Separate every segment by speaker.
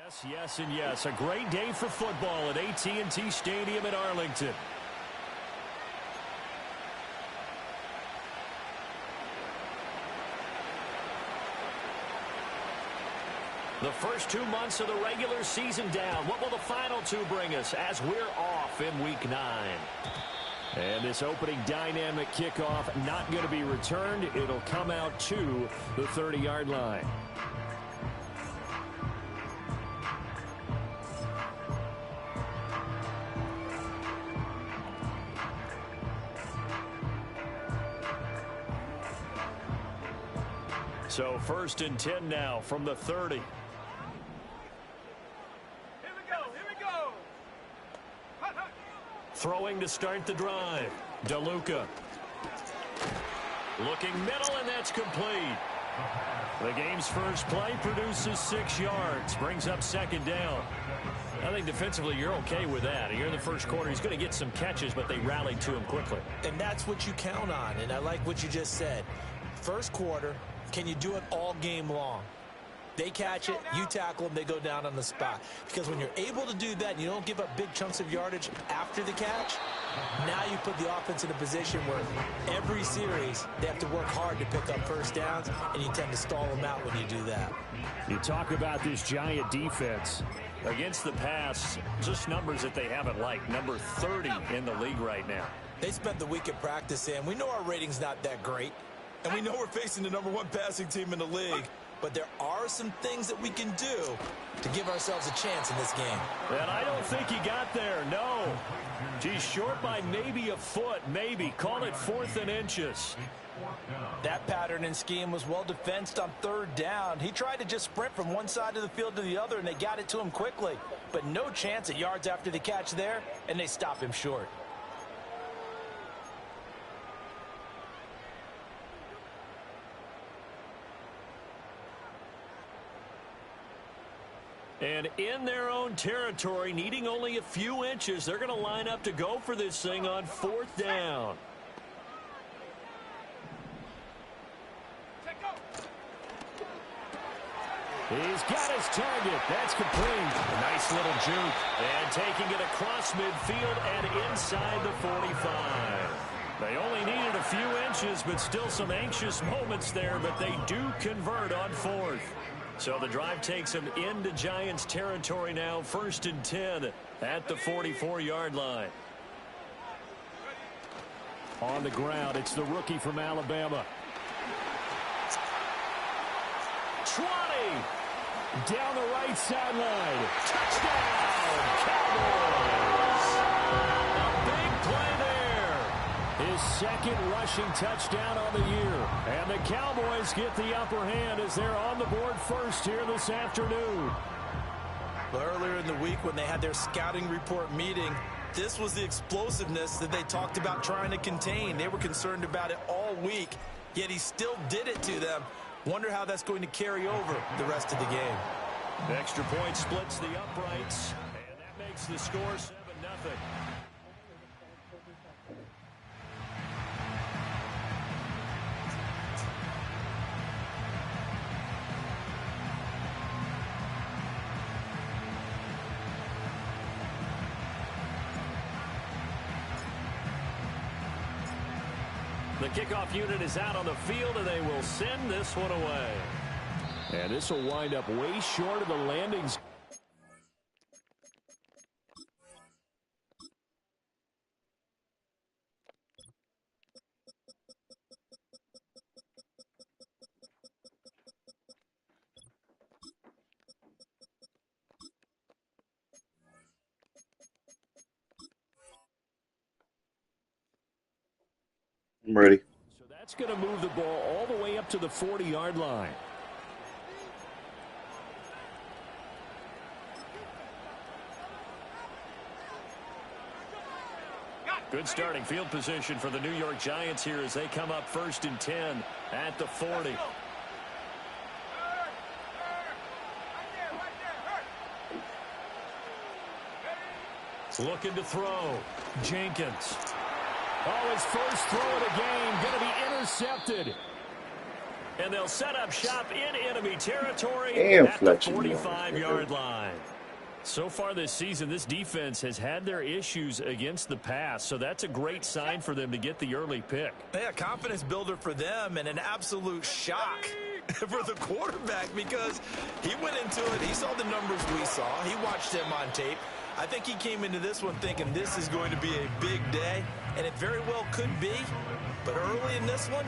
Speaker 1: Yes, yes, and yes. A great day for football at AT&T Stadium in Arlington. The first 2 months of the regular season down. What will the final two bring us as we're off in Week 9? And this opening dynamic kickoff not going to be returned. It'll come out to the 30-yard line. So 1st and 10 now from the 30. Throwing to start the drive. DeLuca. Looking middle, and that's complete. The game's first play produces 6 yards. Brings up 2nd down. I think defensively you're okay with that. Here in the first quarter, he's going to get some catches, but they rallied to him quickly.
Speaker 2: And that's what you count on, and I like what you just said. First quarter, can you do it all game long? They catch it, you tackle them, they go down on the spot. Because when you're able to do that and you don't give up big chunks of yardage after the catch, now you put the offense in a position where every series they have to work hard to pick up first downs, and you tend to stall them out when you do that.
Speaker 1: You talk about this Giant defense. Against the pass, just numbers that they haven't liked. Number 30 in the league right now.
Speaker 2: They spent the week at practice, and we know our rating's not that great. And we know we're facing the #1 passing team in the league. But there are some things that we can do to give ourselves a chance in this game.
Speaker 1: And I don't think he got there, no. He's short by maybe a foot, maybe. Call it 4th and inches.
Speaker 2: That pattern and scheme was well defensed on 3rd down. He tried to just sprint from one side of the field to the other, and they got it to him quickly. But no chance at yards after the catch there, and they stop him short.
Speaker 1: And in their own territory, needing only a few inches, they're going to line up to go for this thing on 4th down. He's got his target. That's complete. A nice little juke. And taking it across midfield and inside the 45. They only needed a few inches, but still some anxious moments there, but they do convert on 4th. So the drive takes them into Giants territory now, 1st and 10 at the 44-yard line. On the ground, it's the rookie from Alabama. 20! Down the right sideline. Touchdown, Cowboys! A big play there. His 2nd rushing touchdown on the year. And the Cowboys get the upper hand as they're on the board first here this afternoon.
Speaker 2: Well, earlier in the week when they had their scouting report meeting, this was the explosiveness that they talked about trying to contain. They were concerned about it all week, yet he still did it to them. Wonder how that's going to carry over the rest of the game.
Speaker 1: The extra point splits the uprights, and that makes the score 7-0. The kickoff unit is out on the field, and they will send this one away. And this will wind up way short of the landing.
Speaker 3: I'm ready.
Speaker 1: So that's going to move the ball all the way up to the 40-yard line. Good starting field position for the New York Giants here as they come up 1st and 10 at the 40. Looking to throw. Jenkins. Oh, his first throw of the game going to be intercepted. And they'll set up shop in enemy territory
Speaker 3: Damn,
Speaker 1: at the
Speaker 3: Fletcher.
Speaker 1: 45-yard line. So far this season, this defense has had their issues against the pass, so that's a great sign for them to get the early pick.
Speaker 2: Yeah, confidence builder for them and an absolute shock for the quarterback because he went into it. He saw the numbers we saw. He watched them on tape. I think he came into this one thinking this is going to be a big day, and it very well could be. But early in this one,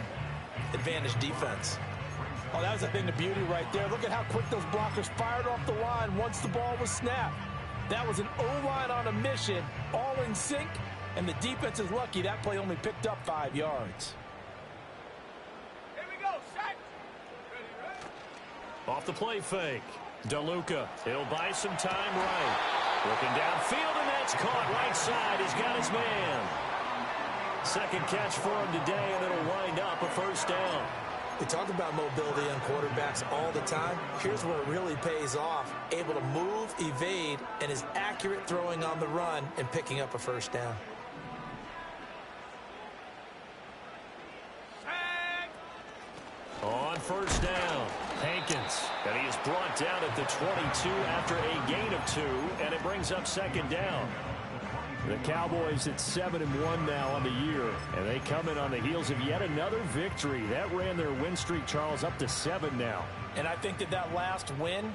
Speaker 2: advantage defense. Oh, that was a thing of beauty right there. Look at how quick those blockers fired off the line once the ball was snapped. That was an O-line on a mission, all in sync, and the defense is lucky that play only picked up 5 yards.
Speaker 4: Here we go, set.
Speaker 1: Off the play fake. DeLuca, he'll buy some time right. Looking downfield, and that's caught right side. He's got his man. Second catch for him today, and it'll wind up a first down.
Speaker 2: We talk about mobility on quarterbacks all the time. Here's where it really pays off. Able to move, evade, and is accurate throwing on the run and picking up a first down.
Speaker 1: On first down, Hankins. And he is brought down at the 22 after a gain of 2, and it brings up second down. The Cowboys at 7-1 now on the year, and they come in on the heels of yet another victory. That ran their win streak, Charles, up to 7 now.
Speaker 2: And I think that last win,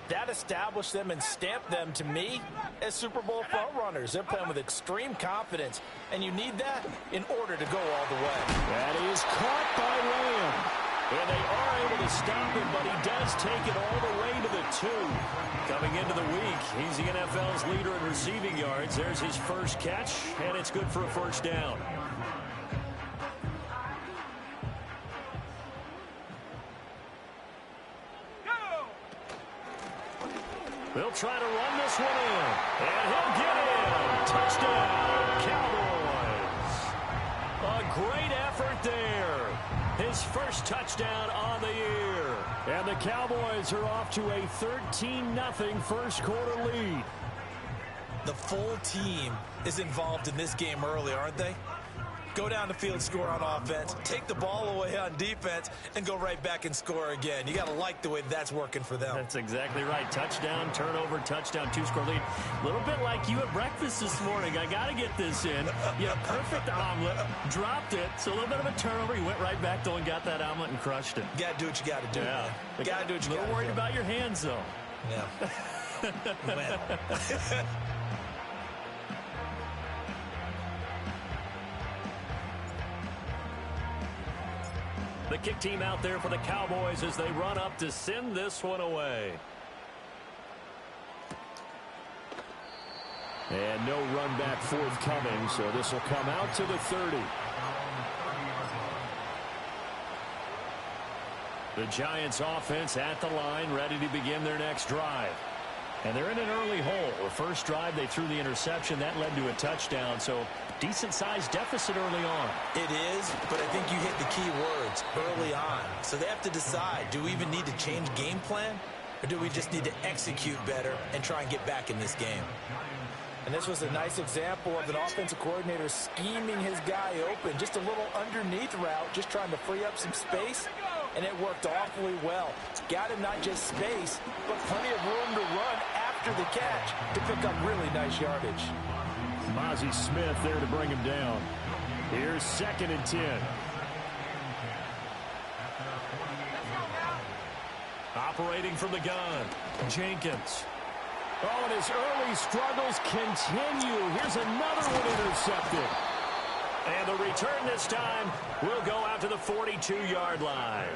Speaker 2: that established them and stamped them, to me, as Super Bowl frontrunners. They're playing with extreme confidence, and you need that in order to go all the way.
Speaker 1: That is caught by Lamb. And they are able to stop him, but he does take it all the way to the 2. Coming into the week, he's the NFL's leader in receiving yards. There's his first catch, and it's good for a first down. They'll try to run this one in, and he'll get in. Touchdown, Cowboys. A great effort there. His first touchdown on the year. And the Cowboys are off to a 13-0 first quarter lead.
Speaker 2: The full team is involved in this game early, aren't they? Go down the field, score on offense, take the ball away on defense, and go right back and score again. You got to like the way that's working for them.
Speaker 1: That's exactly right. Touchdown, turnover, touchdown, 2-score lead. A little bit like you at breakfast this morning. I got to get this in. Yeah, perfect omelet. Dropped it. So a little bit of a turnover. You went right back, though, and got that omelet and crushed it.
Speaker 2: You got to do what you got to do.
Speaker 1: Yeah.
Speaker 2: You got to do what you got to do.
Speaker 1: A little worried about your hands, though.
Speaker 2: Yeah. Well.
Speaker 1: The kick team out there for the Cowboys as they run up to send this one away. And no run back forthcoming, so this will come out to the 30. The Giants offense at the line, ready to begin their next drive. And they're in an early hole. The first drive, they threw the interception. That led to a touchdown, so decent-sized deficit early on.
Speaker 2: It is, but I think you hit the key words, early on. So they have to decide, do we even need to change game plan, or do we just need to execute better and try and get back in this game? And this was a nice example of an offensive coordinator scheming his guy open. Just a little underneath route, just trying to free up some space, and it worked awfully well. Got him not just space, but plenty of room to run after the catch to pick up really nice yardage.
Speaker 1: Mozzie Smith there to bring him down. Here's 2nd and 10. Operating from the gun, Jenkins. Oh, and his early struggles continue. Here's another one intercepted. And the return this time will go out to the 42-yard line.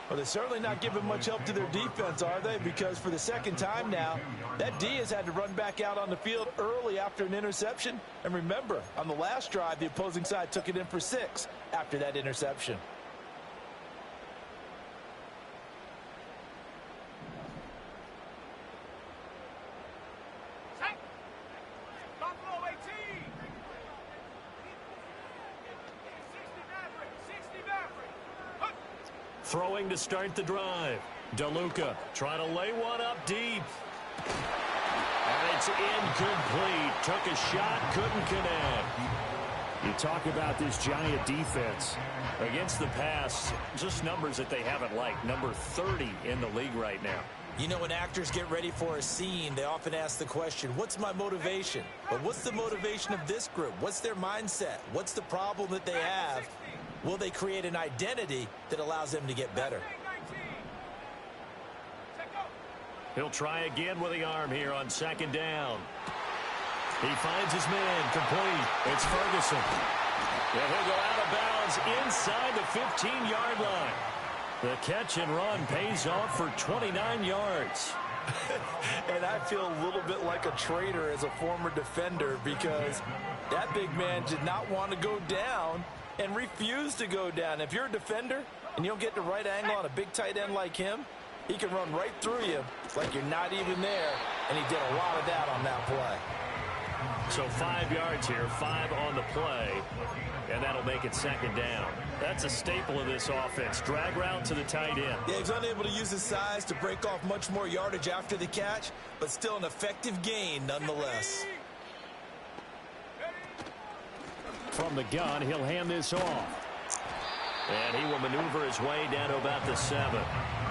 Speaker 2: Well, they're certainly not giving much help to their defense, are they? Because for the second time now, that D has had to run back out on the field early after an interception. And remember, on the last drive, the opposing side took it in for 6 after that interception.
Speaker 1: Throwing to start the drive. DeLuca trying to lay one up deep. And it's incomplete. Took a shot, couldn't connect. You talk about this Giant defense. Against the pass, just numbers that they haven't liked. Number 30 in the league right now.
Speaker 2: You know, when actors get ready for a scene, they often ask the question, what's my motivation? But what's the motivation of this group? What's their mindset? What's the problem that they have? Will they create an identity that allows them to get better?
Speaker 1: He'll try again with the arm here on second down. He finds his man complete. It's Ferguson. And he'll go out of bounds inside the 15-yard line. The catch and run pays off for 29 yards.
Speaker 2: And I feel a little bit like a traitor as a former defender because that big man did not want to go down and refused to go down. If you're a defender and you don't get the right angle on a big tight end like him, he can run right through you like you're not even there, and he did a lot of that on that play.
Speaker 1: So 5 yards here, 5 on the play, and that'll make it second down. That's a staple of this offense. Drag route to the tight end.
Speaker 2: Yeah, he's unable to use his size to break off much more yardage after the catch, but still an effective gain nonetheless.
Speaker 1: From the gun, he'll hand this off. And he will maneuver his way down to about the 7.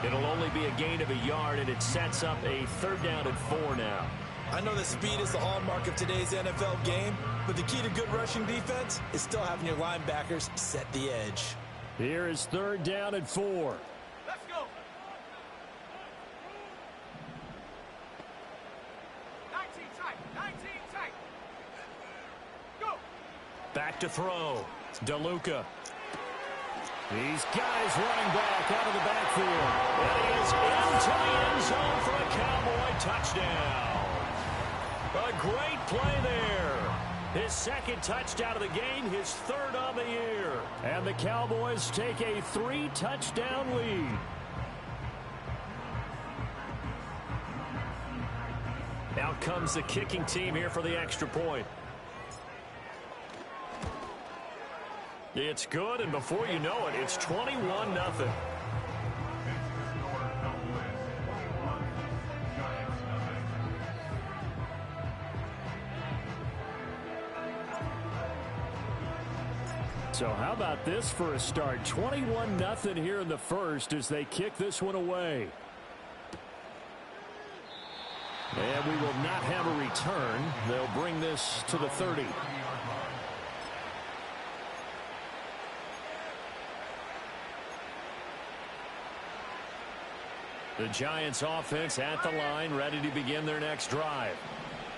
Speaker 1: It'll only be a gain of a yard, and it sets up a third down and 4 now.
Speaker 2: I know that speed is the hallmark of today's NFL game, but the key to good rushing defense is still having your linebackers set the edge.
Speaker 1: Here is third down and 4.
Speaker 4: Let's go. 19 tight. Go.
Speaker 1: Back to throw. DeLuca. These guys running back out of the backfield. And he is into the end zone for a Cowboy touchdown. A great play there. His second touchdown of the game, his third on the year. And the Cowboys take a 3-touchdown lead. Out comes the kicking team here for the extra point. It's good, and before you know it, it's 21-0. So how about this for a start? 21-0 here in the first as they kick this one away. And we will not have a return. They'll bring this to the 30. The Giants offense at the line, ready to begin their next drive.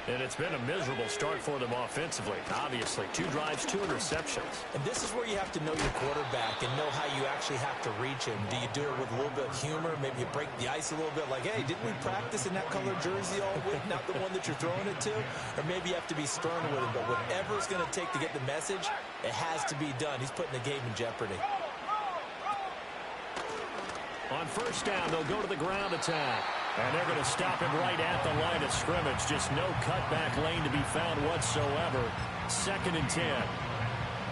Speaker 1: And it's been a miserable start for them offensively. Obviously, 2 drives, 2 interceptions.
Speaker 2: And this is where you have to know your quarterback and know how you actually have to reach him. Do you do it with a little bit of humor? Maybe you break the ice a little bit like, hey, didn't we practice in that colored jersey all week? Not the one that you're throwing it to? Or maybe you have to be stern with him. But whatever it's going to take to get the message, it has to be done. He's putting the game in jeopardy.
Speaker 1: On first down, they'll go to the ground attack. And they're going to stop him right at the line of scrimmage. Just no cutback lane to be found whatsoever. 2nd and 10.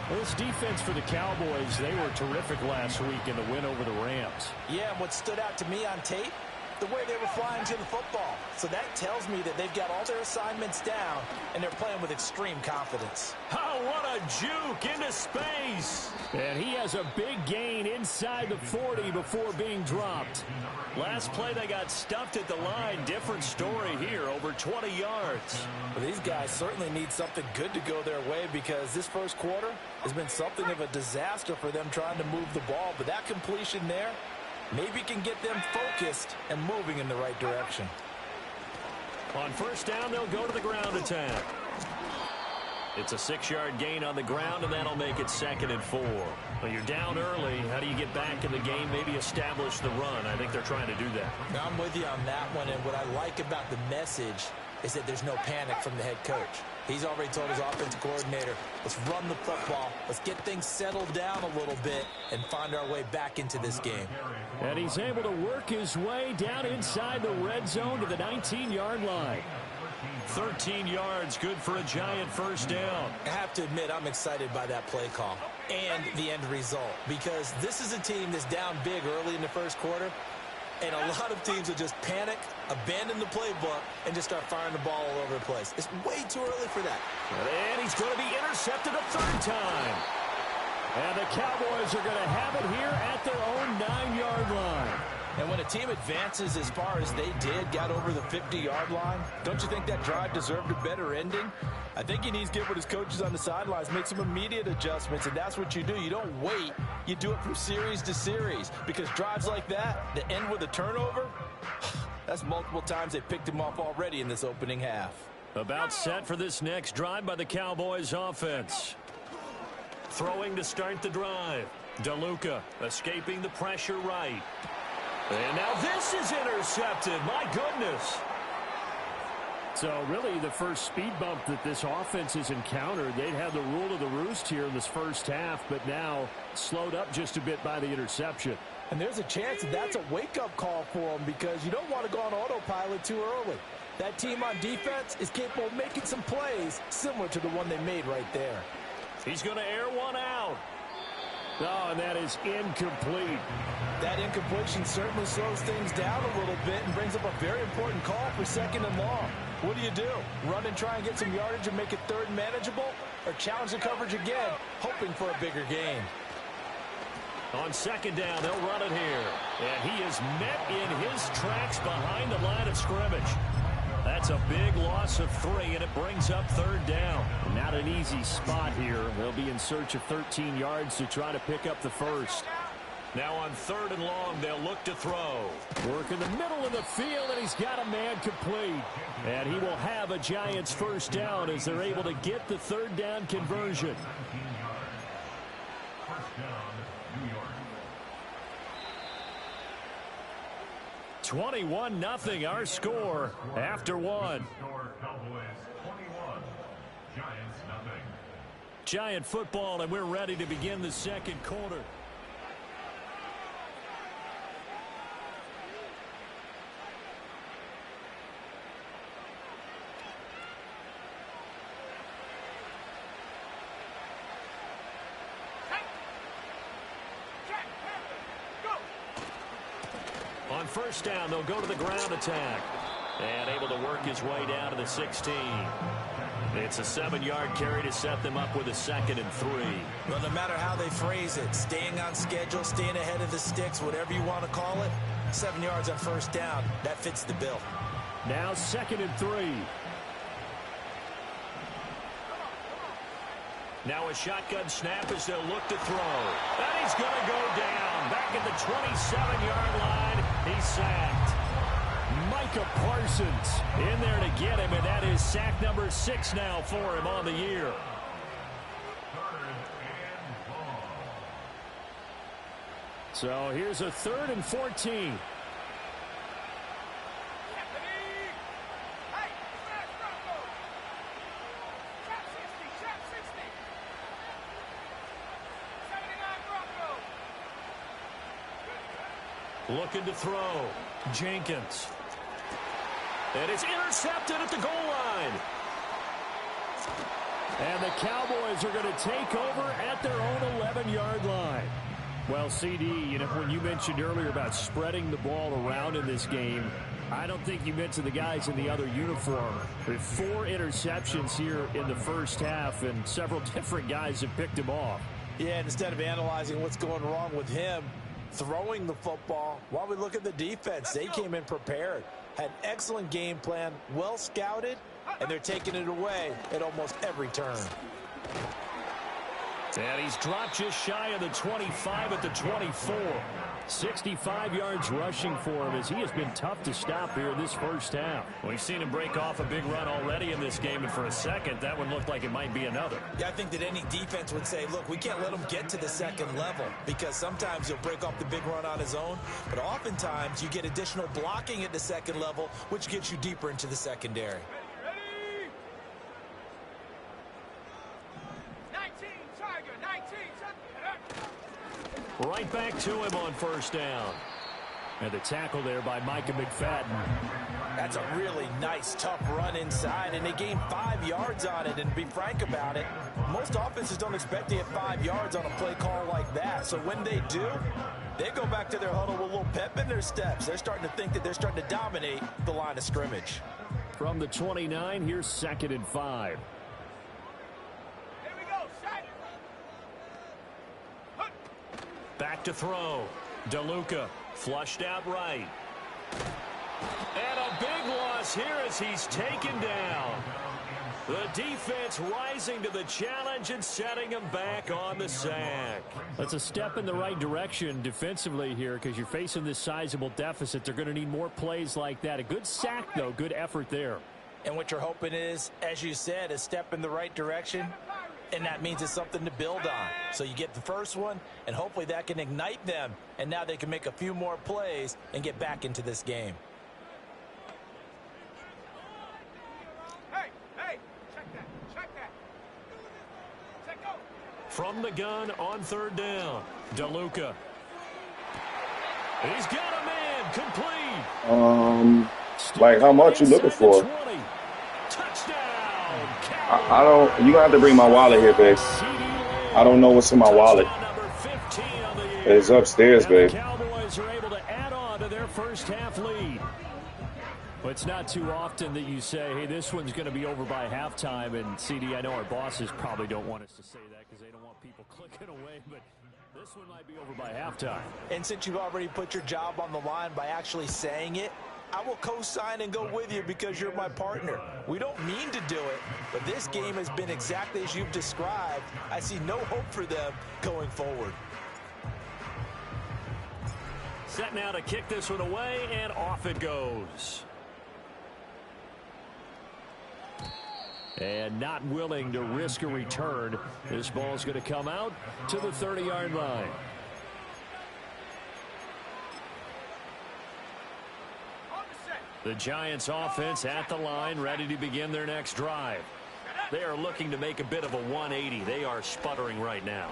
Speaker 1: Well, this defense for the Cowboys, they were terrific last week in the win over the Rams.
Speaker 2: Yeah, and what stood out to me on tape, the way they were flying to the football. So that tells me that they've got all their assignments down, and they're playing with extreme confidence.
Speaker 1: Oh, what a juke into space. And he has a big gain inside the 40 before being dropped. Last play, they got stuffed at the line. Different story here, over 20 yards.
Speaker 2: Well, these guys certainly need something good to go their way because this first quarter has been something of a disaster for them trying to move the ball. But that completion there maybe can get them focused and moving in the right direction.
Speaker 1: On first down, they'll go to the ground attack. It's a 6-yard gain on the ground, and that'll make it 2nd and 4. Well, you're down early. How do you get back in the game? Maybe establish the run. I think they're trying to do that.
Speaker 2: I'm with you on that one, and what I like about the message is that there's no panic from the head coach. He's already told his offensive coordinator, let's run the football, let's get things settled down a little bit and find our way back into this game.
Speaker 1: And he's able to work his way down inside the red zone to the 19-yard line. 13 yards, good for a Giant first down.
Speaker 2: I have to admit, I'm excited by that play call and the end result because this is a team that's down big early in the first quarter, And a lot of teams will just panic, abandon the playbook, and just start firing the ball all over the place. It's way too early for that.
Speaker 1: And he's going to be intercepted a third time. And the Cowboys are going to have it here at their own 9-yard line.
Speaker 2: And when a team advances as far as they did, got over the 50-yard line, don't you think that drive deserved a better ending? I think he needs to get with his coaches on the sidelines, make some immediate adjustments, and that's what you do. You don't wait. You do it from series to series, because drives like that end with a turnover, that's multiple times they picked him off already in this opening half.
Speaker 1: About set for this next drive by the Cowboys offense. Throwing to start the drive. DeLuca escaping the pressure right. And now this is intercepted. My goodness. So really the first speed bump that this offense has encountered, they'd have the rule of the roost here in this first half, but now slowed up just a bit by the interception.
Speaker 2: And there's a chance that that's a wake-up call for them, because you don't want to go on autopilot too early. That team on defense is capable of making some plays similar to the one they made right there.
Speaker 1: He's going to air one out. Oh, and that is incomplete.
Speaker 2: That incompletion certainly slows things down a little bit and brings up a very important call for second and long. What do? Run and try and get some yardage and make it third and manageable? Or challenge the coverage again, hoping for a bigger gain?
Speaker 1: On second down, they'll run it here. And he is met in his tracks behind the line of scrimmage. That's a big loss of 3, and it brings up third down. Not an easy spot here. They'll be in search of 13 yards to try to pick up the first. Now on third and long, they'll look to throw. Work in the middle of the field, and he's got a man complete. And he will have a Giants first down as they're able to get the third down conversion. 21-0 our score after one. Giant football, and we're ready to begin the second quarter. On first down, they'll go to the ground attack. And able to work his way down to the 16. It's a 7-yard carry to set them up with a 2nd and 3.
Speaker 2: Well, no matter how they phrase it, staying on schedule, staying ahead of the sticks, whatever you want to call it, 7 yards on first down, that fits the bill.
Speaker 1: Now 2nd and 3. Now a shotgun snap as they'll look to throw. And he's going to go down. Back at the 27-yard line. He's sacked. Micah Parsons in there to get him, and that is sack number 6 now for him on the year. So here's a 3rd and 14. Looking to throw. Jenkins. And it's intercepted at the goal line. And the Cowboys are going to take over at their own 11-yard line. Well, CD, you know, when you mentioned earlier about spreading the ball around in this game, I don't think you meant to the guys in the other uniform. With 4 interceptions here in the first half, and several different guys have picked him off.
Speaker 2: Yeah, and instead of analyzing what's going wrong with him, throwing the football, while we look at the defense, they came in prepared, had an excellent game plan, well scouted, and they're taking it away at almost every turn.
Speaker 1: And he's dropped just shy of the 25 at the 24. 65 yards rushing for him, as he has been tough to stop here in this first half. We've seen him break off a big run already in this game, and for a second, that one looked like it might be another.
Speaker 2: Yeah, I think that any defense would say, look, we can't let him get to the second level, because sometimes he'll break off the big run on his own, but oftentimes you get additional blocking at the second level, which gets you deeper into the secondary.
Speaker 1: Right back to him on first down. And the tackle there by Micah McFadden.
Speaker 2: That's a really nice, tough run inside, and they gained 5 yards on it. And to be frank about it, most offenses don't expect to get 5 yards on a play call like that. So when they do, They go back to their huddle with a little pep in their steps. They're starting to think that they're starting to dominate the line of scrimmage.
Speaker 1: From the 29, here's 2nd and 5.
Speaker 4: Here we go. Set.
Speaker 1: Back to throw. DeLuca flushed out right. And a big loss here as he's taken down. The defense rising to the challenge and setting him back on the sack. That's a step in the right direction defensively here because you're facing this sizable deficit. They're going to need more plays like that. A good sack, though. Good effort there.
Speaker 2: And what you're hoping is, as you said, a step in the right direction. And that means it's something to build on. So you get the first one, and hopefully that can ignite them. And now they can make a few more plays and get back into this game.
Speaker 1: From the gun on 3rd down, DeLuca. He's got a man complete.
Speaker 3: Like how much you looking for?
Speaker 1: Touchdown.
Speaker 3: I don't. You gonna have to bring my wallet here, babe. I don't know what's in my wallet. It's upstairs, babe.
Speaker 1: The Cowboys are able to add on to their first half lead. But it's not too often that you say, hey, this one's going to be over by halftime. And, CD, I know our bosses probably don't want us to say that because they don't want people clicking away. But this one might be over by halftime.
Speaker 2: And since you've already put your job on the line by actually saying it, I will co-sign and go with you because you're my partner. We don't mean to do it, but this game has been exactly as you've described. I see no hope for them going forward.
Speaker 1: Set now to kick this one away, and off it goes. And not willing to risk a return. This ball's going to come out to the 30-yard line. The Giants offense at the line, ready to begin their next drive. They are looking to make a bit of a 180. They are sputtering right now.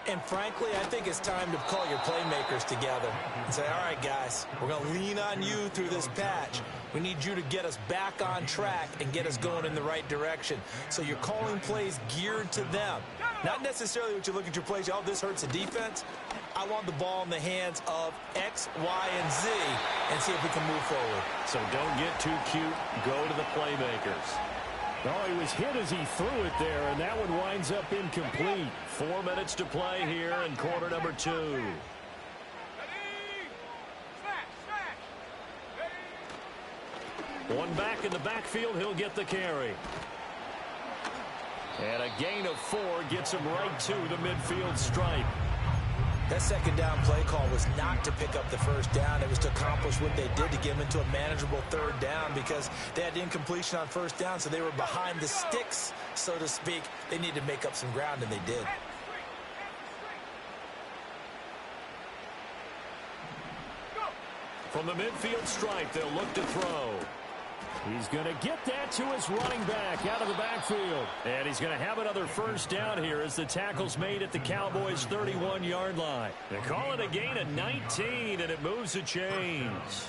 Speaker 2: And frankly, I think it's time to call your playmakers together and say, all right, guys, we're going to lean on you through this patch. We need you to get us back on track and get us going in the right direction. So you're calling plays geared to them. Not necessarily what you look at your plays, oh, this hurts the defense. I want the ball in the hands of X, Y, and Z and see if we can move forward.
Speaker 1: So don't get too cute. Go to the playmakers. Oh, he was hit as he threw it there, and that one winds up incomplete. 4 minutes to play here in quarter number 2. One back in the backfield, he'll get the carry. And a gain of 4 gets him right to the midfield stripe.
Speaker 2: That second down play call was not to pick up the first down. It was to accomplish what they did to get them into a manageable 3rd down because they had incompletion on 1st down, so they were behind the sticks, so to speak. They needed to make up some ground, and they did.
Speaker 1: From the midfield stripe, they'll look to throw. He's going to get that to his running back out of the backfield. And he's going to have another first down here as the tackle's made at the Cowboys' 31-yard line. They call it a gain of 19, and it moves the chains.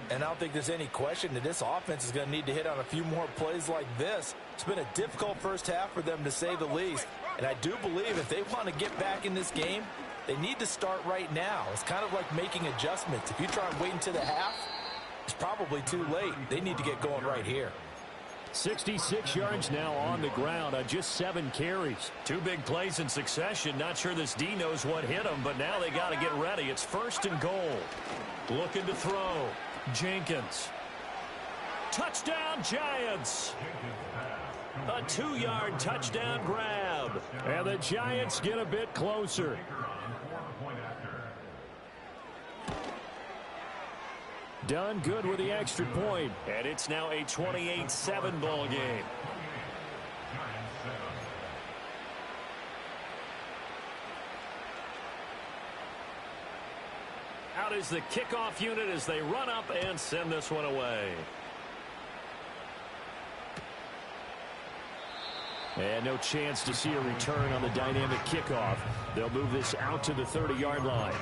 Speaker 2: And I don't think there's any question that this offense is going to need to hit on a few more plays like this. It's been a difficult first half for them, to say the least. And I do believe if they want to get back in this game, they need to start right now. It's kind of like making adjustments. If you try and wait until the half, it's probably too late. They need to get going right here.
Speaker 1: 66 yards now on the ground on just 7 carries. 2 big plays in succession. Not sure this D knows what hit him, but now they got to get ready. It's 1st and goal. Looking to throw. Jenkins. Touchdown, Giants. A 2-yard touchdown grab. And the Giants get a bit closer. Done good with the extra point. And it's now a 28-7 ball game. Out is the kickoff unit as they run up and send this one away. And no chance to see a return on the dynamic kickoff. They'll move this out to the 30-yard line.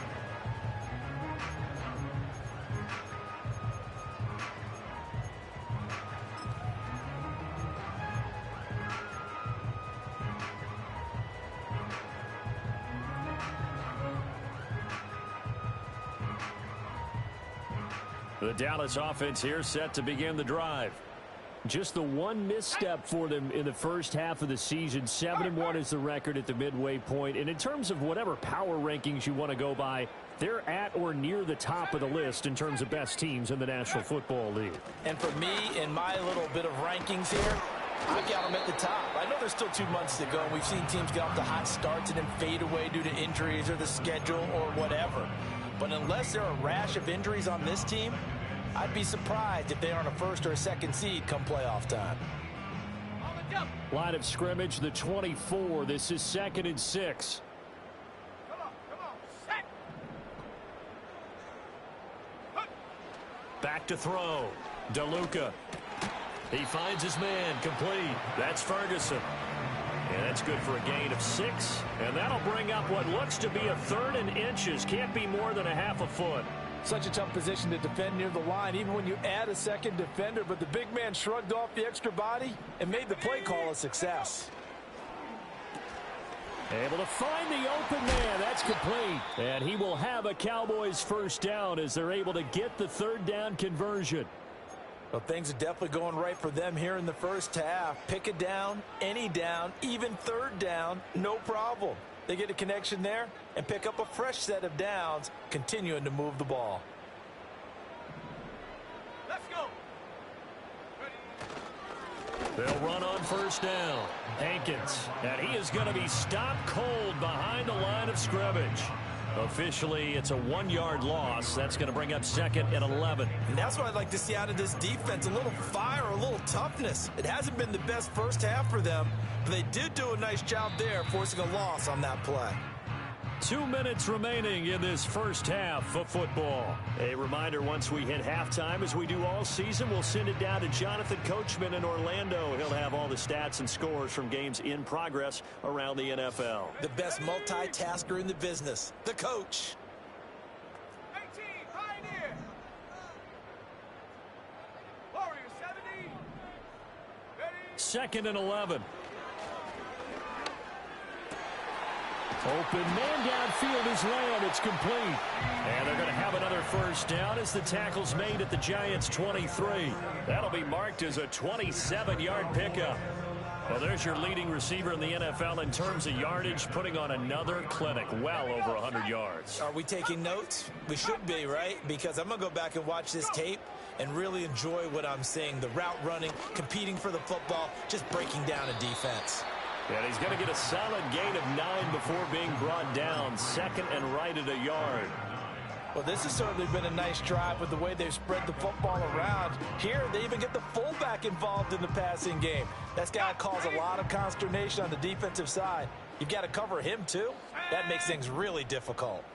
Speaker 1: The Dallas offense here set to begin the drive.
Speaker 5: Just the one misstep for them in the first half of the season. 7-1 is the record at the midway point. And in terms of whatever power rankings you want to go by, they're at or near the top of the list in terms of best teams in the National Football League.
Speaker 2: And for me, in my little bit of rankings here, I've got them at the top. I know there's still 2 months to go, and we've seen teams get off to hot starts and then fade away due to injuries or the schedule or whatever. But unless there are a rash of injuries on this team, I'd be surprised if they aren't a first or a second seed come playoff time.
Speaker 5: Line of scrimmage, the 24. This is 2nd and 6.
Speaker 4: Come on, set.
Speaker 1: Back to throw. DeLuca. He finds his man, complete. That's Ferguson. And that's good for a gain of 6. And that'll bring up what looks to be a 3rd and inches. Can't be more than a half a foot.
Speaker 2: Such a tough position to defend near the line, even when you add a second defender. But the big man shrugged off the extra body and made the play call a success.
Speaker 5: Able to find the open man. That's complete. And he will have a Cowboys first down as they're able to get the 3rd down conversion.
Speaker 2: Well, things are definitely going right for them here in the first half. Pick a down, any down, even 3rd down, no problem. They get a connection there and pick up a fresh set of downs, continuing to move the ball.
Speaker 4: Let's go.
Speaker 1: They'll run on first down. Hankins. And he is going to be stopped cold behind the line of scrimmage. Officially, it's a 1-yard loss. That's going to bring up 2nd and 11.
Speaker 2: And that's what I'd like to see out of this defense, a little fire, a little toughness. It hasn't been the best first half for them, but they did do a nice job there, forcing a loss on that play.
Speaker 1: 2 minutes remaining in this first half of football. A reminder, once we hit halftime, as we do all season, we'll send it down to Jonathan Coachman in Orlando. He'll have all the stats and scores from games in progress around the NFL.
Speaker 2: The best multitasker in the business, the coach.
Speaker 4: 18, Pioneer. Warrior 70. Ready?
Speaker 1: 2nd and 11. Open man downfield is Lamb. It's complete. And they're going to have another first down as the tackle's made at the Giants' 23. That'll be marked as a 27-yard pickup. Well, there's your leading receiver in the NFL in terms of yardage, putting on another clinic, well over 100 yards.
Speaker 2: Are we taking notes? We should be, right? Because I'm going to go back and watch this tape and really enjoy what I'm seeing. The route running, competing for the football, just breaking down a defense.
Speaker 1: And he's going to get a solid gain of 9 before being brought down. 2nd and right at a yard.
Speaker 2: Well, this has certainly been a nice drive with the way they've spread the football around. Here, they even get the fullback involved in the passing game. That's got to cause a lot of consternation on the defensive side. You've got to cover him, too. That makes things really difficult.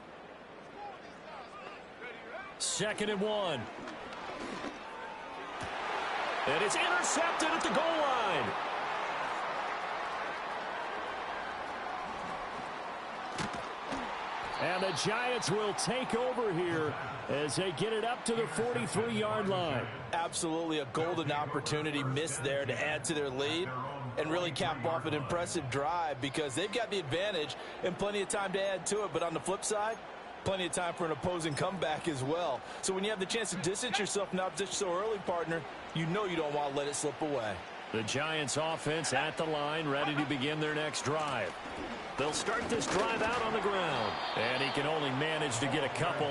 Speaker 1: 2nd and 1. And it's intercepted at the goal line. And the Giants will take over here as they get it up to the 43-yard line.
Speaker 2: Absolutely a golden opportunity missed there to add to their lead and really cap off an impressive drive because they've got the advantage and plenty of time to add to it. But on the flip side, plenty of time for an opposing comeback as well. So when you have the chance to distance yourself from opposition so early, partner, you know you don't want to let it slip away.
Speaker 1: The Giants offense at the line, ready to begin their next drive. They'll start this drive out on the ground. And he can only manage to get a couple.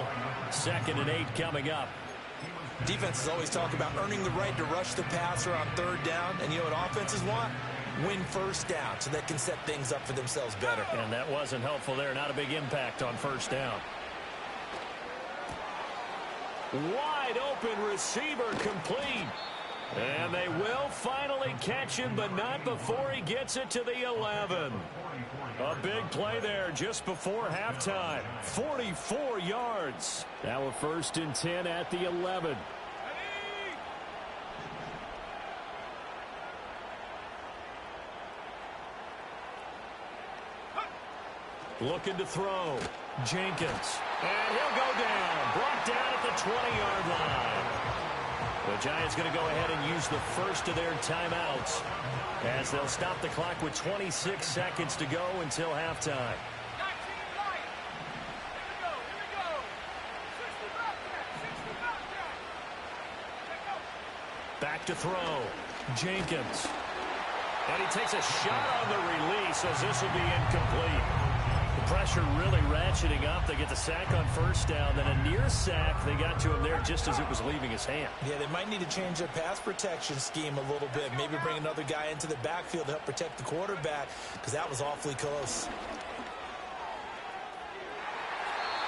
Speaker 1: 2nd and 8 coming up.
Speaker 2: Defenses always talk about earning the right to rush the passer on 3rd down. And you know what offenses want? Win first down so they can set things up for themselves better.
Speaker 1: And that wasn't helpful there. Not a big impact on first down. Wide open receiver complete. And they will finally catch him, but not before he gets it to the 11. A big play there just before halftime. 44 yards.
Speaker 5: Now a 1st and 10 at the 11.
Speaker 1: Looking to throw. Jenkins. And he'll go down. Brought down at the 20-yard line. The Giants going to go ahead and use the first of their timeouts as they'll stop the clock with 26 seconds to go until halftime.
Speaker 5: back to throw. Jenkins. And he takes a shot on the release as this will be incomplete. The pressure really ratcheting up. They get the sack on first down, then a near sack. They got to him there just as it was leaving his hand.
Speaker 2: Yeah, they might need to change their pass protection scheme a little bit. Maybe bring another guy into the backfield to help protect the quarterback, because that was awfully close.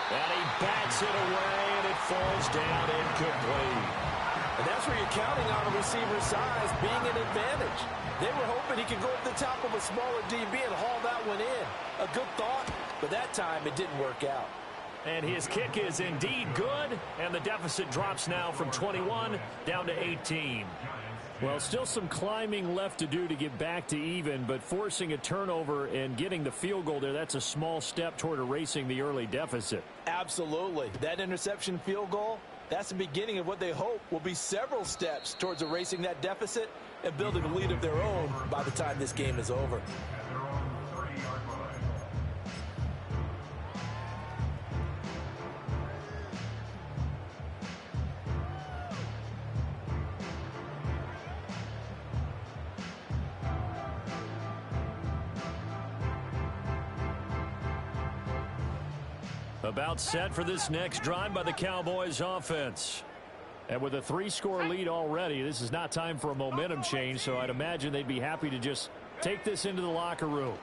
Speaker 1: And he bats it away, and it falls down incomplete.
Speaker 6: And that's where you're counting on a receiver's size being an advantage. They were hoping he could go up the top of a smaller DB and haul that one in. A good thought, but that time it didn't work out.
Speaker 5: And his kick is indeed good, and the deficit drops now from 21 down to 18. Well, still some climbing left to do to get back to even, but forcing a turnover and getting the field goal there, that's a small step toward erasing the early deficit.
Speaker 6: Absolutely. That interception field goal, that's the beginning of what they hope will be several steps towards erasing that deficit and building a lead of their own by the time this game is over.
Speaker 5: About set for this next drive by the Cowboys offense. And with a 3-score lead already, this is not time for a momentum change, so I'd imagine they'd be happy to just take this into the locker room.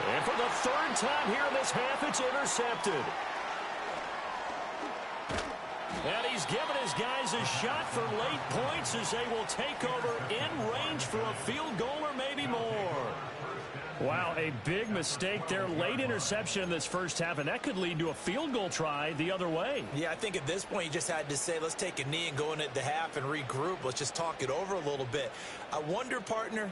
Speaker 1: And for the third time here in this half, it's intercepted. And he's given his guys a shot for late points as they will take over in range for a field goal or maybe more.
Speaker 5: Wow, a big mistake there. Late interception in this first half, and that could lead to a field goal try the other way.
Speaker 2: Yeah, I think at this point you just had to say, let's take a knee and go into the half and regroup. Let's just talk it over a little bit. I wonder, partner,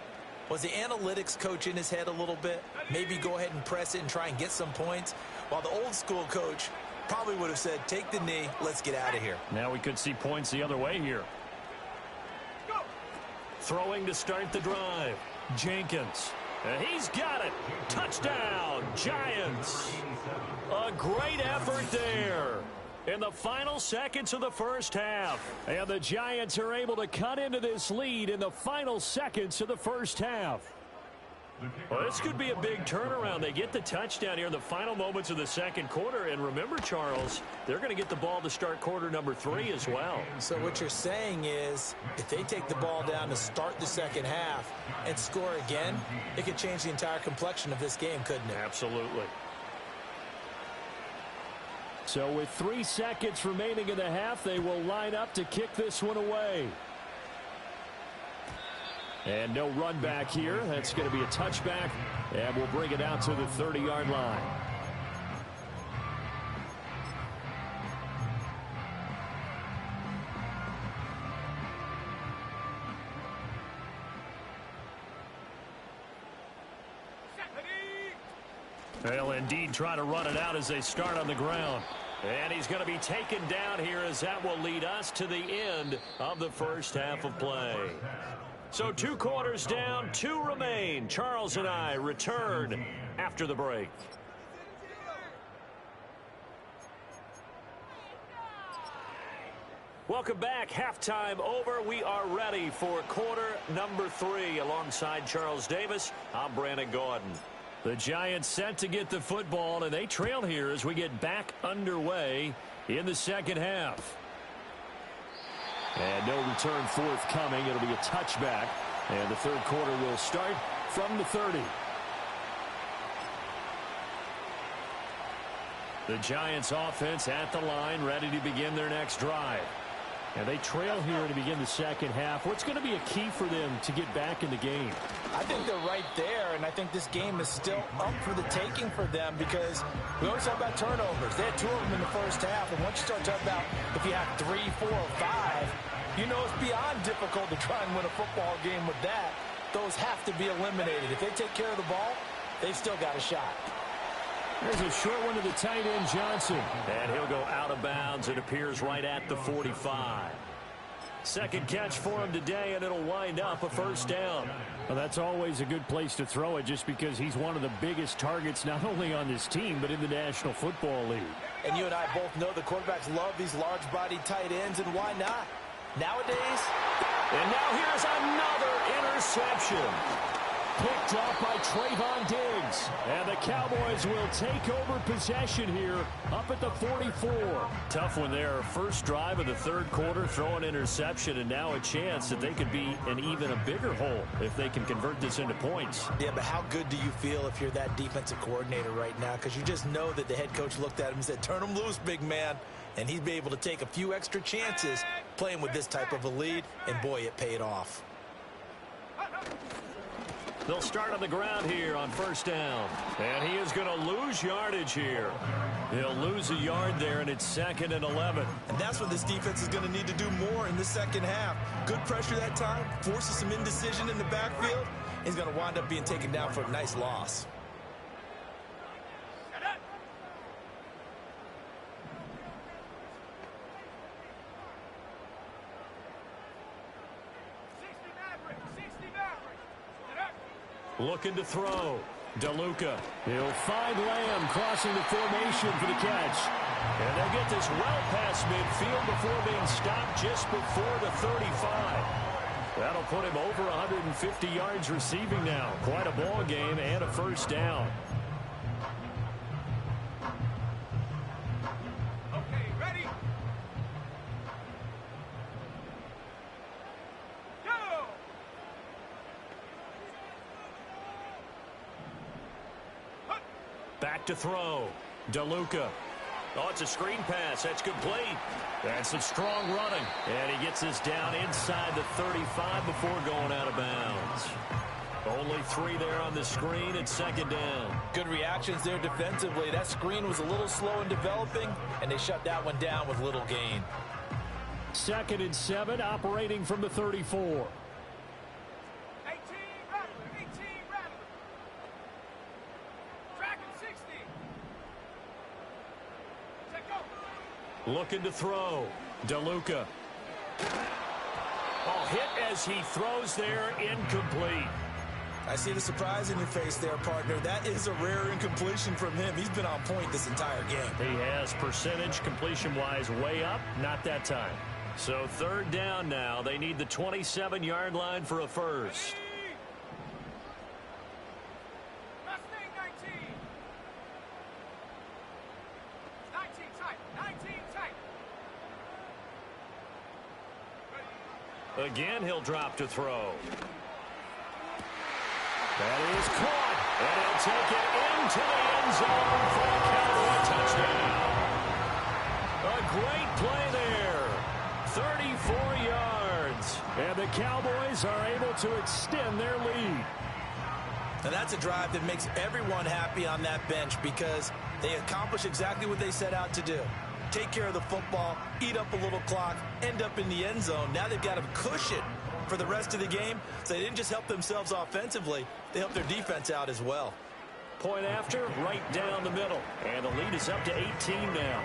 Speaker 2: was the analytics coach in his head a little bit? Maybe go ahead and press it and try and get some points, while the old school coach probably would have said, take the knee, let's get out of here.
Speaker 5: Now we could see points the other way here.
Speaker 1: Throwing to start the drive.
Speaker 5: Jenkins.
Speaker 1: And he's got it. Touchdown, Giants. A great effort there in the final seconds of the first half.
Speaker 5: And the Giants are able to cut into this lead in the final seconds of the first half.
Speaker 1: Well, this could be a big turnaround. They get the touchdown here in the final moments of the second quarter. And remember, Charles, they're going to get the ball to start quarter number 3 as well.
Speaker 2: So what you're saying is, if they take the ball down to start the second half and score again, it could change the entire complexion of this game, couldn't it?
Speaker 1: Absolutely.
Speaker 5: So with 3 seconds remaining in the half, they will line up to kick this one away. And no run back here. That's going to be a touchback, and we'll bring it out to the 30-yard line. They'll indeed try to run it out as they start on the ground.
Speaker 1: And he's going to be taken down here as that will lead us to the end of the first half of play. So 2 quarters down, 2 remain. Charles and I return after the break. Welcome back. Halftime over. We are ready for quarter number 3. Alongside Charles Davis, I'm Brandon Gordon.
Speaker 5: The Giants set to get the football, and they trail here as we get back underway in the second half. And no return forthcoming. It'll be a touchback. And the third quarter will start from the 30. The Giants offense at the line, ready to begin their next drive. And they trail here to begin the second half. What's going to be a key for them to get back in the game?
Speaker 6: I think they're right there, and I think this game is still up for the taking for them because we always talk about turnovers. They had 2 of them in the first half, and once you start talking about if you have 3, 4, or 5, you know it's beyond difficult to try and win a football game with that. Those have to be eliminated. If they take care of the ball, they've still got a shot.
Speaker 5: There's a short one to the tight end, Johnson.
Speaker 1: And he'll go out of bounds. It appears right at the 45. Second catch for him today, and it'll wind up a first down.
Speaker 5: Well, that's always a good place to throw it just because he's one of the biggest targets not only on this team but in the National Football League.
Speaker 6: And you and I both know the quarterbacks love these large-bodied tight ends, and why not? Nowadays,
Speaker 1: And now here's another interception. Picked off by Trayvon Diggs. And the Cowboys will take over possession here up at the 44. Tough one there. First drive of the third quarter, throw an interception, and now a chance that they could be in even a bigger hole if they can convert this into points.
Speaker 2: Yeah, but how good do you feel if you're that defensive coordinator right now? Because you just know that the head coach looked at him and said, turn him loose, big man. And he'd be able to take a few extra chances playing with this type of a lead, and boy, it paid off.
Speaker 1: They'll start on the ground here on first down. And he is going to lose yardage here. He'll lose a yard there, and it's 2nd and 11.
Speaker 2: And that's what this defense is going to need to do more in the second half. Good pressure that time, forces some indecision in the backfield. He's going to wind up being taken down for a nice loss.
Speaker 1: Looking to throw. DeLuca. He'll find Lamb crossing the formation for the catch. And they'll get this well past midfield before being stopped just before the 35. That'll put him over 150 yards receiving now. Quite a ball game and a first down.
Speaker 4: Okay, ready? Go!
Speaker 1: Back to throw. DeLuca. Oh, it's a screen pass. That's complete. That's some strong running. And he gets this down inside the 35 before going out of bounds. Only 3 there on the screen at 2nd down.
Speaker 6: good reactions there defensively. That screen was a little slow in developing, and they shut that one down with little gain.
Speaker 5: 2nd and 7, operating from the 34.
Speaker 4: 18 Rattler, 18 Rattler. Track and 60. Set go.
Speaker 1: Looking to throw. DeLuca. Oh, hit as he throws there, incomplete.
Speaker 2: I see the surprise in your face there, partner. That is a rare incompletion from him. He's been on point this entire game.
Speaker 1: He has percentage completion-wise way up, not that time. So 3rd down now. They need the 27-yard line for a first.
Speaker 4: Mustang 19. 19 tight, 19 tight.
Speaker 1: Again, he'll drop to throw. That is caught, and he'll take it into the end zone for a Cowboy touchdown. A great play there. 34 yards.
Speaker 5: And the Cowboys are able to extend their lead.
Speaker 2: And that's a drive that makes everyone happy on that bench because they accomplish exactly what they set out to do. Take care of the football, eat up a little clock, end up in the end zone. Now they've got a cushion for the rest of the game. So they didn't just help themselves offensively, they helped their defense out as well.
Speaker 1: Point after, right down the middle. And the lead is up to 18 now.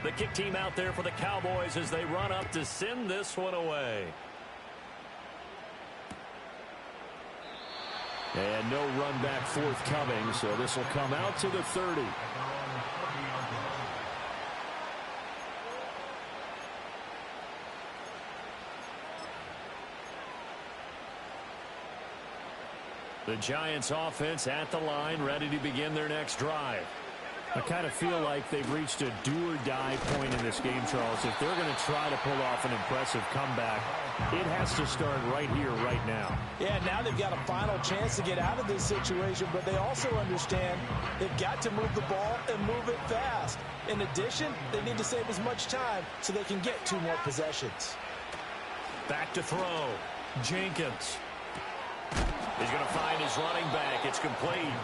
Speaker 1: The kick team out there for the Cowboys as they run up to send this one away.
Speaker 5: And no run back forthcoming, so this will come out to the 30.
Speaker 1: The Giants offense at the line, ready to begin their next drive.
Speaker 5: I kind of feel like they've reached a do-or-die point in this game, Charles. If they're going to try to pull off an impressive comeback, it has to start right here, right now.
Speaker 6: Yeah, now they've got a final chance to get out of this situation, but they also understand they've got to move the ball and move it fast. In addition, they need to save as much time so they can get 2 more possessions.
Speaker 1: Back to throw. Jenkins. He's going to find his running back. It's complete.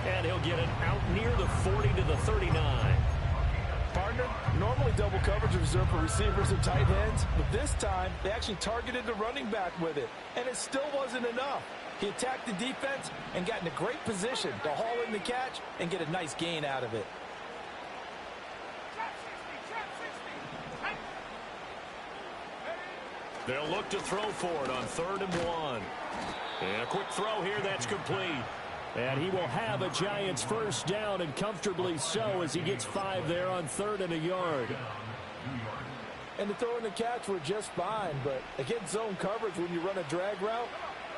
Speaker 1: And he'll get it out near the 40 to the 39.
Speaker 6: Partner, normally double coverage is reserved for receivers and tight ends, but this time they actually targeted the running back with it, and it still wasn't enough. He attacked the defense and got in a great position to haul in the catch and get a nice gain out of it.
Speaker 4: Trap 60, trap 60. Tight. Ready?
Speaker 1: They'll look to throw for it on 3rd and 1. And a quick throw here, that's complete.
Speaker 5: And he will have a Giants first down, and comfortably so, as he gets 5 there on 3rd and a yard.
Speaker 6: And the throw and the catch were just fine, but against zone coverage when you run a drag route,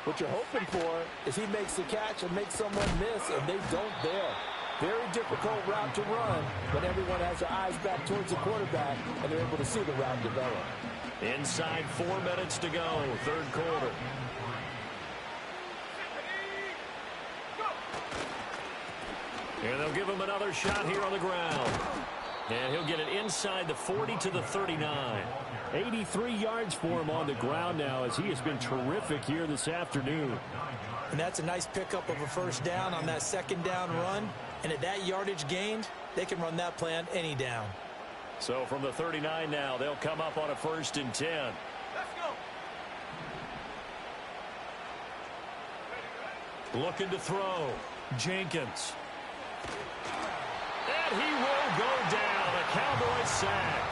Speaker 6: what you're hoping for is he makes the catch and makes someone miss, and they don't there. Very difficult route to run when everyone has their eyes back towards the quarterback and they're able to see the route develop.
Speaker 1: Inside 4 minutes to go, 3rd quarter. And they'll give him another shot here on the ground. And he'll get it inside the 40 to the 39.
Speaker 5: 83 yards for him on the ground now, as he has been terrific here this afternoon.
Speaker 2: And that's a nice pickup of a first down on that 2nd down run. And at that yardage gained, they can run that play on any down.
Speaker 1: So from the 39 now, they'll come up on a 1st and 10.
Speaker 4: Let's go.
Speaker 1: Looking to throw. Jenkins. And he will go down. A Cowboy sack.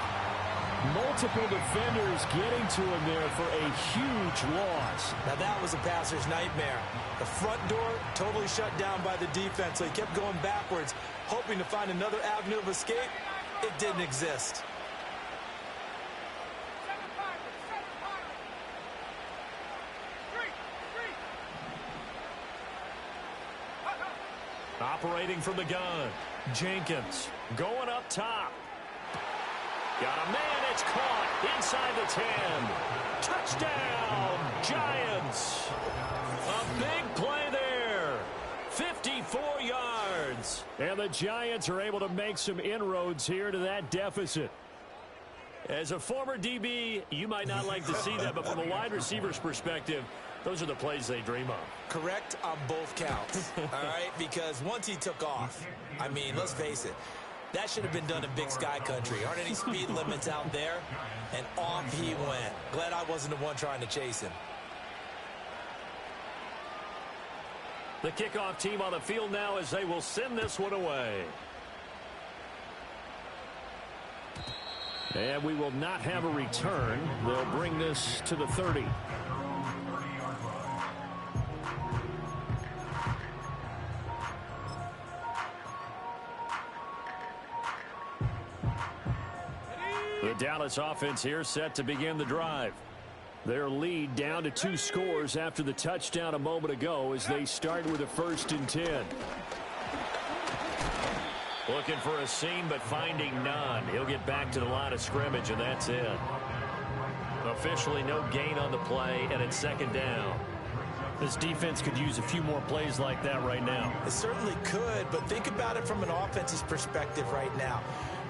Speaker 5: Multiple defenders getting to him there for a huge loss.
Speaker 2: Now that was a passer's nightmare. The front door totally shut down by the defense, so he kept going backwards, hoping to find another avenue of escape. It didn't exist.
Speaker 1: Operating from the gun. Jenkins going up top. Got a man, it's caught inside the 10. Touchdown, Giants. A big play there. 54 yards.
Speaker 5: And the Giants are able to make some inroads here to that deficit.
Speaker 1: As a former DB, you might not like to see that, but from a wide receiver's perspective, those are the plays they dream of.
Speaker 2: Correct on both counts, all right? Because once he took off, I mean, let's face it, that should have been done in Big Sky Country. Aren't any speed limits out there? And off he went. Glad I wasn't the one trying to chase him.
Speaker 1: The kickoff team on the field now as they will send this one away.
Speaker 5: And we will not have a return. They'll bring this to the 30. The Dallas offense here set to begin the drive. Their lead down to 2 scores after the touchdown a moment ago as they start with a 1st and 10.
Speaker 1: Looking for a seam but finding none. He'll get back to the line of scrimmage and that's it. Officially no gain on the play and it's 2nd down.
Speaker 5: This defense could use a few more plays like that right now.
Speaker 2: It certainly could, but think about it from an offense's perspective right now.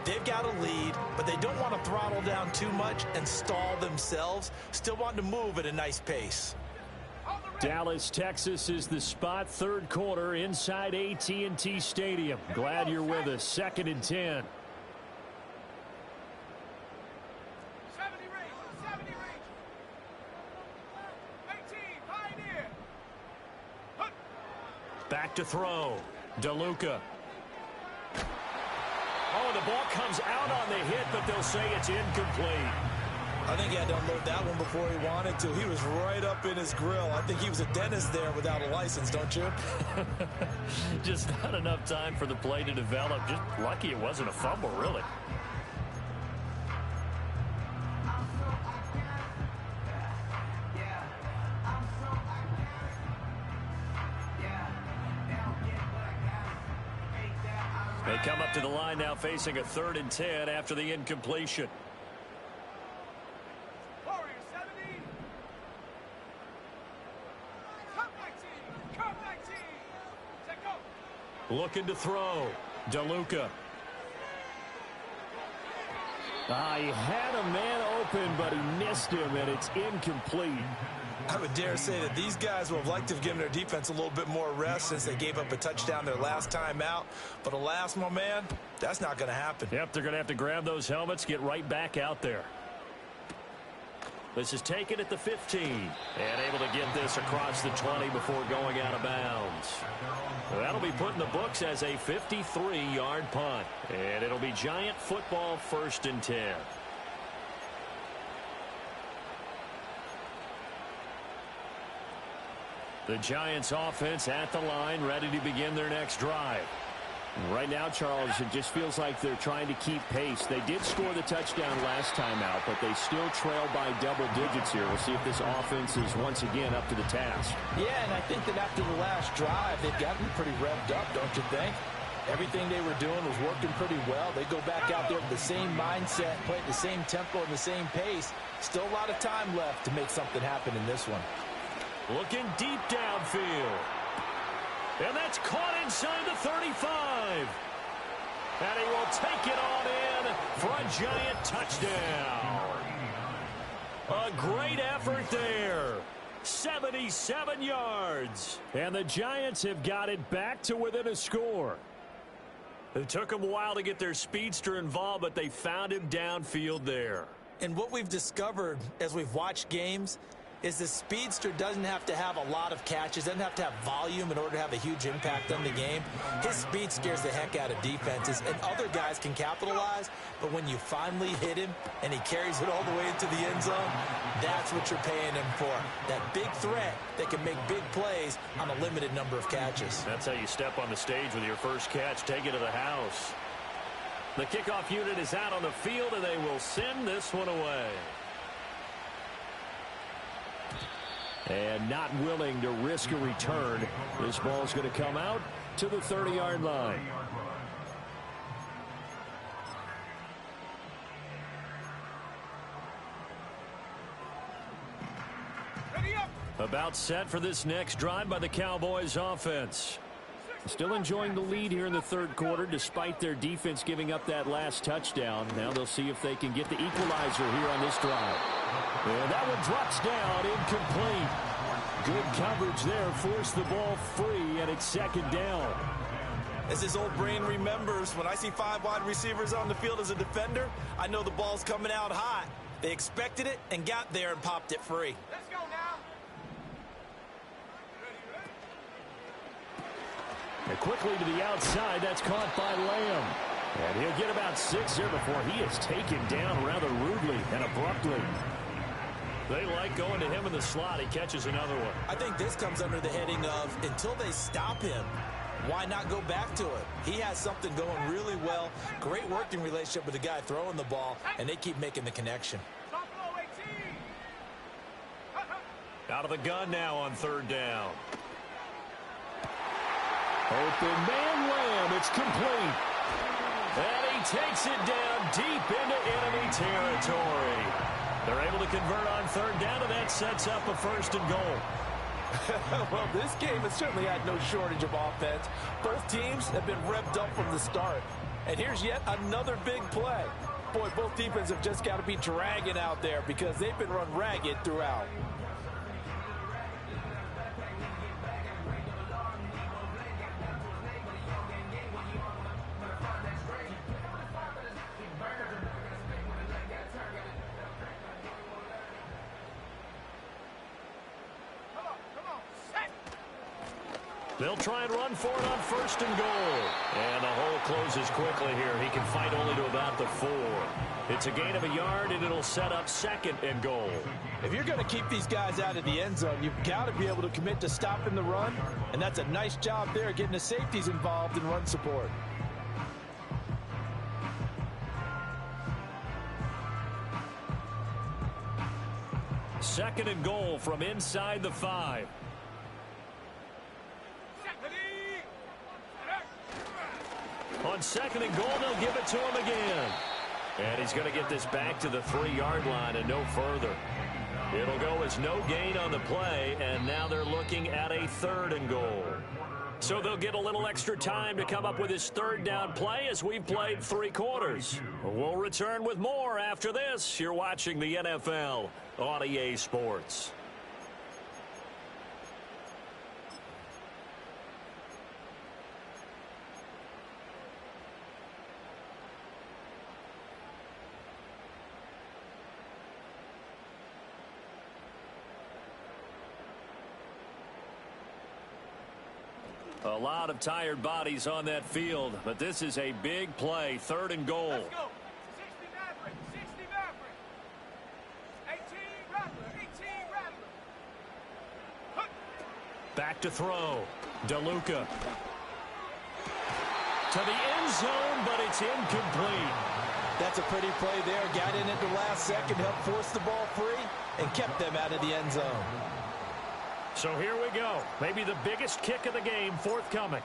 Speaker 2: They've got a lead, but they don't want to throttle down too much and stall themselves. Still want to move at a nice pace.
Speaker 5: Dallas, Texas is the spot. 3rd quarter inside AT&T Stadium. Glad you're with us. 2nd and 10.
Speaker 4: 70 range, 70 range. 18, Pioneer.
Speaker 1: Back to throw. DeLuca. Oh, the ball comes out on the hit, but they'll say it's incomplete.
Speaker 2: I think he had to unload that one before he wanted to. He was right up in his grill. I think he was a dentist there without a license, don't you?
Speaker 1: Just not enough time for the play to develop. Just lucky it wasn't a fumble, really. They come up to the line now facing a 3rd and 10 after the incompletion.
Speaker 4: Warrior 70. Come 19. Come 19. Set go.
Speaker 1: Looking to throw. DeLuca.
Speaker 5: He had a man open, but he missed him, and it's incomplete.
Speaker 2: I would dare say that these guys would have liked to have given their defense a little bit more rest since they gave up a touchdown their last time out. But alas, my man, that's not going to happen.
Speaker 1: Yep, they're going to have to grab those helmets, get right back out there. This is taken at the 15. And able to get this across the 20 before going out of bounds. That'll be put in the books as a 53-yard punt. And it'll be Giant football 1st and 10. The Giants offense at the line, ready to begin their next drive.
Speaker 5: Right now, Charles, it just feels like they're trying to keep pace. They did score the touchdown last time out, but they still trail by double digits here. We'll see if this offense is once again up to the task.
Speaker 6: Yeah, and I think that after the last drive, they've got to be pretty revved up, don't you think? Everything they were doing was working pretty well. They go back out there with the same mindset, play at the same tempo and the same pace. Still a lot of time left to make something happen in this one.
Speaker 1: Looking deep downfield. And that's caught inside the 35. And he will take it on in for a Giant touchdown. A great effort there. 77 yards.
Speaker 5: And the Giants have got it back to within a score.
Speaker 1: It took them a while to get their speedster involved, but they found him downfield there.
Speaker 2: And what we've discovered as we've watched games is the speedster doesn't have to have a lot of catches, doesn't have to have volume in order to have a huge impact on the game. His speed scares the heck out of defenses, and other guys can capitalize, but when you finally hit him and he carries it all the way into the end zone, that's what you're paying him for. That big threat that can make big plays on a limited number of catches.
Speaker 1: That's how you step on the stage with your first catch. Take it to the house. The kickoff unit is out on the field, and they will send this one away.
Speaker 5: And not willing to risk a return. This ball's going to come out to the 30-yard line. About set for this next drive by the Cowboys offense. Still enjoying the lead here in the third quarter despite their defense giving up that last touchdown. Now they'll see if they can get the equalizer here on this drive. And that one drops down, incomplete. Good coverage there, forced the ball free, and it's second down.
Speaker 2: As his old brain remembers, when I see 5 wide receivers on the field as a defender, I know the ball's coming out hot. They expected it and got there and popped it free.
Speaker 4: Let's go now.
Speaker 5: And quickly to the outside, that's caught by Lamb. And he'll get about 6 here before he is taken down rather rudely and abruptly.
Speaker 1: They like going to him in the slot. He catches another one.
Speaker 2: I think this comes under the heading of, until they stop him, why not go back to it? He has something going really well. Great working relationship with the guy throwing the ball, and they keep making the connection.
Speaker 4: Buffalo 18.
Speaker 1: Out of the gun now on third down.
Speaker 5: Open man Lamb, it's complete.
Speaker 1: And he takes it down deep into enemy territory. They're able to convert on third down, and that sets up a first and goal.
Speaker 6: Well, this game has certainly had no shortage of offense. Both teams have been revved up from the start. And here's yet another big play. Boy, both defenses have just got to be dragging out there because they've been run ragged throughout.
Speaker 1: They'll try and run for it on first and goal. And the hole closes quickly here. He can fight only to about the 4. It's a gain of a yard, and it'll set up second and goal.
Speaker 6: If you're going to keep these guys out of the end zone, you've got to be able to commit to stopping the run. And that's a nice job there, getting the safeties involved in run support.
Speaker 1: Second and goal from inside the 5. On second and goal, they'll give it to him again. And he's going to get this back to the 3-yard line and no further. It'll go as no gain on the play, and now they're looking at a third and goal. So they'll get a little extra time to come up with his third down play as we've played 3 quarters. We'll return with more after this. You're watching the NFL on EA Sports. A lot of tired bodies on that field, but this is a big play, third and goal.
Speaker 4: Let's go. 60 Maverick. 60 Maverick. 18 Rattler. 18 Rattler.
Speaker 5: Back to throw. DeLuca. To the end zone, but it's incomplete.
Speaker 6: That's a pretty play there. Got in at the last second, helped force the ball free, and kept them out of the end zone.
Speaker 5: So here we go. Maybe the biggest kick of the game forthcoming.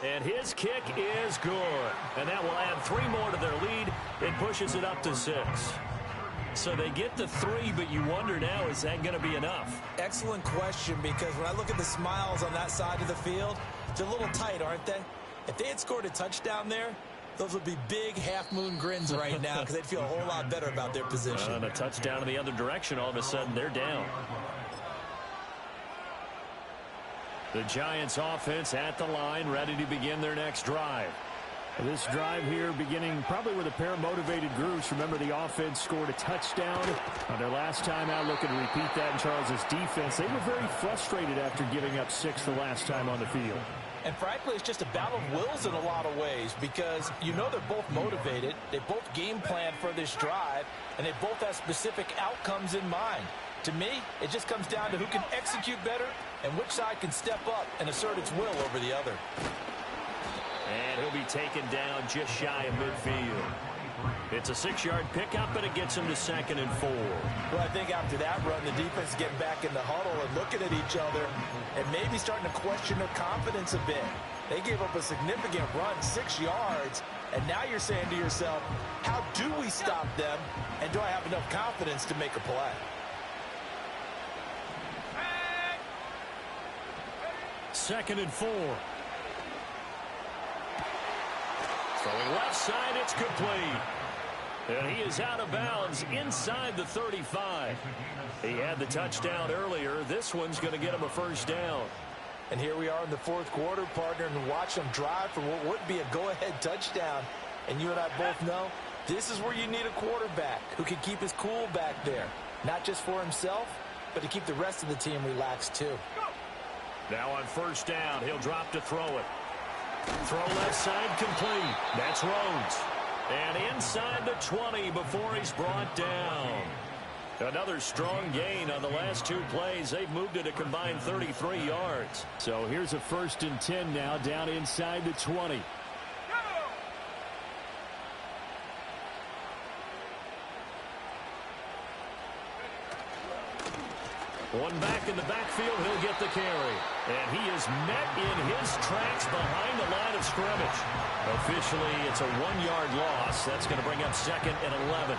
Speaker 5: And his kick is good. And that will add 3 more to their lead. It pushes it up to 6. So they get the 3, but you wonder now, is that going to be enough?
Speaker 2: Excellent question, because when I look at the smiles on that side of the field, they're a little tight, aren't they? If they had scored a touchdown there, those would be big half-moon grins right now because they'd feel a whole lot better about their position.
Speaker 5: And a touchdown in the other direction, all of a sudden they're down. The Giants offense at the line, ready to begin their next drive.
Speaker 7: This drive here beginning probably with a pair of motivated groups. Remember, the offense scored a touchdown on their last time out. Looking to repeat that in Charles' defense. They were very frustrated after giving up 6 the last time on the field.
Speaker 6: And frankly, it's just a battle of wills in a lot of ways because you know they're both motivated. They both game plan for this drive, and they both have specific outcomes in mind. To me, it just comes down to who can execute better and which side can step up and assert its will over the other.
Speaker 5: And he'll be taken down just shy of midfield. It's a 6-yard pickup, and it gets him to 2nd and 4.
Speaker 6: Well, I think after that run, the defense is getting back in the huddle and looking at each other and maybe starting to question their confidence a bit. They gave up a significant run, 6 yards, and now you're saying to yourself, how do we stop them, and do I have enough confidence to make a play?
Speaker 5: 2nd and 4. Throwing left side, it's complete. And he is out of bounds inside the 35. He had the touchdown earlier. This one's going to get him a first down.
Speaker 6: And here we are in the 4th quarter, partner, and watch them drive for what would be a go-ahead touchdown. And you and I both know this is where you need a quarterback who can keep his cool back there. Not just for himself, but to keep the rest of the team relaxed too.
Speaker 5: Now on first down, he'll drop to throw it. Throw left side complete. That's Rhodes. And inside the 20 before he's brought down. Another strong gain on the last 2 plays. They've moved it a combined 33 yards.
Speaker 7: So here's a 1st and 10 now down inside the 20.
Speaker 5: One back in the backfield, he'll get the carry. And he is met in his tracks behind the line of scrimmage. Officially, it's a 1-yard loss. That's going to bring up 2nd and 11.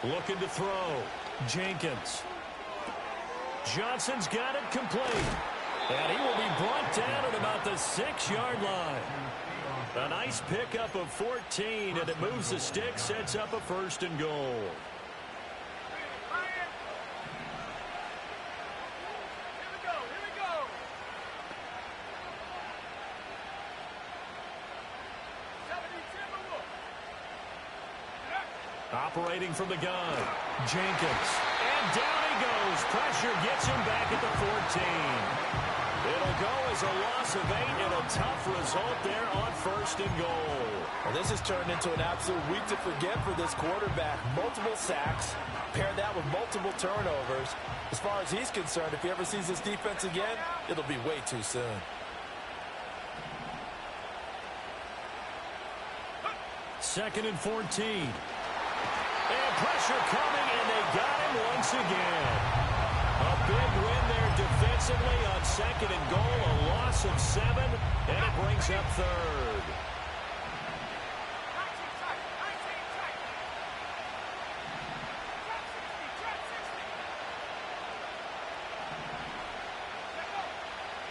Speaker 5: Looking to throw. Jenkins. Johnson's got it complete. And he will be brought down at about the 6-yard line. A nice pickup of 14, and it moves the stick, sets up a 1st and goal. Operating from the gun, Jenkins. And down he goes. Pressure gets him back at the 14. It'll go as a loss of 8 and a tough result there on 1st and goal.
Speaker 6: Well, this has turned into an absolute week to forget for this quarterback. Multiple sacks, pair that with multiple turnovers. As far as he's concerned, if he ever sees this defense again, it'll be way too soon.
Speaker 5: Second and 14. And pressure coming, and they got him once again. A big win there defensively on 2nd and goal, a loss of 7, and it brings up 3rd.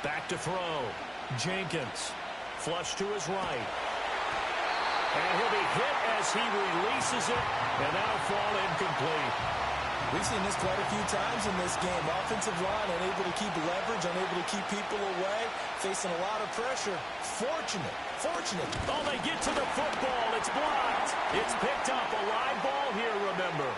Speaker 5: Back to throw. Jenkins. Flush to his right. And he'll be hit as he releases it, and that'll fall incomplete.
Speaker 2: We've seen this quite a few times in this game. Offensive line unable to keep leverage, unable to keep people away, facing a lot of pressure. Fortunate.
Speaker 5: Oh, they get to the football. It's blocked. It's picked up. A live ball here, remember.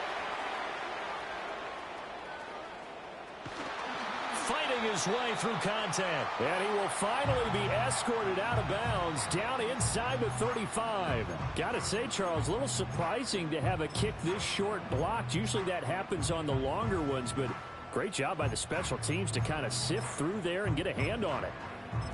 Speaker 1: fighting his way through contact.
Speaker 5: And he will finally be escorted out of bounds down inside the 35. Got to say, Charles, a little surprising to have a kick this short blocked. Usually that happens on the longer ones, but great job by the special teams to kind of sift through there and get a hand on it.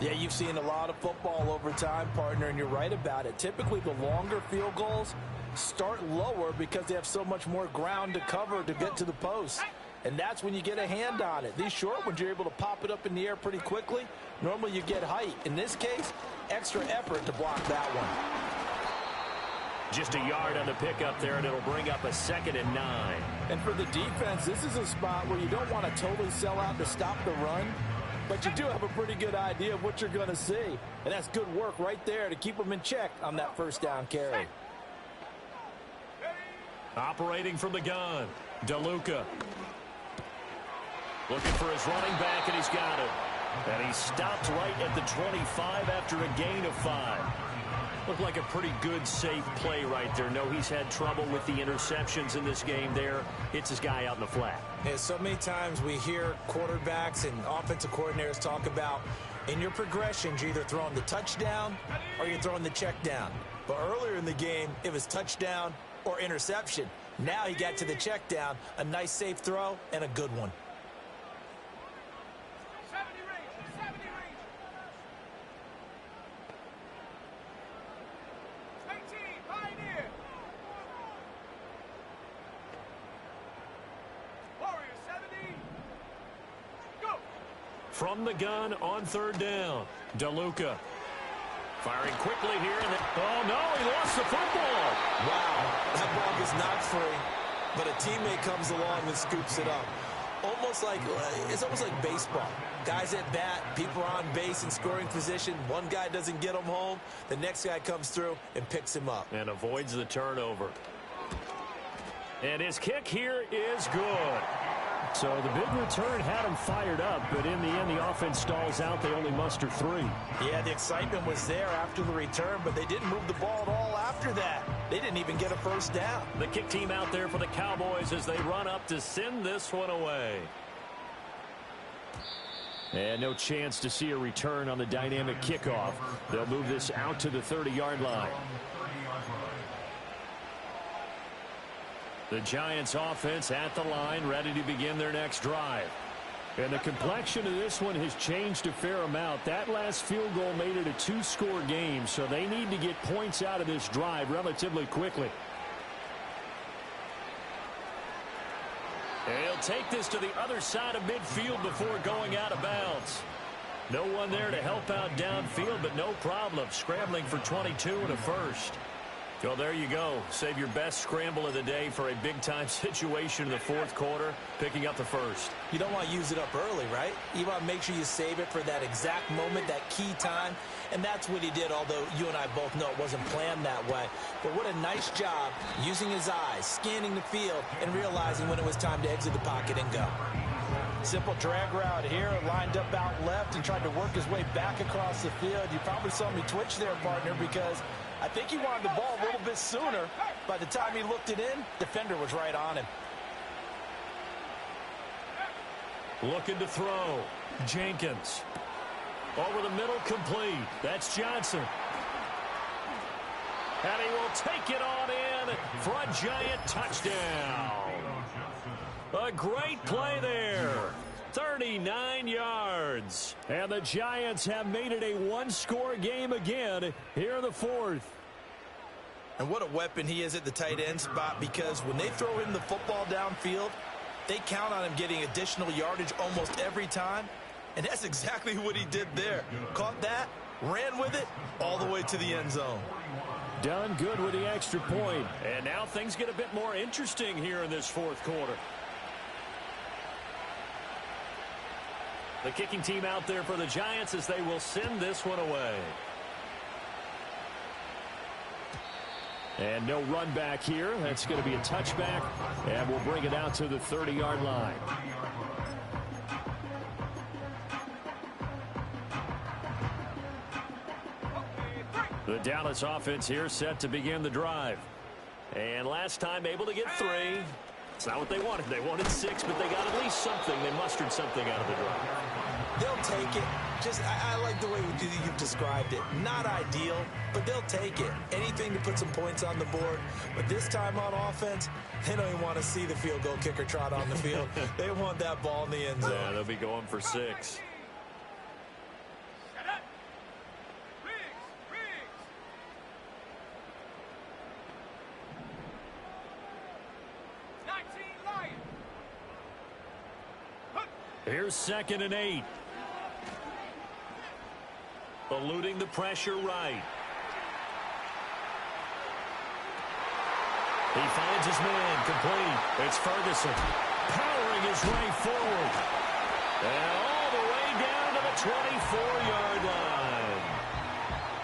Speaker 6: Yeah, you've seen a lot of football over time, partner, and you're right about it. Typically, the longer field goals start lower because they have so much more ground to cover to get to the post. And that's when you get a hand on it. These short ones, you're able to pop it up in the air pretty quickly. Normally, you get height. In this case, extra effort to block that one.
Speaker 1: Just a yard on the pickup there, and it'll bring up a 2nd and 9.
Speaker 6: And for the defense, this is a spot where you don't want to totally sell out to stop the run, but you do have a pretty good idea of what you're going to see. And that's good work right there to keep them in check on that first down carry.
Speaker 1: Operating from the gun, DeLuca. Looking for his running back, and he's got it. And he stopped right at the 25 after a gain of 5. Looked like a pretty good, safe play right there. No, he's had trouble with the interceptions in this game there. Hits his guy out in the flat.
Speaker 2: And so many times we hear quarterbacks and offensive coordinators talk about in your progressions, you're either throwing the touchdown or you're throwing the check down. But earlier in the game, it was touchdown or interception. Now he got to the check down, a nice safe throw, and a good one.
Speaker 4: 70 range. 18, Pioneer. Warrior, 70. Go.
Speaker 1: From the gun on 3rd down, DeLuca. Firing quickly here. Oh, no, he lost the football.
Speaker 2: Wow, that ball is not free, but a teammate comes along and scoops it up. It's almost like baseball. Guys at bat, people are on base in scoring position. One guy doesn't get him home. The next guy comes through and picks him up.
Speaker 1: And avoids the turnover. And his kick here is good.
Speaker 5: So the big return had him fired up, but in the end, the offense stalls out. They only muster 3.
Speaker 6: Yeah, the excitement was there after the return, but they didn't move the ball at all after that. They didn't even get a first down.
Speaker 1: The kick team out there for the Cowboys as they run up to send this one away.
Speaker 5: And no chance to see a return on the dynamic kickoff. They'll move this out to the 30-yard line.
Speaker 1: The Giants offense at the line, ready to begin their next drive.
Speaker 5: And the complexion of this one has changed a fair amount. That last field goal made it a 2-score game, so they need to get points out of this drive relatively quickly.
Speaker 1: And he'll take this to the other side of midfield before going out of bounds. No one there to help out downfield, but no problem. Scrambling for 22 and a first. Well, there you go. Save your best scramble of the day for a big-time situation in the 4th quarter, picking up the first.
Speaker 2: You don't want to use it up early, right? You want to make sure you save it for that exact moment, that key time. And that's what he did, although you and I both know it wasn't planned that way. But what a nice job using his eyes, scanning the field, and realizing when it was time to exit the pocket and go.
Speaker 6: Simple drag route here, lined up out left and tried to work his way back across the field. You probably saw me twitch there, partner, because I think he wanted the ball a little bit sooner. By the time he looked it in, defender was right on him.
Speaker 1: Looking to throw. Jenkins. Over the middle, complete. That's Johnson. And he will take it on in for a Giant touchdown. A great play there. 39 yards.
Speaker 5: And the Giants have made it a 1-score game again here in the 4th.
Speaker 2: And what a weapon he is at the tight end spot, because when they throw him the football downfield, they count on him getting additional yardage almost every time. And that's exactly what he did there. Caught that, ran with it, all the way to the end zone.
Speaker 5: Done good with the extra point.
Speaker 1: And now things get a bit more interesting here in this 4th quarter. The kicking team out there for the Giants as they will send this one away.
Speaker 5: And no run back here. That's going to be a touchback. And we'll bring it out to the 30-yard line. The Dallas offense here set to begin the drive. And last time able to get 3. It's not what they wanted. They wanted 6, but they got at least something. They mustered something out of the drive.
Speaker 2: They'll take it. I like the way you've described it. Not ideal, but they'll take it. Anything to put some points on the board. But this time on offense, they don't even want to see the field goal kicker trot on the field. They want that ball in the end zone.
Speaker 5: Yeah, they'll be going for 6. Here's 2nd and 8. Eluding the pressure right. He finds his man complete. It's Ferguson powering his way forward. And all the way down to the 24-yard line.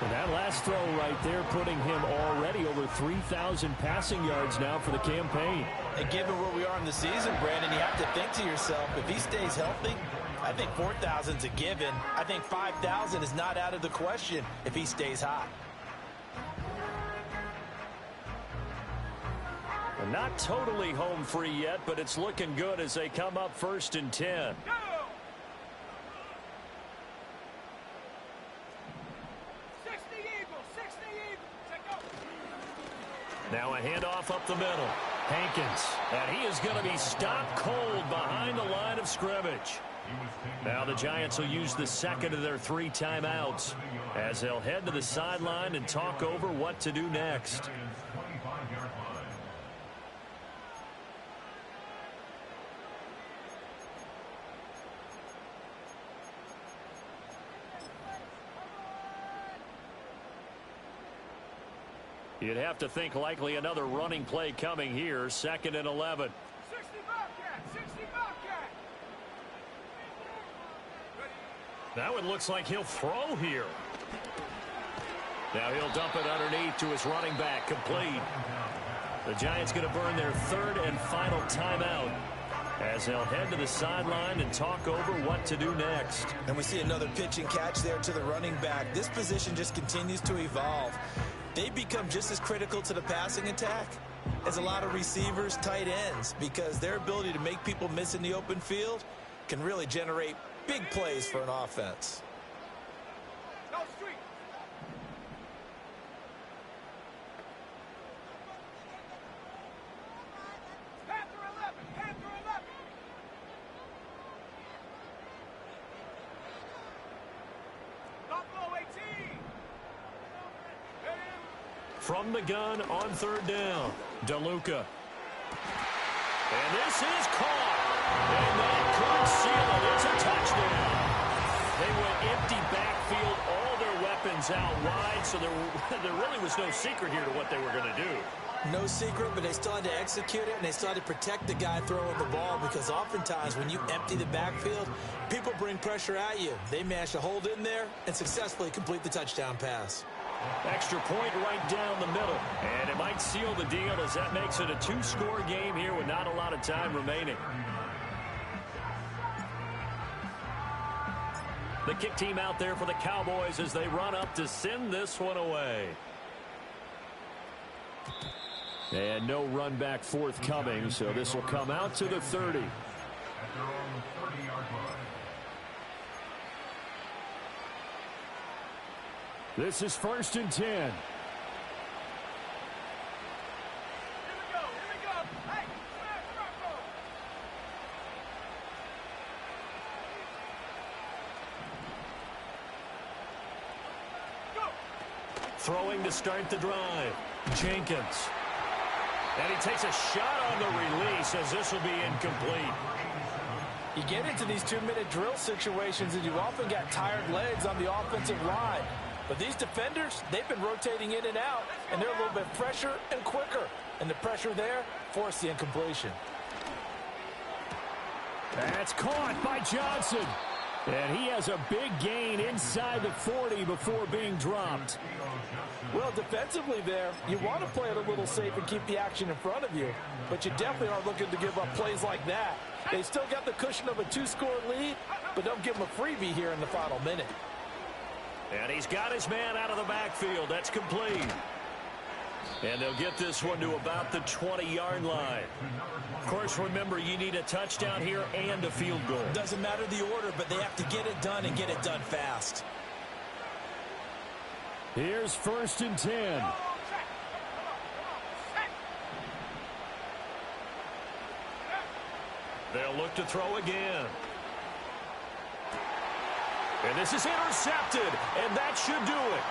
Speaker 5: And that last throw right there putting him already over 3,000 passing yards now for the campaign.
Speaker 6: And given where we are in the season, Brandon, you have to think to yourself, if he stays healthy, I think 4,000's a given. I think 5,000 is not out of the question if he stays hot.
Speaker 5: And not totally home free yet, but it's looking good as they come up 1st and 10.
Speaker 4: Go!
Speaker 5: Now a handoff up the middle. Hankins. And he is going to be stopped cold behind the line of scrimmage. Now the Giants will use the 2nd of their 3 timeouts as they'll head to the sideline and talk over what to do next. You'd have to think likely another running play coming here. 2nd and 11.
Speaker 4: 60 Bobcat, 60 Bobcat.
Speaker 5: Now it looks like he'll throw here. Now he'll dump it underneath to his running back. Complete. The Giants going to burn their 3rd and final timeout as they'll head to the sideline and talk over what to do next.
Speaker 2: And we see another pitch and catch there to the running back. This position just continues to evolve. They become just as critical to the passing attack as a lot of receivers, tight ends, because their ability to make people miss in the open field can really generate big plays for an offense.
Speaker 4: No street. Panther 11, Panther 11. Buffalo 18.
Speaker 5: From the gun on 3rd down, DeLuca. And this is caught. And that could seal it. It's a touchdown. They went empty backfield, all their weapons out wide, so there really was no secret here to what they were going to do.
Speaker 2: No secret, but they still had to execute it, and they still had to protect the guy throwing the ball, because oftentimes when you empty the backfield, people bring pressure at you. They managed to hold in there and successfully complete the touchdown pass.
Speaker 5: Extra point right down the middle. And it might seal the deal as that makes it a 2-score game here with not a lot of time remaining. The kick team out there for the Cowboys as they run up to send this one away. And no run back forthcoming, so this will come out to the 30. This is 1st and 10.
Speaker 4: Here we go, here we go. Hey, come on. Go.
Speaker 5: Throwing to start the drive. Jenkins. And he takes a shot on the release as this will be incomplete.
Speaker 6: You get into these 2-minute drill situations and you often got tired legs on the offensive line. But these defenders, they've been rotating in and out, and they're a little bit fresher and quicker. And the pressure there forced the incompletion.
Speaker 5: That's caught by Johnson. And he has a big gain inside the 40 before being dropped.
Speaker 6: Well, defensively there, you want to play it a little safe and keep the action in front of you. But you definitely aren't looking to give up plays like that. They still got the cushion of a 2-score lead, but don't give them a freebie here in the final minute.
Speaker 5: And he's got his man out of the backfield. That's complete.
Speaker 1: And they'll get this one to about the 20-yard line. Of course, remember, you need a touchdown here and a field goal.
Speaker 2: Doesn't matter the order, but they have to get it done and get it done fast.
Speaker 5: Here's 1st and 10.
Speaker 1: They'll look to throw again. And this is intercepted, and that should do it.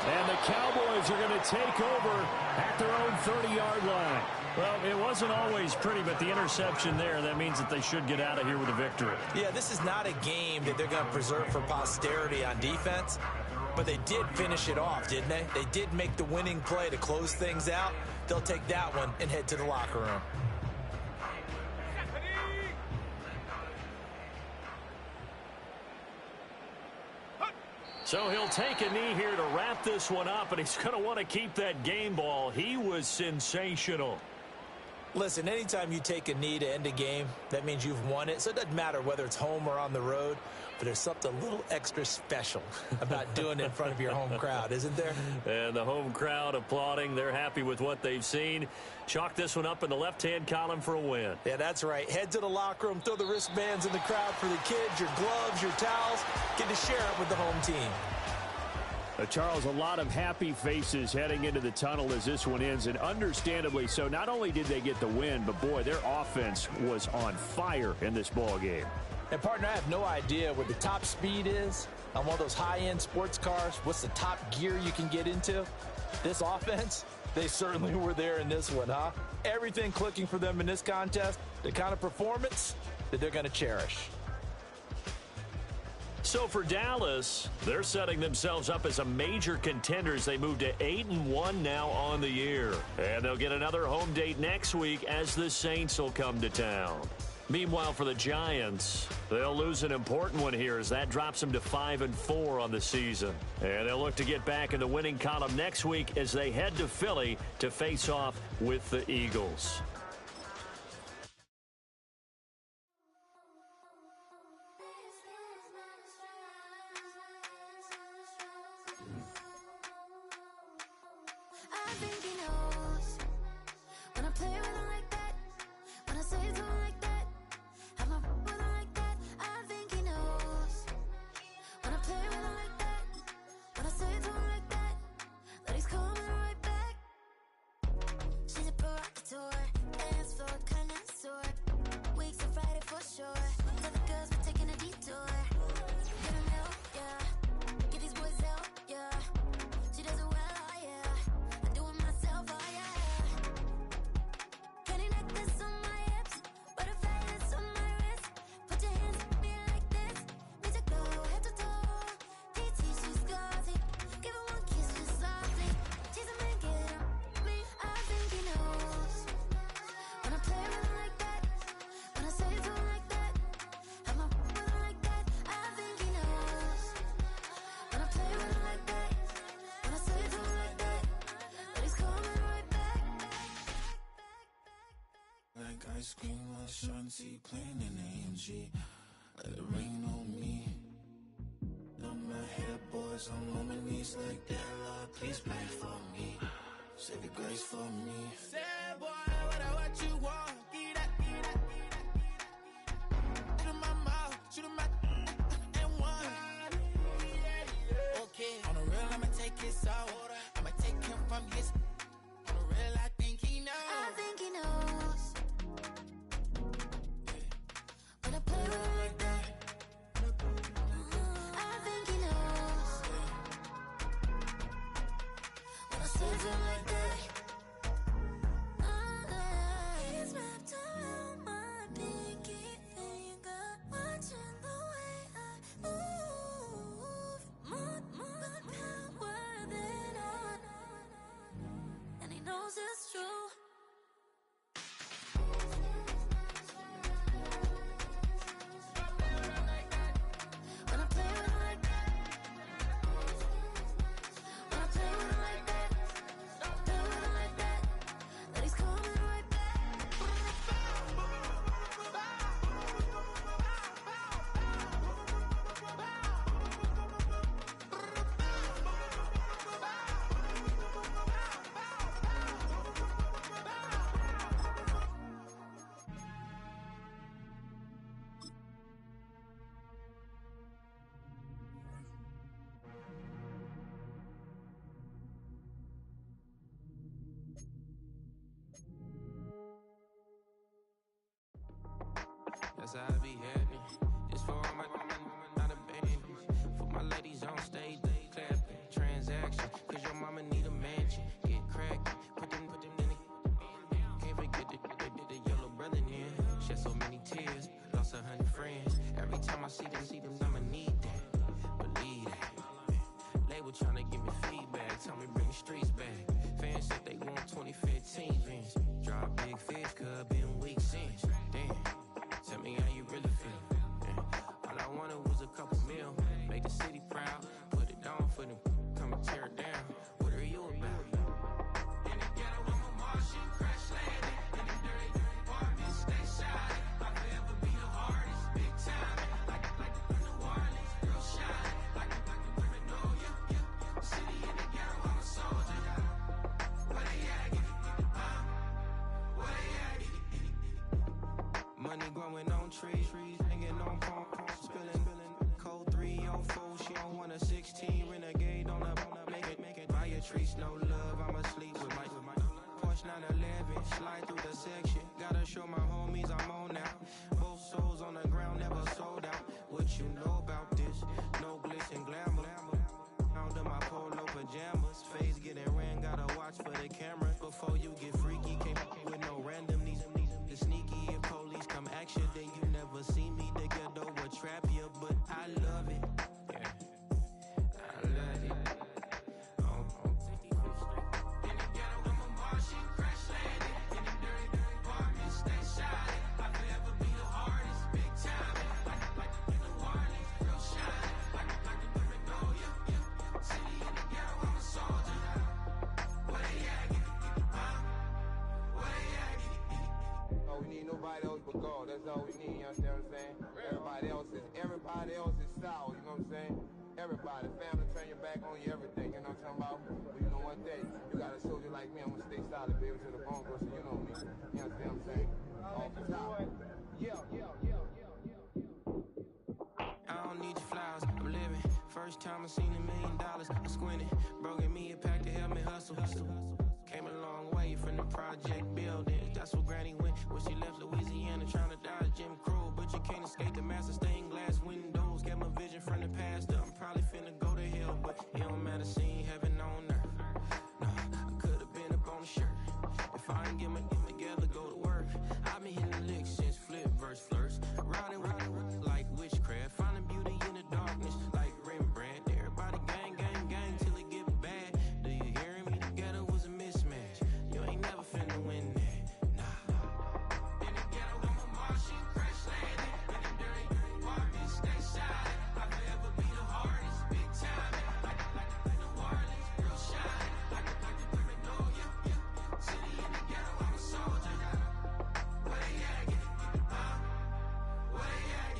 Speaker 5: And the Cowboys are going to take over at their own 30-yard line.
Speaker 1: Well, it wasn't always pretty, but the interception there, that means that they should get out of here with a victory.
Speaker 2: Yeah, this is not a game that they're going to preserve for posterity on defense, but they did finish it off, didn't they? They did make the winning play to close things out. They'll take that one and head to the locker room.
Speaker 1: So he'll take a knee here to wrap this one up, and he's going to want to keep that game ball. He was sensational.
Speaker 2: Listen, anytime you take a knee to end a game, that means you've won it. So it doesn't matter whether it's home or on the road, but there's something a little extra special about doing it in front of your home crowd, isn't there?
Speaker 1: And the home crowd applauding. They're happy with what they've seen. Chalk this one up in the left-hand column for a win.
Speaker 2: Yeah, that's right. Head to the locker room, throw the wristbands in the crowd for the kids, your gloves, your towels. Get to share it with the home team.
Speaker 5: Charles, a lot of happy faces heading into the tunnel as this one ends, and understandably so. Not only did they get the win, but, boy, their offense was on fire in this ball game.
Speaker 2: And, partner, I have no idea what the top speed is on one of those high-end sports cars. What's the top gear you can get into? This offense, they certainly were there in this one, huh? Everything clicking for them in this contest, the kind of performance that they're going to cherish.
Speaker 1: So for Dallas, they're setting themselves up as a major contender as they move to 8-1 now on the year. And they'll get another home date next week as the Saints will come to town. Meanwhile, for the Giants, they'll lose an important one here as that drops them to 5-4 on the season. And they'll look to get back in the winning column next week as they head to Philly to face off with the Eagles.
Speaker 8: Ice cream, my shanty, plain in AMG. Let it rain on me. On my head, boys, I'm on my knees like that. Lord, please pray for me. Save your grace for me. Say, boy, what you want? Get that, get that, get that. Shoot in my mouth, shoot in my and one. Okay, on the real, I'ma take his out. I'ma take him from his. On the real, I think he knows.
Speaker 9: I think he knows.
Speaker 8: that's how I be happening. This for all my not abandoned. For my ladies on stage, they clapping. Transaction, cause your mama need a mansion. Get crackin', put them in the. Can't forget the yellow brother in. Shed so many tears, lost 100 friends. Every time I see them, I'ma need that. Believe that. Label tryna give me feedback, tell me bring the streets back. Fans said they want 2015 Vince. Drop big fish, cuz been weeks since. Damn, tell me how you really feel. Yeah. All I wanted was a couple mil, make the city proud, put it on for them, come and tear it down. What are you about? In the ghetto, I'm a Martian, crash landing. In the dirty apartments, stay shining. I forever be the hardest, big time. Like New Orleans, real shine. Like the women know you. City in the ghetto, I'm a soldier. Where they at? Where they at? Money growing on trees, hanging on palm, spilling. Code 304, she don't want a 16. Renegade on up, make it. Buy a trees, no love. I'ma sleep with my Porsche 911, slide through the section. Gotta show my homies I'm on now. Both souls on the ground, never sold out. What you know about this? No glitz and glamour. Under my polo pajamas, face getting ran. Gotta watch for the cameras before you get freaky. Can't with no random these sneaky. If police come action, then you never see me. The ghetto will trap you, but I love it. Yeah, I love it. In the ghetto, I'm a Martian, crash landing. In the dirty apartments, stay shining. I forever be the hardest, big time. Like New Orleans, real shine. Like the women know you. City in the ghetto, I'm a soldier. Where they at? Where they at?
Speaker 9: Oh, we need nobody else but God. That's all we need, you understand what I'm saying? Everybody else is sour, you know what I'm saying? Everybody, family, turn your back on you, everything, you know what I'm talking about? But you know one thing, you got a soldier like me, I'm gonna stay solid, baby, to the bone, bro, so you know me. You understand what I'm saying? Off the top. Yeah.
Speaker 8: I don't need your flowers, I'm living. First time I seen $1 million, I squinted. Broken me a pack to help me hustle. Came a long way from the project buildings. That's where Granny went when she left Louisiana, trying to dodge Jim Crow. But you can't escape the master stained glass windows. Got my vision from the past. I'm probably finna go to hell, but it don't matter, seeing heaven on earth. No, I could have been up on the shirt. If I ain't get my together, go to work. I've been hitting the licks since flip verse flirts. Riding like witchcraft, finding beauty in the darkness like Rembrandt. Everybody gang till it get bad. Do you hear me? The ghetto was a mismatch. You ain't never finna win that. Nah. In the ghetto, I'm a Martian, crash landing. In the dirty apartments, stay shining. I forever be the hardest, big time. Like New Orleans, real shine. Like the women know you. City in the ghetto, I'm a soldier. Where they at? Where they at?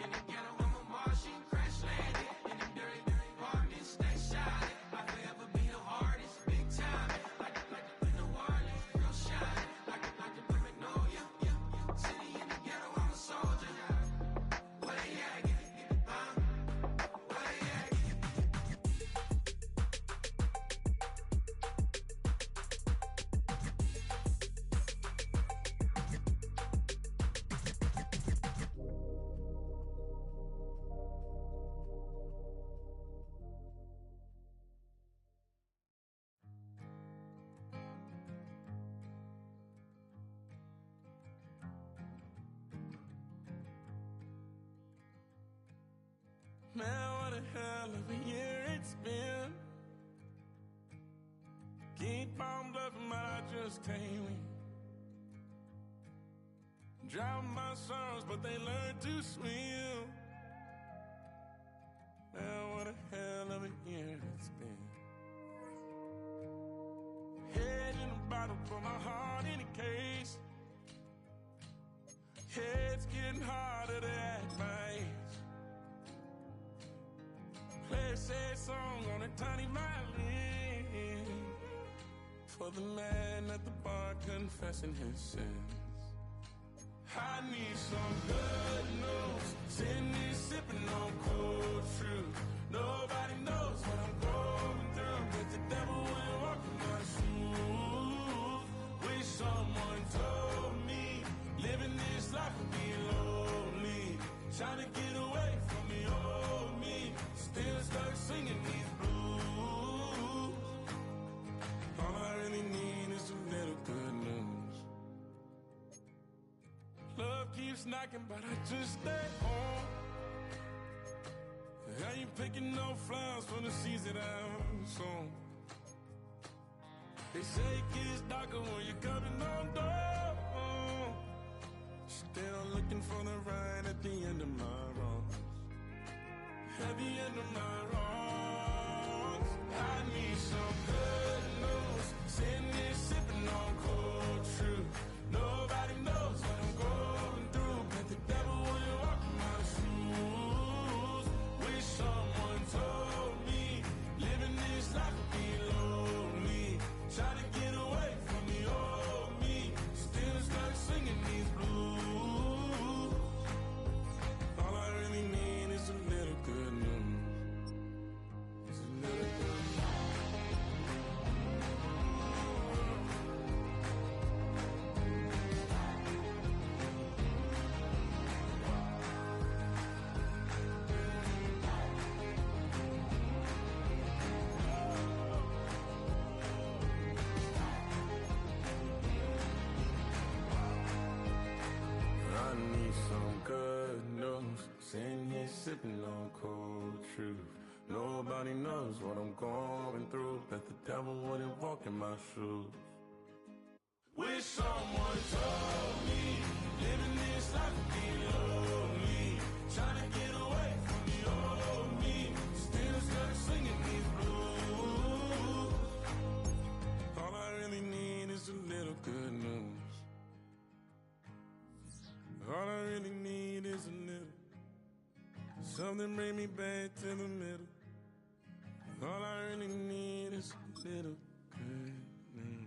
Speaker 8: In the ghetto, I'm a Martian, crash landing. In the dirty apartments, stay shining. I forever be the hardest, big time. Like New Orleans, real shine. Like the women know you. City in the ghetto, I'm a soldier. Where they at? Where they at?
Speaker 10: Man, what a hell of a year it's been. Keep on bluffing, but I just can't win. Drown my sorrows, but they learn to swim. Man, what a hell of a year it's been. Head in a bottle, put my heart in a case. Head's getting harder to act my age. Play a sad song on a tiny violin for the man at the bar confessing his sins. I need some good news. Sitting here sipping on cold truth. Nobody knows what I'm going through, but the devil will walk in my shoes. Wish someone told me living this life keeps knocking, but I just stay home. How you picking no flowers for the season out soon? They say it gets darker when you're coming on door. Still looking for the ride at the end of my road. At the end of my road, I need some good news. Sitting here sipping on cold truth. Nobody knows what I'm going through, but the devil will walk in my shoes. Wish someone told me living this life would be lonely. Try to get away from the old me. Still stuck singing these blues. All I really need is a little good news. It's a little good news. I need some good news. Sitting here sipping on cold truth. Nobody knows what I'm going through. That the devil wouldn't walk in my shoes. Wish someone told me living this life would be lonely. Trying to get away from the old me. Still stuck singing these blues. All I really need is a little good news. All I really need is a little. Something bring me back to the middle. All I really need is a little good news.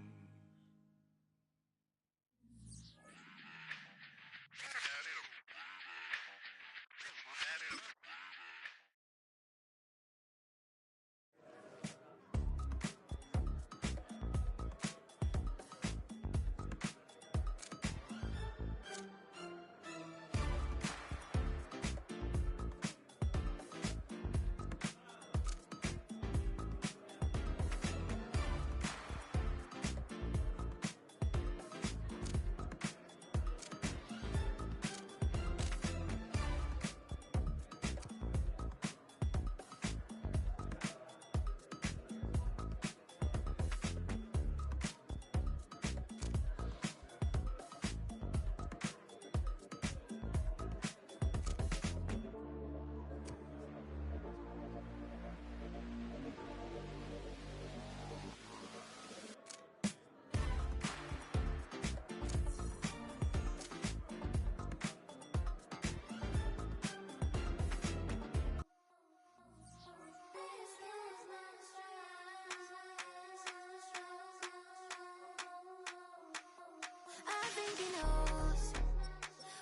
Speaker 11: I think he knows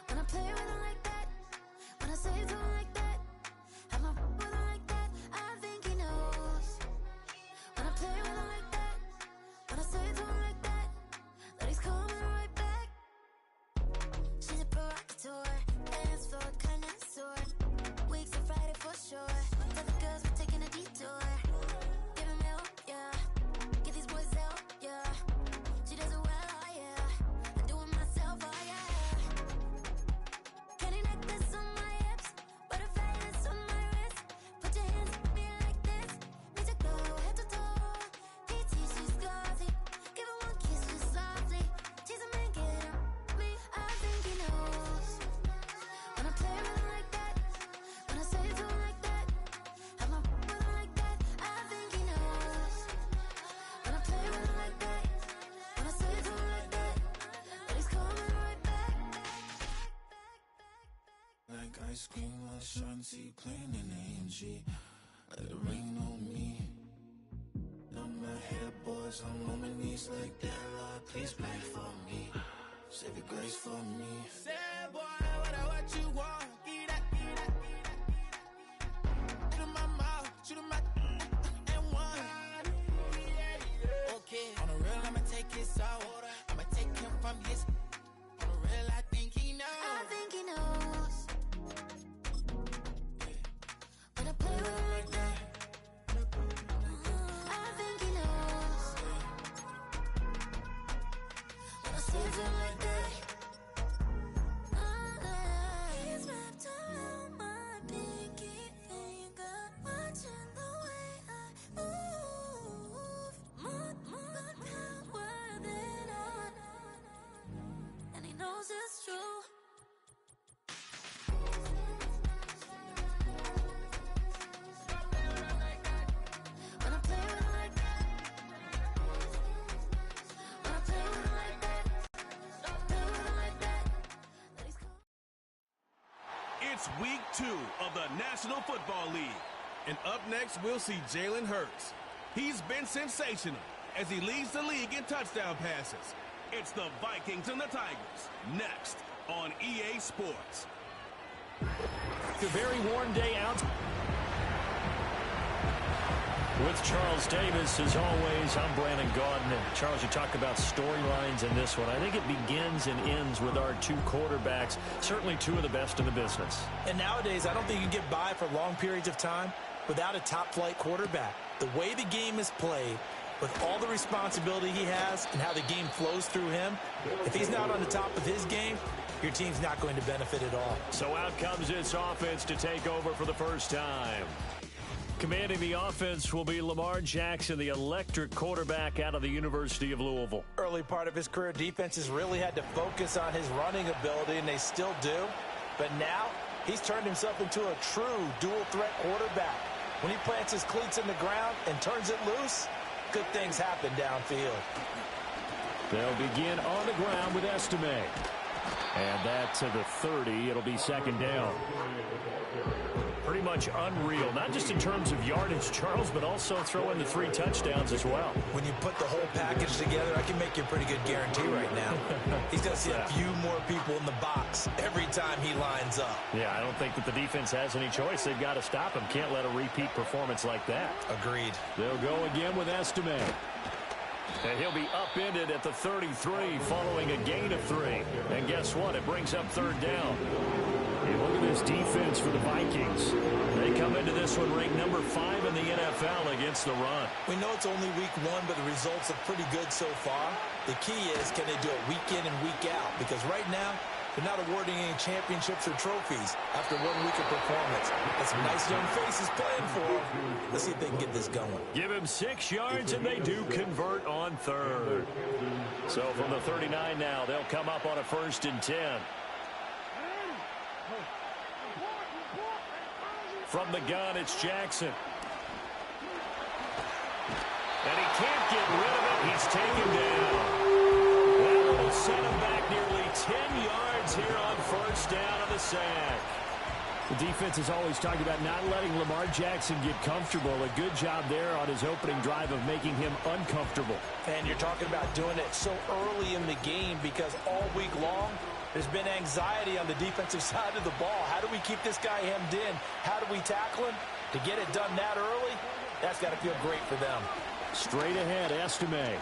Speaker 11: when I play with him like that, when I say to him like that, I'm a with him like that. I think he knows when I play with him like that, when I say to him like that, that he's coming right back. She's a provocateur, dance floor connoisseur, weeks on Friday for sure. Tell the girls we're taking a detour. Give him milk, yeah. Get these boys out, yeah. She does it well, oh yeah. I do it myself, oh yeah. Candy necklace on my hips, butterflies on my wrist. Put your hands on me like this. Need to go head to toe. PT, she's glossy. Give her one kiss just softly. She's a man, get her me. I think he knows when I play with him like that, when I say to him like that, I'm a with him like that. I think he knows when I play with him like that, when I say to him like that, that he's coming right back.
Speaker 8: Like ice cream on Shanty, playing in AMG. Let it rain on me. Now my head boys, I'm on my knees like that. Lord, please pray for me. Save your grace for me.
Speaker 10: Say, boy, what you want? Get that, get that, get that. Shoot in my mouth, shoot in my and one. Okay, on the real, I'ma take his out. I'ma take him from his. On the real, I think he knows.
Speaker 11: I think he knows when I play with him like that. I think he knows when I say to him like that. knows it's true. When I play with him like that, when I play with him like that, play with him like that, that he's cool.
Speaker 12: It's week 2 of the National Football League. And up next, we'll see Jalen Hurts. He's been sensational as he leads the league in touchdown passes. It's the Vikings and the Tigers, next on EA Sports.
Speaker 5: A very warm day out. With Charles Davis, as always, I'm Brandon Gaudin. And Charles, you talk about storylines in this one. I think it begins and ends with our 2 quarterbacks, certainly 2 of the best in the business.
Speaker 2: And nowadays, I don't think you can get by for long periods of time without a top-flight quarterback. The way the game is played, with all the responsibility he has and how the game flows through him, if he's not on the top of his game, your team's not going to benefit at all.
Speaker 5: So out comes this offense to take over for the first time. Commanding the offense will be Lamar Jackson, the electric quarterback out of the University of Louisville.
Speaker 6: Early part of his career, defenses really had to focus on his running ability, and they still do. But now, he's turned himself into a true dual-threat quarterback. When he plants his cleats in the ground and turns it loose, good things happen downfield.
Speaker 5: They'll begin on the ground with Estime. And that to the 30. It'll be second down. Pretty much unreal, not just in terms of yardage, Charles, but also throwing the 3 touchdowns as well.
Speaker 2: When you put the whole package together, I can make you a pretty good guarantee right now. He's going to see a few more people in the box every time he lines up.
Speaker 5: Yeah, I don't think that the defense has any choice. They've got to stop him. Can't let a repeat performance like that.
Speaker 2: Agreed.
Speaker 5: They'll go again with Estime. And he'll be upended at the 33 following a gain of 3. And guess what? It brings up third down. Hey, look at this defense for the Vikings. They come into this one ranked number 5 in the NFL against the run.
Speaker 2: We know it's only week 1, but the results are pretty good so far. The key is, can they do it week in and week out? Because right now, they're not awarding any championships or trophies after 1 week of performance. Got some nice young faces playing for them. Let's see if they can get this going.
Speaker 5: Give him 6 yards, and they do convert on third. So from the 39 now, they'll come up on a 1st and 10. From the gun, it's Jackson. And he can't get rid of it. He's taken down. That will set him back nearly 10 yards here on 1st down on the sack. The defense has always talked about not letting Lamar Jackson get comfortable. A good job there on his opening drive of making him uncomfortable.
Speaker 6: And you're talking about doing it so early in the game because all week long, there's been anxiety on the defensive side of the ball. How do we keep this guy hemmed in? How do we tackle him? To get it done that early, that's got to feel great for them.
Speaker 5: Straight ahead, Estime.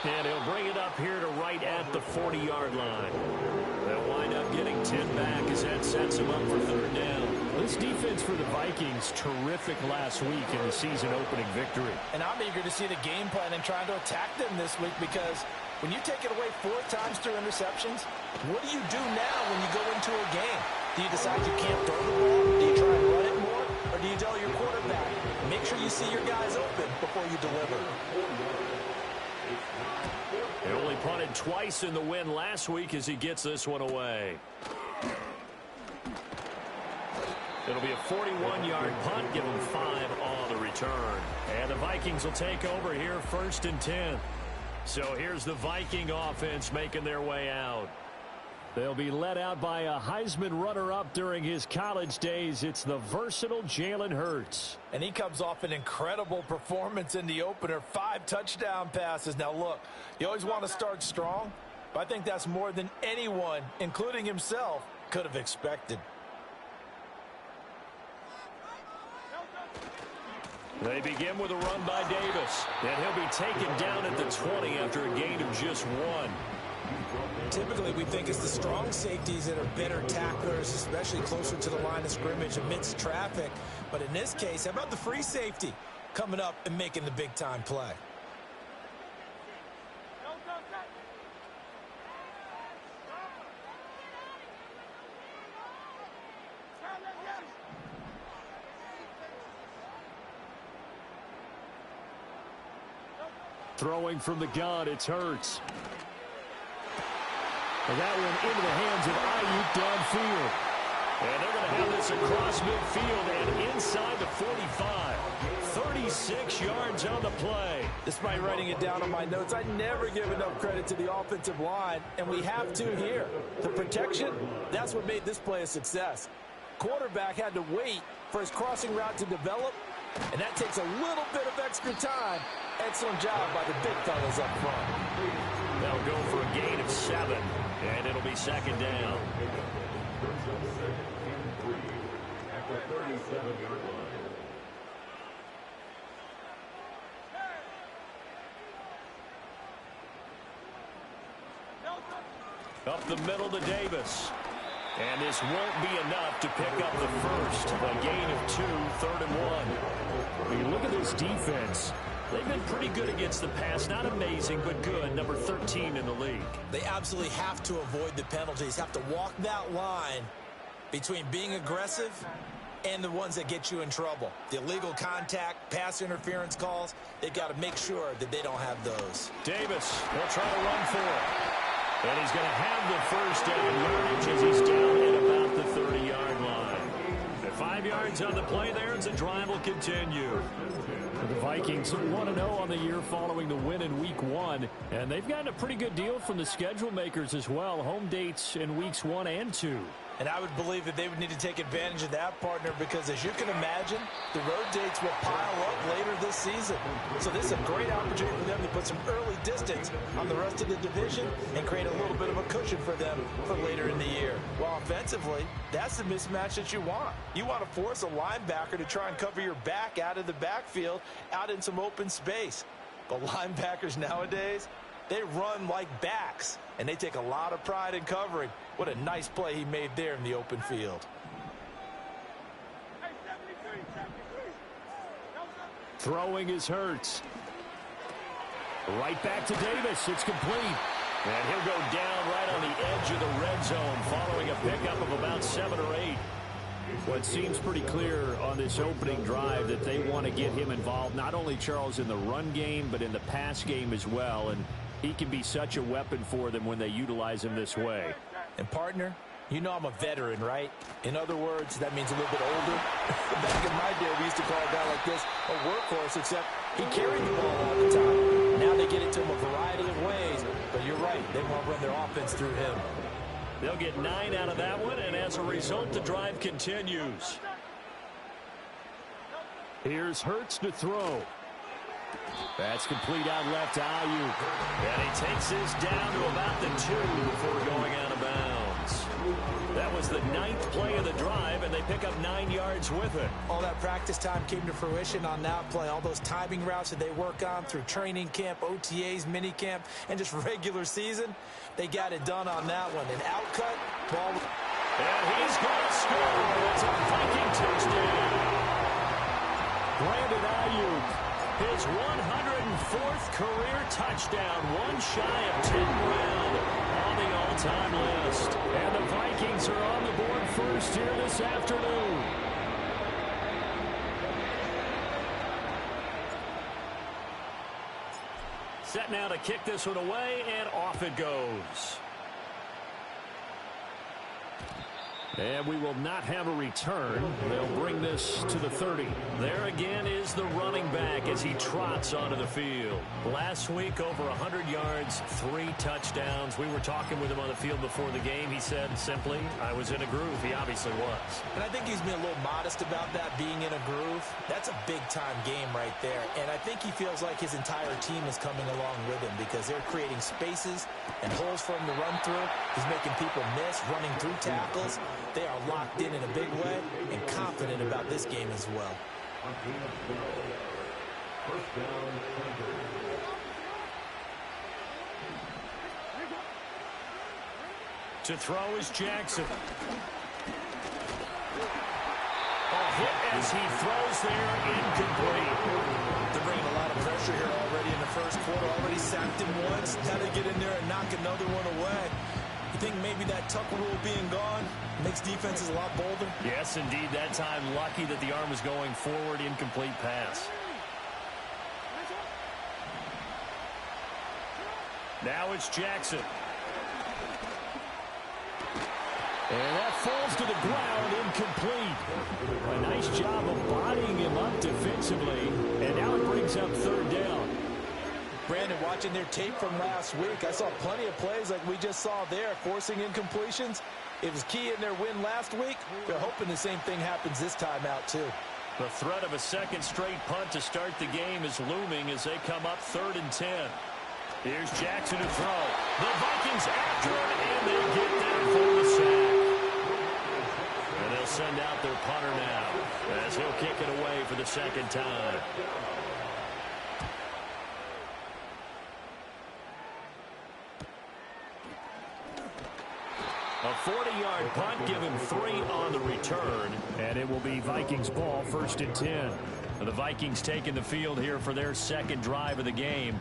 Speaker 5: And he'll bring it up here to right at the 40-yard line. They'll wind up getting 10 back as that sets him up for third down. This defense for the Vikings, terrific last week in the season-opening victory.
Speaker 6: And I'm eager to see the game plan and trying to attack them this week because when you take it away 4 times through interceptions, what do you do now when you go into a game? Do you decide you can't throw the ball? Do you try and run it more? Or do you tell your quarterback, make sure you see your guys open before you deliver?
Speaker 5: They only punted twice in the win last week as he gets this one away. It'll be a 41-yard punt, give him 5 on the return. And the Vikings will take over here 1st and 10. So here's the Viking offense making their way out. They'll be led out by a Heisman runner-up during his college days. It's the versatile Jalen Hurts.
Speaker 6: And he comes off an incredible performance in the opener. 5 touchdown passes. Now, look, you always want to start strong, but I think that's more than anyone, including himself, could have expected.
Speaker 5: They begin with a run by Davis. And he'll be taken down at the 20 after a gain of just 1.
Speaker 2: Typically, we think it's the strong safeties that are better tacklers, especially closer to the line of scrimmage amidst traffic. But in this case, how about the free safety coming up and making the big-time play?
Speaker 5: Throwing from the gun, it's Hurts. And that one into the hands of Ayuk downfield. And they're going to have this across midfield and inside the 45. 36 yards on the play.
Speaker 6: Despite writing it down on my notes, I never give enough credit to the offensive line, and we have to here. The protection, that's what made this play a success. Quarterback had to wait for his crossing route to develop, and that takes a little bit of extra time. Excellent job by the big fellas up front.
Speaker 5: They'll go for a gain of 7, and it'll be second down. Up the middle to Davis. And this won't be enough to pick up the first. A gain of 2, 3rd and 1. When you look at this defense, they've been pretty good against the pass. Not amazing, but good. Number 13 in the league.
Speaker 2: They absolutely have to avoid the penalties, have to walk that line between being aggressive and the ones that get you in trouble. The illegal contact, pass interference calls, they've got to make sure that they don't have those.
Speaker 5: Davis will try to run for it. And he's going to have the first down yardage as he's down at about the 30-yard line. At 5 yards on the play there, and the drive will continue. The Vikings 1-0 on the year following the win in Week 1. And they've gotten a pretty good deal from the schedule makers as well. Home dates in Weeks 1 and 2.
Speaker 6: And I would believe that they would need to take advantage of that, partner, because as you can imagine, the road dates will pile up later this season. So this is a great opportunity for them to put some early distance on the rest of the division and create a little bit of a cushion for them for later in the year. Well, offensively, that's the mismatch that you want. You want to force a linebacker to try and cover your back out of the backfield, out in some open space. But linebackers nowadays, they run like backs, and they take a lot of pride in covering. What a nice play he made there in the open field.
Speaker 5: Throwing is Hurts. Right back to Davis. It's complete. And he'll go down right on the edge of the red zone following a pickup of about 7 or 8. Well, it seems pretty clear on this opening drive that they want to get him involved, not only, Charles, in the run game, but in the pass game as well. And he can be such a weapon for them when they utilize him this way.
Speaker 6: And, partner, you know I'm a veteran, right? In other words, that means a little bit older. Back in my day, we used to call a guy like this a workhorse, except he carried the ball all the time. Now they get it to him a variety of ways. But you're right, they want to run their offense through him.
Speaker 5: They'll get 9 out of that one, and as a result, the drive continues. Here's Hurts to throw. That's complete out left to Ayuk. And he takes this down to about the 2 before going out of bounds. That was the 9th play of the drive, and they pick up 9 yards with it.
Speaker 6: All that practice time came to fruition on that play. All those timing routes that they work on through training camp, OTAs, mini camp, and just regular season, they got it done on that one. An outcut, ball.
Speaker 5: And he's going to score. It's a Viking touchdown. Brandon Ayuk. His 104th career touchdown, one shy of 10 grand on the all-time list. And the Vikings are on the board first here this afternoon. Set now to kick this one away, and off it goes. And we will not have a return. They'll bring this to the 30. There again is the running back as he trots onto the field. Last week, over 100 yards, 3 touchdowns. We were talking with him on the field before the game. He said simply, I was in a groove. He obviously was.
Speaker 6: And I think he's been a little modest about that, being in a groove. That's a big-time game right there. And I think he feels like his entire team is coming along with him because they're creating spaces and holes for him to run through. He's making people miss, running through tackles. They are locked in a big way and confident about this game as well.
Speaker 5: To throw is Jackson. A hit as he throws there, incomplete.
Speaker 6: They're bringing a lot of pressure here already in the first quarter. Already sacked him once. Now they get in there and knock another one away. You think maybe that tuck rule being gone makes defenses a lot bolder?
Speaker 5: Yes, indeed. That time, lucky that the arm was going forward, incomplete pass. Now it's Jackson. And that falls to the ground, incomplete. A nice job of bodying him up defensively. And now it brings up third down.
Speaker 6: Brandon, watching their tape from last week, I saw plenty of plays like we just saw there, forcing incompletions. It was key in their win last week. They're hoping the same thing happens this time out, too.
Speaker 5: The threat of a second straight punt to start the game is looming as they come up 3rd and 10. Here's Jackson to throw. The Vikings after him, and they get there for the sack. And they'll send out their punter now as he'll kick it away for the second time. A 40-yard punt, give him 3 on the return. And it will be Vikings ball, 1st and 10. The Vikings taking the field here for their second drive of the game.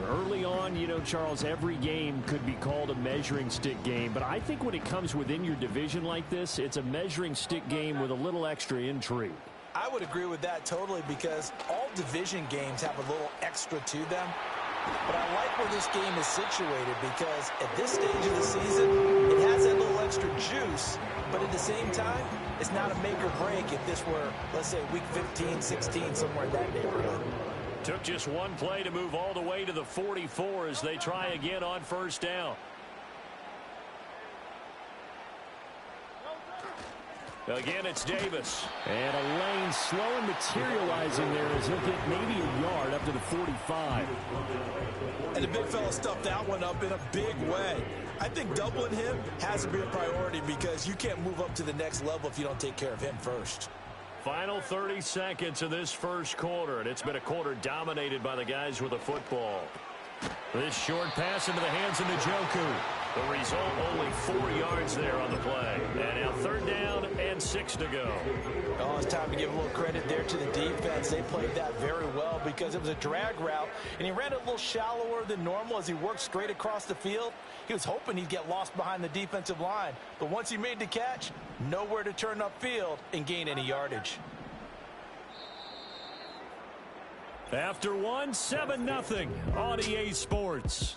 Speaker 5: Early on, you know, Charles, every game could be called a measuring stick game. But I think when it comes within your division like this, it's a measuring stick game with a little extra intrigue.
Speaker 6: I would agree with that totally because all division games have a little extra to them. But I like where this game is situated because at this stage of the season, it has that little extra juice. But at the same time, it's not a make or break if this were, let's say, week 15, 16, somewhere in that neighborhood.
Speaker 5: Took just one play to move all the way to the 44 as they try again on 1st down. Again, it's Davis.
Speaker 7: And a lane slow and materializing there as he'll get maybe a yard up to the 45.
Speaker 6: And the big fella stuffed that one up in a big way. I think doubling him has to be a priority because you can't move up to the next level if you don't take care of him first.
Speaker 5: Final 30 seconds of this first quarter, and it's been a quarter dominated by the guys with the football. This short pass into the hands of Njoku. The result, only 4 yards there on the play. And now 3rd down and 6 to go.
Speaker 6: Oh, it's time to give a little credit there to the defense. They played that very well because it was a drag route, and he ran it a little shallower than normal as he worked straight across the field. He was hoping he'd get lost behind the defensive line. But once he made the catch, nowhere to turn upfield and gain any yardage.
Speaker 5: After one, 7-0 on EA Sports.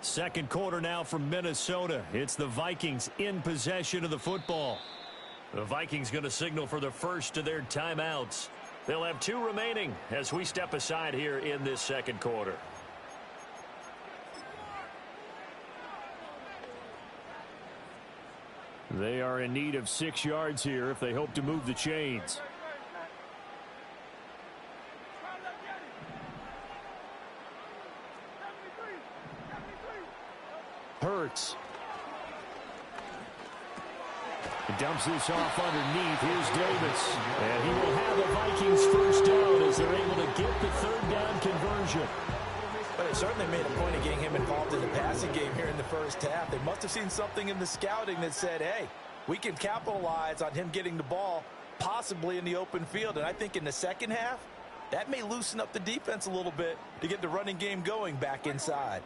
Speaker 5: Second quarter now from Minnesota. It's the Vikings in possession of the football. The Vikings going to signal for the first of their timeouts. They'll have 2 remaining as we step aside here in this second quarter.
Speaker 7: They are in need of 6 yards here if they hope to move the chains. Hurts. He dumps this off underneath. Here's Davis. And he will have the Vikings first down as they're able to get the 3rd down conversion.
Speaker 6: But they certainly made a point of getting him involved in the passing game here in the first half. They must have seen something in the scouting that said, hey, we can capitalize on him getting the ball possibly in the open field. And I think in the second half, that may loosen up the defense a little bit to get the running game going back inside.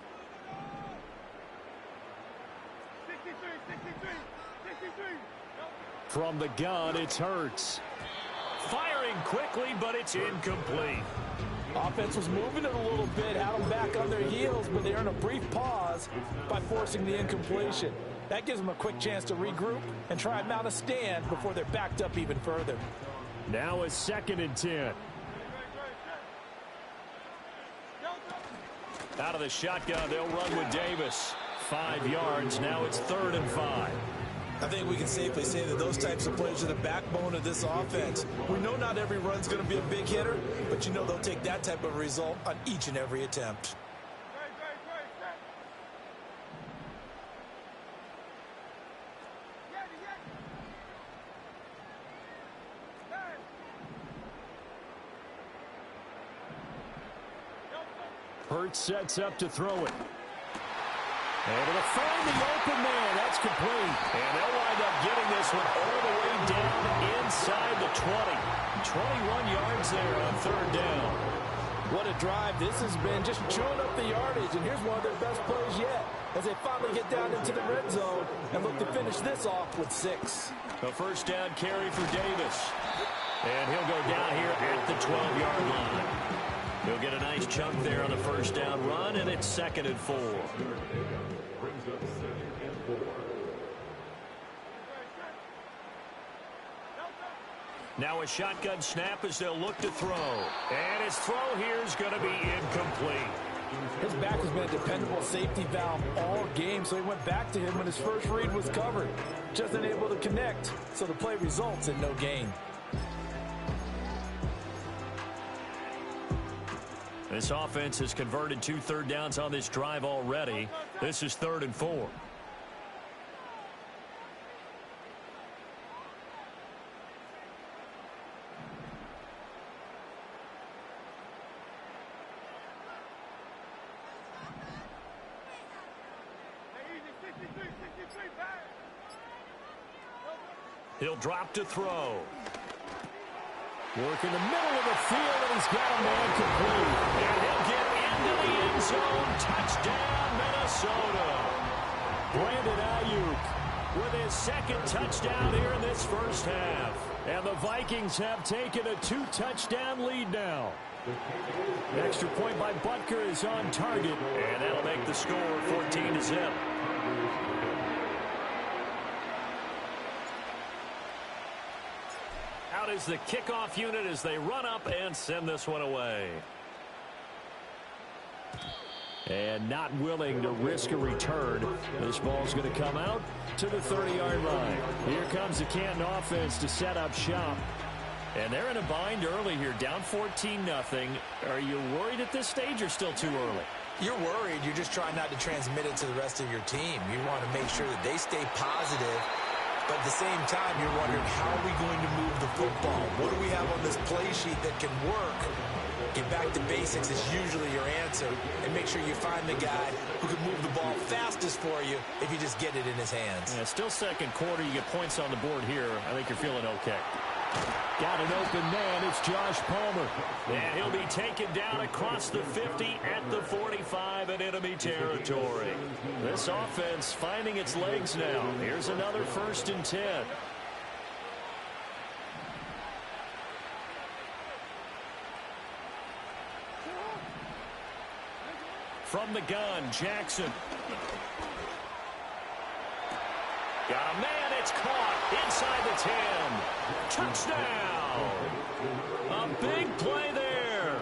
Speaker 7: From the gun, it's Hurts.
Speaker 5: Firing quickly, but it's incomplete.
Speaker 6: Offense was moving it a little bit, had them back on their heels, but they earned a brief pause by forcing the incompletion. That gives them a quick chance to regroup and try and mount a stand before they're backed up even further.
Speaker 7: Now a 2nd and 10.
Speaker 5: Out of the shotgun, they'll run with Davis. 5 yards. Now it's 3rd and 5.
Speaker 6: I think we can safely say that those types of plays are the backbone of this offense. We know not every run's going to be a big hitter, but you know they'll take that type of result on each and every attempt.
Speaker 7: Hurts sets up to throw it. Able to find the open man. That's complete.
Speaker 5: And they'll wind up getting this one all the way down inside the 20. 21 yards there on 3rd down.
Speaker 6: What a drive this has been, just chewing up the yardage. And here's one of their best plays yet as they finally get down into the red zone and look to finish this off with 6.
Speaker 5: A 1st down carry for Davis. And he'll go down here at the 12-yard line. He'll get a nice chunk there on the first down run, and it's 2nd and 4. Now a shotgun snap as they'll look to throw. And his throw here is going to be incomplete.
Speaker 6: His back has been a dependable safety valve all game, so he went back to him when his first read was covered. Just unable to connect, so the play results in no gain.
Speaker 5: This offense has converted 2 third downs on this drive already. This is 3rd and 4. He'll drop to throw.
Speaker 7: Work in the middle of the field, and he's got a man complete.
Speaker 5: And he'll get into the end zone. Touchdown, Minnesota.
Speaker 7: Brandon Ayuk
Speaker 5: with his 2nd touchdown here in this first half.
Speaker 7: And the Vikings have taken a 2-touchdown lead now. Extra point by Butker is on target.
Speaker 5: And that'll make the score 14-0. Out is the kickoff unit as they run up and send this one away.
Speaker 7: And not willing to risk a return. This ball's going to come out to the 30-yard line. Here comes the Canton offense to set up shop.
Speaker 5: And they're in a bind early here, down 14-0. Are you worried at this stage or still too early?
Speaker 2: You're worried. You're just trying not to transmit it to the rest of your team. You want to make sure that they stay positive. But at the same time, you're wondering, how are we going to move the football? What do we have on this play sheet that can work? Get back to basics is usually your answer. And make sure you find the guy who can move the ball fastest for you if you just get it in his hands.
Speaker 5: Yeah, still 2nd quarter. You get points on the board here. I think you're feeling okay.
Speaker 7: Got an open man. It's Josh Palmer.
Speaker 5: And he'll be taken down across the 50 at the 45 in enemy territory. This offense finding its legs now. Here's another 1st and 10. From the gun, Jackson. Got a man, it's caught inside the 10. Touchdown! A big play there.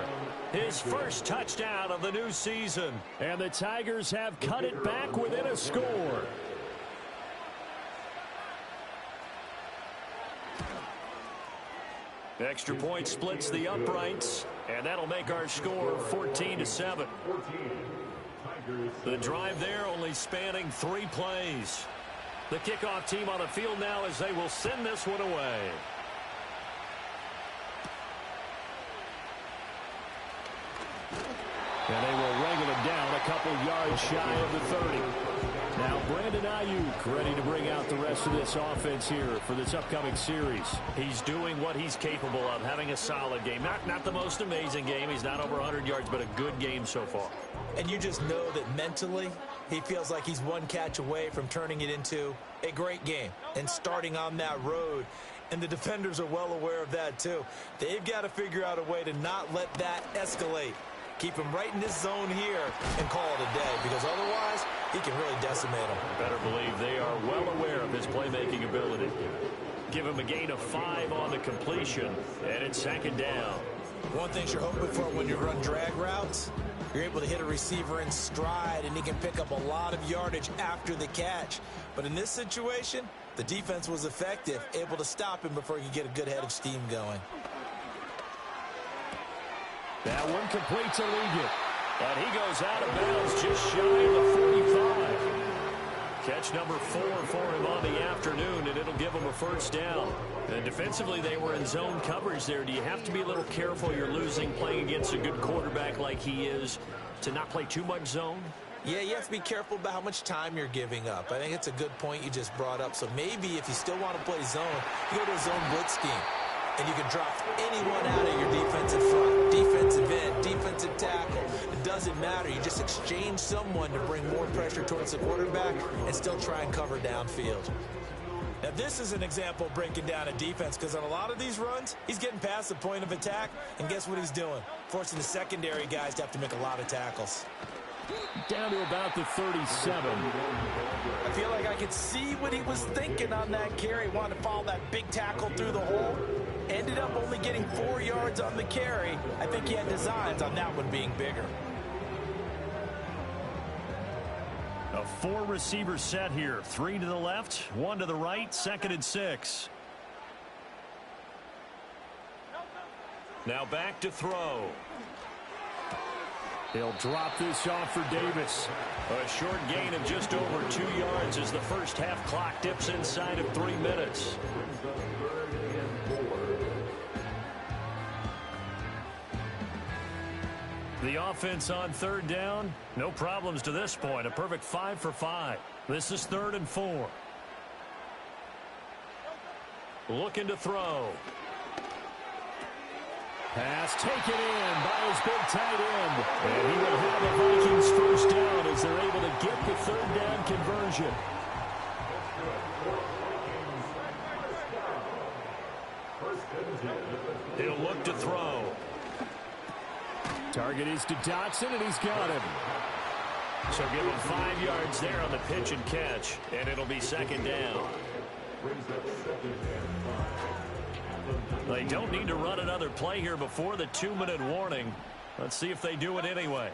Speaker 5: His first touchdown of the new season.
Speaker 7: And the Tigers have cut it back within a score.
Speaker 5: Extra point splits the uprights, and that'll make our score 14-7. The drive there only spanning 3 plays. The kickoff team on the field now as they will send this one away.
Speaker 7: And they will wrangle it down a couple yards shy of the 30. Now Brandon Ayuk ready to bring out the rest of this offense here for this upcoming series.
Speaker 5: He's doing what he's capable of, having a solid game. Not the most amazing game. He's not over 100 yards, but a good game so far.
Speaker 2: And you just know that mentally he feels like he's one catch away from turning it into a great game and starting on that road. And the defenders are well aware of that too. They've got to figure out a way to not let that escalate. Keep him right in this zone here and call it a day, because otherwise he can really decimate him.
Speaker 5: Better believe they are well aware of his playmaking ability. Give him a gain of 5 on the completion, and it's 2nd down.
Speaker 2: One thing you're hoping for when you run drag routes, you're able to hit a receiver in stride, and he can pick up a lot of yardage after the catch. But in this situation, the defense was effective, able to stop him before he could get a good head of steam going.
Speaker 7: That one complete to Ligon.
Speaker 5: And he goes out of bounds just shy of the 45. Catch number 4 for him on the afternoon, and it'll give him a first down. And defensively, they were in zone coverage there. Do you have to be a little careful? You're losing playing against a good quarterback like he is to not play too much zone?
Speaker 2: Yeah, you have to be careful about how much time you're giving up. I think it's a good point you just brought up. So maybe if you still want to play zone, you go to a zone blitz scheme. And you can drop anyone out of your defensive front, defensive end, defensive tackle. It doesn't matter. You just exchange someone to bring more pressure towards the quarterback and still try and cover downfield. Now, this is an example of breaking down a defense because on a lot of these runs, he's getting past the point of attack, and guess what he's doing? Forcing the secondary guys to have to make a lot of tackles.
Speaker 5: Down to about the 37.
Speaker 6: I feel like I could see what he was thinking on that carry. Wanted to follow that big tackle through the hole. Ended up only getting 4 yards on the carry. I think he had designs on that one being bigger.
Speaker 5: A 4-receiver set here. 3 to the left, 1 to the right, 2nd and 6.
Speaker 1: Now back to throw.
Speaker 5: He'll drop this off for Davis.
Speaker 1: A short gain of just over 2 yards as the first half clock dips inside of 3 minutes.
Speaker 5: The offense on 3rd down. No problems to this point. A perfect 5 for 5. This is 3rd and 4.
Speaker 1: Looking to throw.
Speaker 5: Pass taken in by his big tight end. And he will have the Vikings first down as they're able to get the 3rd down conversion.
Speaker 1: He'll look to throw.
Speaker 5: Target is to Dotson, and he's got him.
Speaker 1: So give him 5 yards there on the pitch and catch, and it'll be 2nd down. They don't need to run another play here before the 2-minute warning. Let's see if they do it anyway.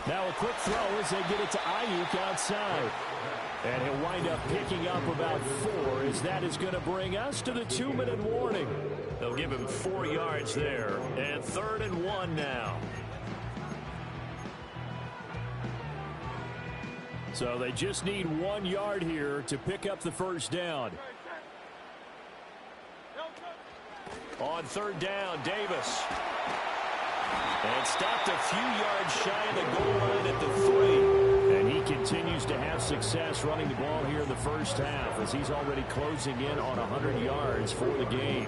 Speaker 5: Now a quick throw as they get it to Ayuk outside. And he'll wind up picking up about 4 as that is going to bring us to the 2-minute warning.
Speaker 1: They'll give him 4 yards there, and 3rd and 1 now.
Speaker 5: So they just need 1 yard here to pick up the first down.
Speaker 1: On 3rd down, Davis. And stopped a few yards shy of the goal line at the 3.
Speaker 5: And he continues to have success running the ball here in the first half as he's already closing in on 100 yards for the game.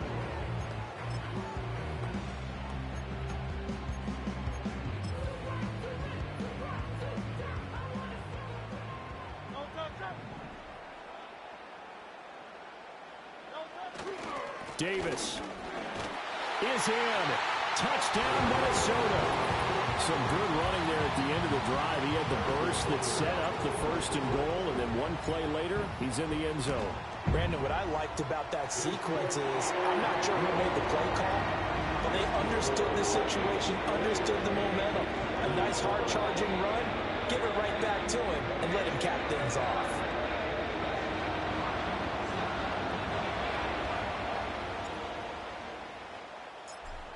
Speaker 5: Davis is in. Touchdown, Minnesota. Some good running there at the end of the drive. He had the burst that set up the 1st and goal, and then 1 play later, he's in the end zone.
Speaker 6: Brandon, what I liked about that sequence is I'm not sure who made the play call, but they understood the situation, understood the momentum. A nice hard-charging run, give it right back to him, and let him cap things off.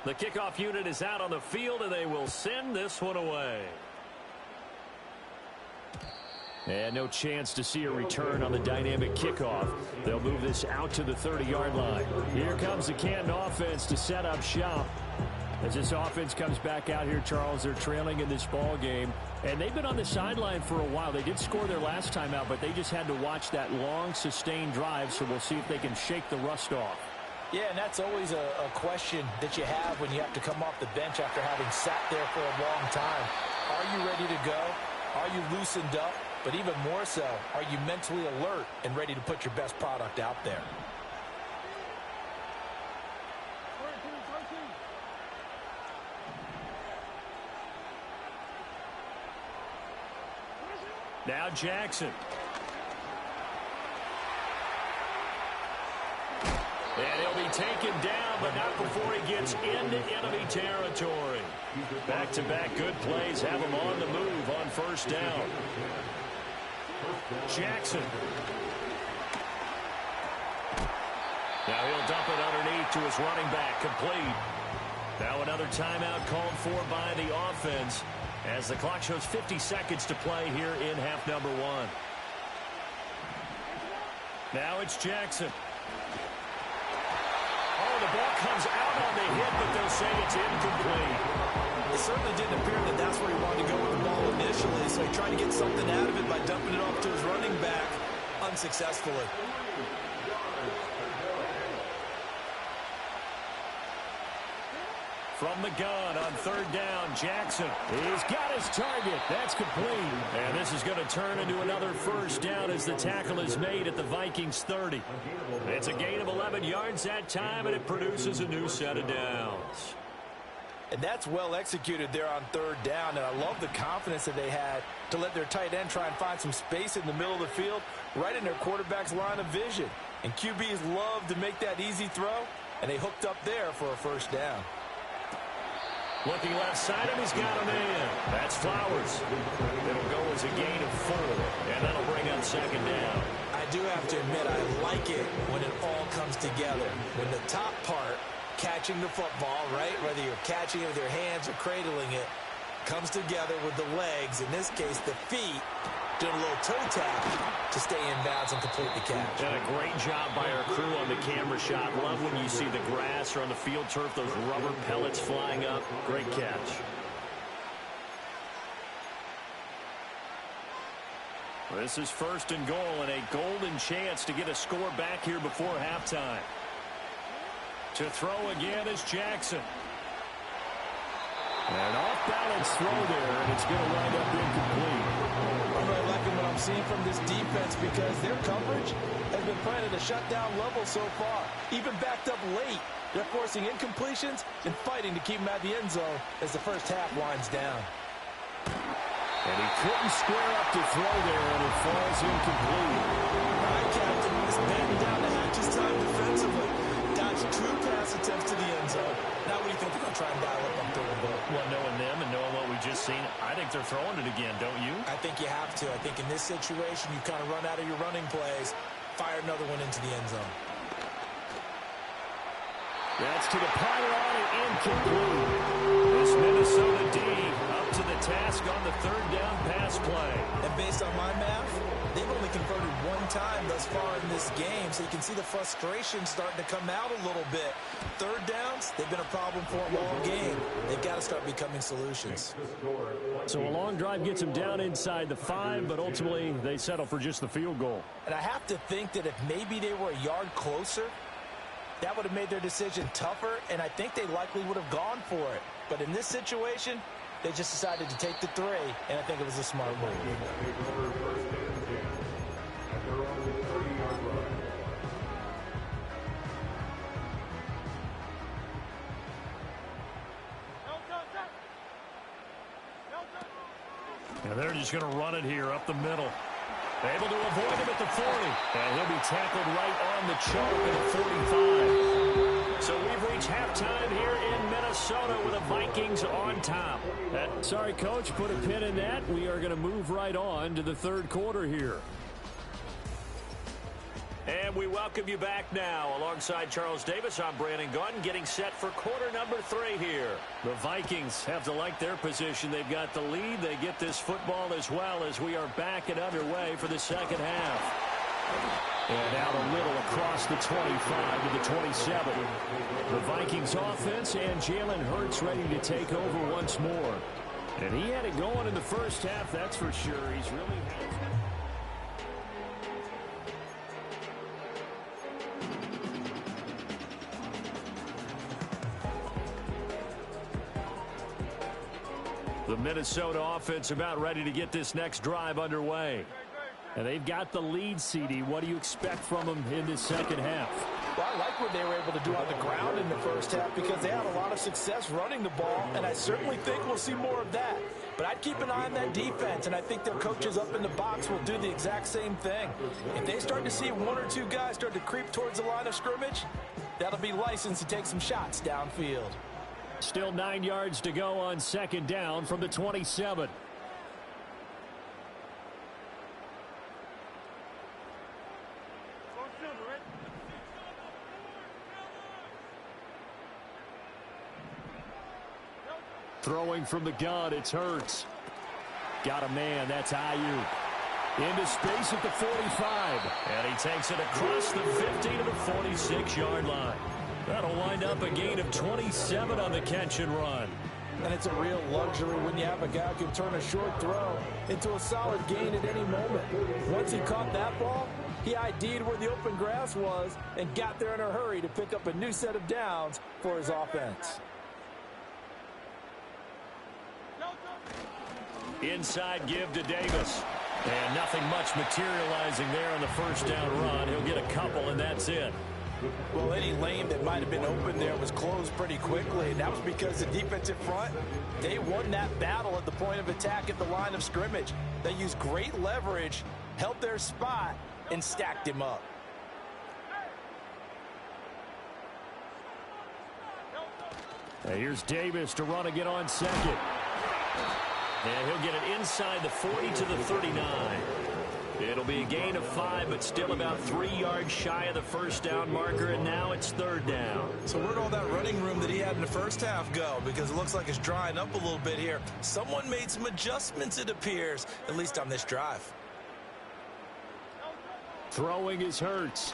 Speaker 1: The kickoff unit is out on the field, and they will send this one away.
Speaker 5: And no chance to see a return on the dynamic kickoff. They'll move this out to the 30-yard line. Here comes the Canton offense to set up shop. As this offense comes back out here, Charles, they're trailing in this ball game. And they've been on the sideline for a while. They did score their last time out, but they just had to watch that long, sustained drive, so we'll see if they can shake the rust off.
Speaker 6: Yeah, and that's always a question that you have when you have to come off the bench after having sat there for a long time. Are you ready to go? Are you loosened up? But even more so, are you mentally alert and ready to put your best product out there?
Speaker 1: Now Jackson. And he'll be taken down, but not before he gets into enemy territory. Back-to-back good plays have him on the move on 1st down. Jackson. Now he'll dump it underneath to his running back, complete. Now another timeout called for by the offense as the clock shows 50 seconds to play here in half number 1. Now it's Jackson. Oh, the ball comes out on the hit, but they'll say it's incomplete.
Speaker 2: It certainly didn't appear that that's where he wanted to go with the ball initially, so he tried to get something out of it by dumping it off to his running back unsuccessfully.
Speaker 5: From the gun on third down, Jackson. He's got his target. That's complete. And this is going to turn into another first down as the tackle is made at the Vikings 30. It's a gain of 11 yards that time, and it produces a new set of downs.
Speaker 6: And that's well executed there on third down, and I love the confidence that they had to let their tight end try and find some space in the middle of the field, right in their quarterback's line of vision. And QBs love to make that easy throw, and they hooked up there for a first down.
Speaker 5: Looking left side, and he's got him in. That's Flowers. It'll go as a gain of 4, and that'll bring up second down.
Speaker 2: I do have to admit, I like it when it all comes together. When the top part, catching the football, right, whether you're catching it with your hands or cradling it, comes together with the legs, in this case the feet, doing a little toe tap to stay in bounds and complete the catch.
Speaker 5: And a great job by our crew on the camera shot. Love when you see the grass or on the field turf, those rubber pellets flying up. Great catch. This is first and goal, and a golden chance to get a score back here before halftime. To throw again is Jackson. An off-balance throw there, and it's going to wind up incomplete.
Speaker 6: I'm really liking what I'm seeing from this defense because their coverage has been playing at a shutdown level so far. Even backed up late, they're forcing incompletions and fighting to keep them at the end zone as the first half winds down.
Speaker 5: And he couldn't square up to throw there, and it falls incomplete.
Speaker 6: All right, Captain, it's batting down the hatches time defensively. Dodged 2 pass attempts to the end zone. Now what do you think they're going to try and dial up on third and goal?
Speaker 5: Well, knowing them and knowing what we just seen, I think they're throwing it again, don't you?
Speaker 2: I think you have to. I think in this situation, you kind of run out of your running plays, fire another one into the end zone.
Speaker 5: That's to the pylon and incomplete. This Minnesota D up to the task on the third down pass play.
Speaker 2: And based on my math, they've only converted 1 time thus far in this game, so you can see the frustration starting to come out a little bit. Third downs, they've been a problem for them all game. They've got to start becoming solutions.
Speaker 5: So a long drive gets them down inside the 5, but ultimately they settle for just the field goal.
Speaker 6: And I have to think that if maybe they were a yard closer, that would have made their decision tougher, and I think they likely would have gone for it. But in this situation, they just decided to take the 3, and I think it was a smart move.
Speaker 5: And they're just going to run it here up the middle. Able to avoid him at the 40. And he'll be tackled right on the choke at the 45. So we've reached halftime here in Minnesota with the Vikings on top. Sorry, Coach, put a pin in that. We are going to move right on to the third quarter here. And we welcome you back now. Alongside Charles Davis, I'm Brandon Gunn, getting set for quarter number 3 here. The Vikings have to like their position. They've got the lead. They get this football as well as we are back and underway for the second half. And out a little across the 25 to the 27. The Vikings offense and Jalen Hurts ready to take over once more. And he had it going in the first half, that's for sure. He's really... The Minnesota offense about ready to get this next drive underway. And they've got the lead, CD. What do you expect from them in this second half?
Speaker 6: Well, I like what they were able to do on the ground in the first half because they had a lot of success running the ball, and I certainly think we'll see more of that. But I'd keep an eye on that defense, and I think their coaches up in the box will do the exact same thing. If they start to see 1 or 2 guys start to creep towards the line of scrimmage, that'll be licensed to take some shots downfield.
Speaker 5: Still 9 yards to go on second down from the 27. Throwing from the gun, it's Hurts. Got a man, that's Ayuk. Into space at the 45. And he takes it across the 50 to the 46-yard line. That'll wind up a gain of 27 on the catch and run.
Speaker 6: And it's a real luxury when you have a guy who can turn a short throw into a solid gain at any moment. Once he caught that ball, he ID'd where the open grass was and got there in a hurry to pick up a new set of downs for his offense.
Speaker 5: Inside give to Davis. And nothing much materializing there on the first down run. He'll get a couple, and that's it.
Speaker 6: Well, any lane that might have been open there was closed pretty quickly, and that was because the defensive front, they won that battle at the point of attack at the line of scrimmage. They used great leverage, held their spot, and stacked him up.
Speaker 5: Now here's Davis to run again on second. And he'll get it inside the 40 to the 39. It'll be a gain of 5, but still about 3 yards shy of the first down marker, and now it's third down.
Speaker 6: So where'd all that running room that he had in the first half go? Because it looks like it's drying up a little bit here. Someone made some adjustments, it appears, at least on this drive.
Speaker 5: Throwing is Hurts.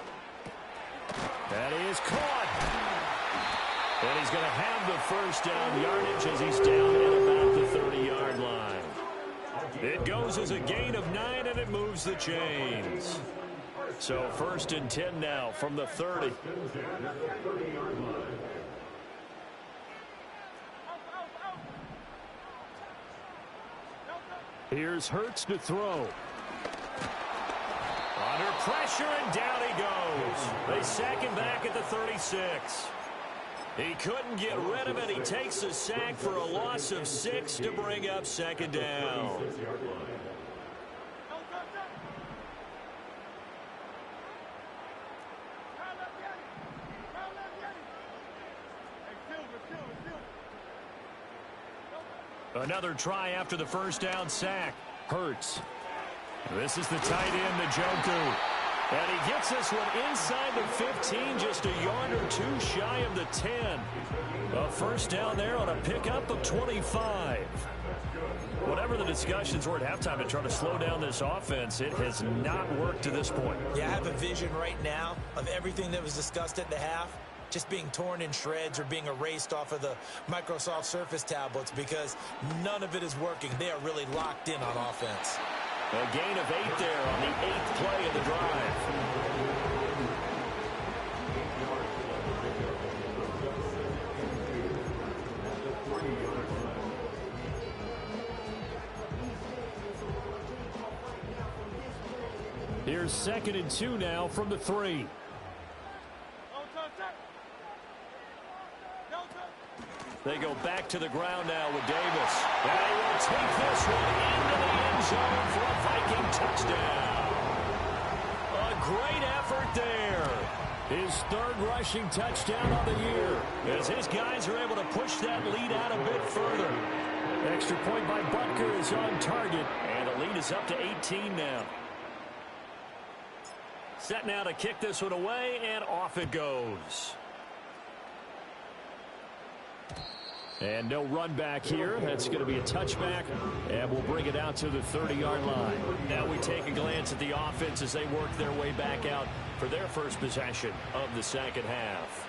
Speaker 5: That is caught. And he's going to have the first down yardage as he's down at about the 30-yard line. It goes as a gain of 9, and it moves the chains. So first and 10 now from the 30. Here's Hurts to throw. Under pressure, and down he goes. They sack him back at the 36. He couldn't get rid of it. He takes a sack for a loss of 6 to bring up second down. Another try after the first down sack. Hurts. This is the tight end, Njoku. And he gets this one inside the 15, just a yard or two shy of the 10. A first down there on a pickup of 25. Whatever the discussions were at halftime to try to slow down this offense, it has not worked to this point.
Speaker 2: Yeah, I have a vision right now of everything that was discussed at the half just being torn in shreds or being erased off of the Microsoft Surface tablets because none of it is working. They are really locked in on offense.
Speaker 5: A gain of 8 there on the 8th play of the drive. Here's 2nd and 2 now from the 3. They go back to the ground now with Davis. And they will take this one into the end zone for a Viking touchdown. A great effort there. His 3rd rushing touchdown of the year, as his guys are able to push that lead out a bit further. Extra point by Butker is on target, and the lead is up to 18 now. Set now to kick this one away, and off it goes. And no run back here. That's going to be a touchback, and we'll bring it out to the 30-yard line. Now we take a glance at the offense as they work their way back out for their first possession of the second half.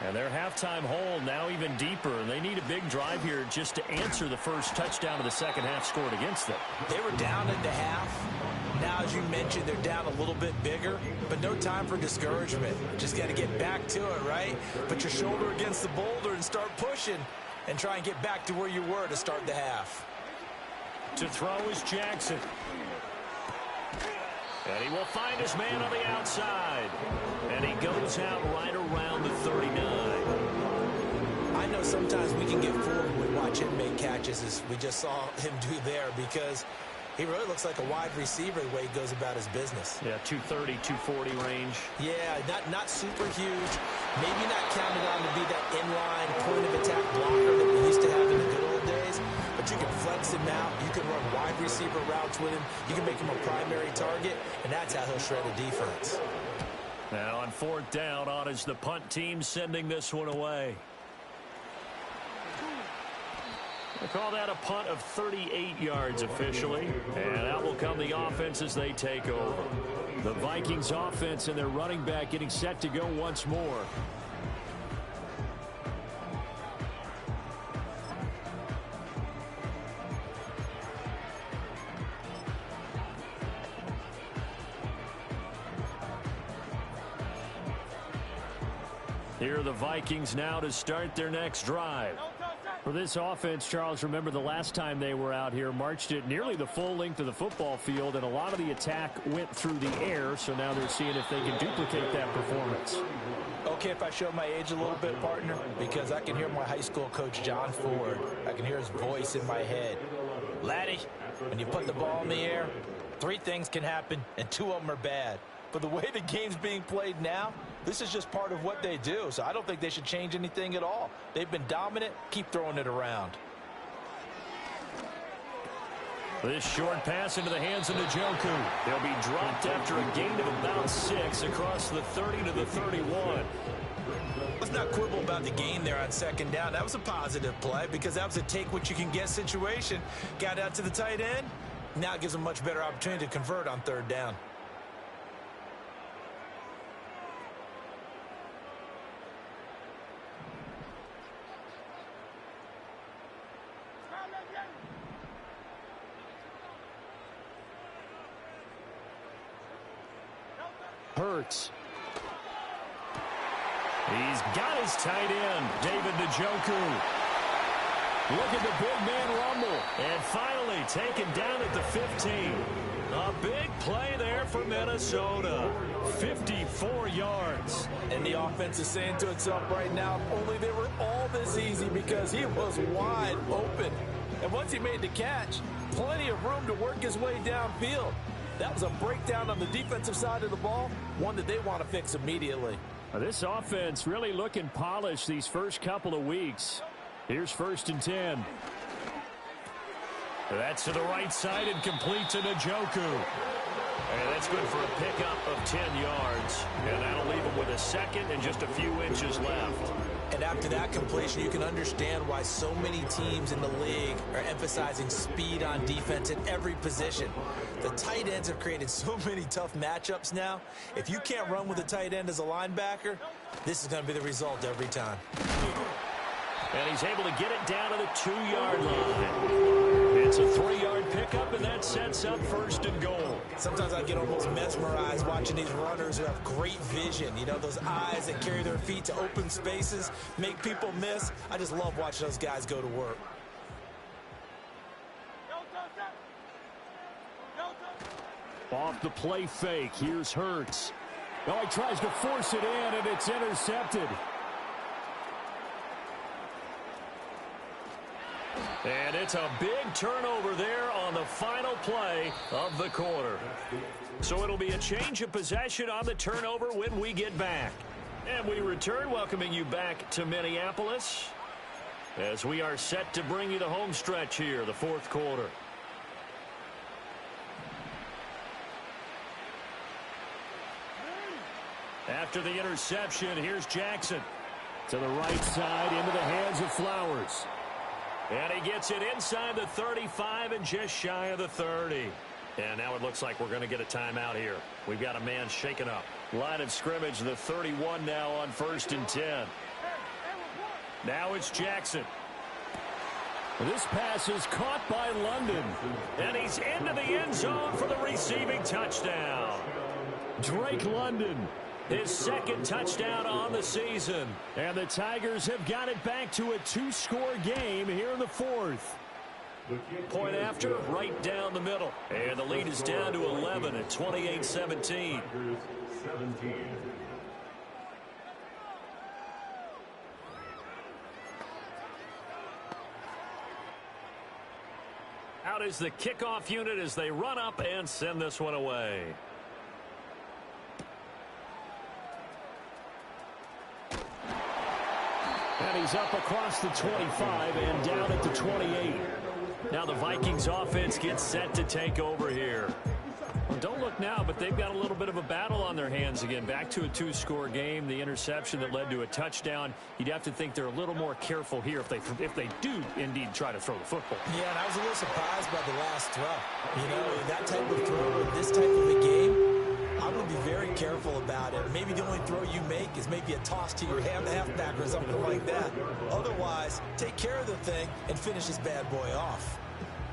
Speaker 5: And their halftime hole now even deeper, and they need a big drive here just to answer the first touchdown of the second half scored against them.
Speaker 6: They were down at the half. Now, as you mentioned, they're down a little bit bigger, but no time for discouragement. Just got to get back to it, right? Put your shoulder against the boulder and start pushing and try and get back to where you were to start the half.
Speaker 5: To throw is Jackson. And he will find his man on the outside. And he goes out right around the 39.
Speaker 2: I know sometimes we can get fooled when we watch him make catches, as we just saw him do there, because he really looks like a wide receiver the way he goes about his business.
Speaker 5: Yeah, 230, 240 range.
Speaker 2: Yeah, not super huge. Maybe not counted on to be that inline point-of-attack blocker that we used to have in the good old days. But you can flex him out. You can run wide receiver routes with him. You can make him a primary target, and that's how he'll shred a defense.
Speaker 5: Now on 4th down, on is the punt team sending this one away. They call that a punt of 38 yards officially. And out will come the offense as they take over. The Vikings offense and their running back getting set to go once more. Here are the Vikings now to start their next drive. For this offense, Charles, remember the last time they were out here, marched it nearly the full length of the football field, and a lot of the attack went through the air, so now they're seeing if they can duplicate that performance.
Speaker 6: Okay, if I show my age a little bit, partner, because I can hear my high school coach, John Ford. I can hear his voice in my head. Laddie, when you put the ball in the air, 3 things can happen, and 2 of them are bad. But the way the game's being played now, this is just part of what they do. So I don't think they should change anything at all. They've been dominant. Keep throwing it around.
Speaker 5: This short pass into the hands of Njoku. He'll be dropped after a gain of about 6 across the 30 to the 31.
Speaker 6: Let's not quibble about the gain there on second down. That was a positive play because that was a take-what-you-can-get situation. Got out to the tight end. Now it gives them a much better opportunity to convert on third down.
Speaker 5: Hurts. He's got his tight end, David Njoku. Look at the big man rumble. And finally taken down at the 15. A big play there for Minnesota. 54 yards.
Speaker 6: And the offense is saying to itself right now, only they were all this easy because he was wide open. And once he made the catch, plenty of room to work his way downfield. That was a breakdown on the defensive side of the ball, one that they want to fix immediately.
Speaker 5: This offense really looking polished these first couple of weeks. Here's 1st and 10. That's to the right side and complete to Njoku. And that's good for a pickup of 10 yards. And that'll leave him with a second and just a few inches left.
Speaker 2: And after that completion, you can understand why so many teams in the league are emphasizing speed on defense at every position. The tight ends have created so many tough matchups now. If you can't run with a tight end as a linebacker, this is going to be the result every time.
Speaker 5: And he's able to get it down to the 2-yard line. It's a 3-yard pickup, and that sets up 1st and goal.
Speaker 2: Sometimes I get almost mesmerized watching these runners who have great vision. You know, those eyes that carry their feet to open spaces, make people miss. I just love watching those guys go to work.
Speaker 5: Off the play fake, here's Hurts. Oh, he tries to force it in, and it's intercepted. And it's a big turnover there on the final play of the quarter. So it'll be a change of possession on the turnover when we get back. And we return, welcoming you back to Minneapolis as we are set to bring you the home stretch here, the 4th quarter. After the interception, here's Jackson. To the right side, into the hands of Flowers. And he gets it inside the 35 and just shy of the 30. And now it looks like we're going to get a timeout here. We've got a man shaken up. Line of scrimmage, the 31 now on 1st and 10. Now it's Jackson. This pass is caught by London. And he's into the end zone for the receiving touchdown. Drake London. His 2nd touchdown on the season. And the Tigers have got it back to a 2-score game here in the 4th. Point after, right down the middle. And the lead is down to 11 at 28-17. Out is the kickoff unit as they run up and send this one away. And he's up across the 25 and down at the 28. Now the Vikings offense gets set to take over here. Well, don't look now, but they've got a little bit of a battle on their hands again. Back to a 2-score game. The interception that led to a touchdown. You'd have to think they're a little more careful here if they do indeed try to throw the football.
Speaker 2: Yeah, and I was a little surprised by the last throw. You know, that type of throw in this type of a game, I would be very careful about it. Maybe the only throw you make is maybe a toss to your halfback or something like that. Otherwise, take care of the thing and finish this bad boy off.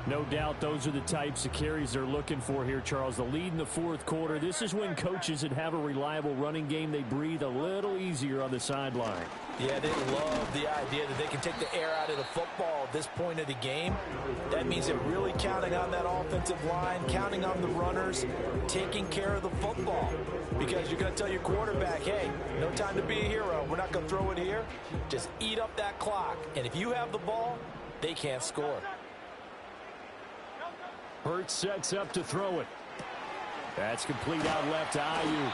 Speaker 5: No doubt those are the types of carries they're looking for here, Charles. The lead in the fourth quarter. This is when coaches that have a reliable running game, they breathe a little easier on the sideline.
Speaker 2: Yeah, they love the idea that they can take the air out of the football at this point of the game. That means they're really counting on that offensive line, counting on the runners, taking care of the football. Because you're going to tell your quarterback, hey, no time to be a hero. We're not going to throw it here. Just eat up that clock. And if you have the ball, they can't score.
Speaker 5: Hurts sets up to throw it. That's complete out left to Ayuk.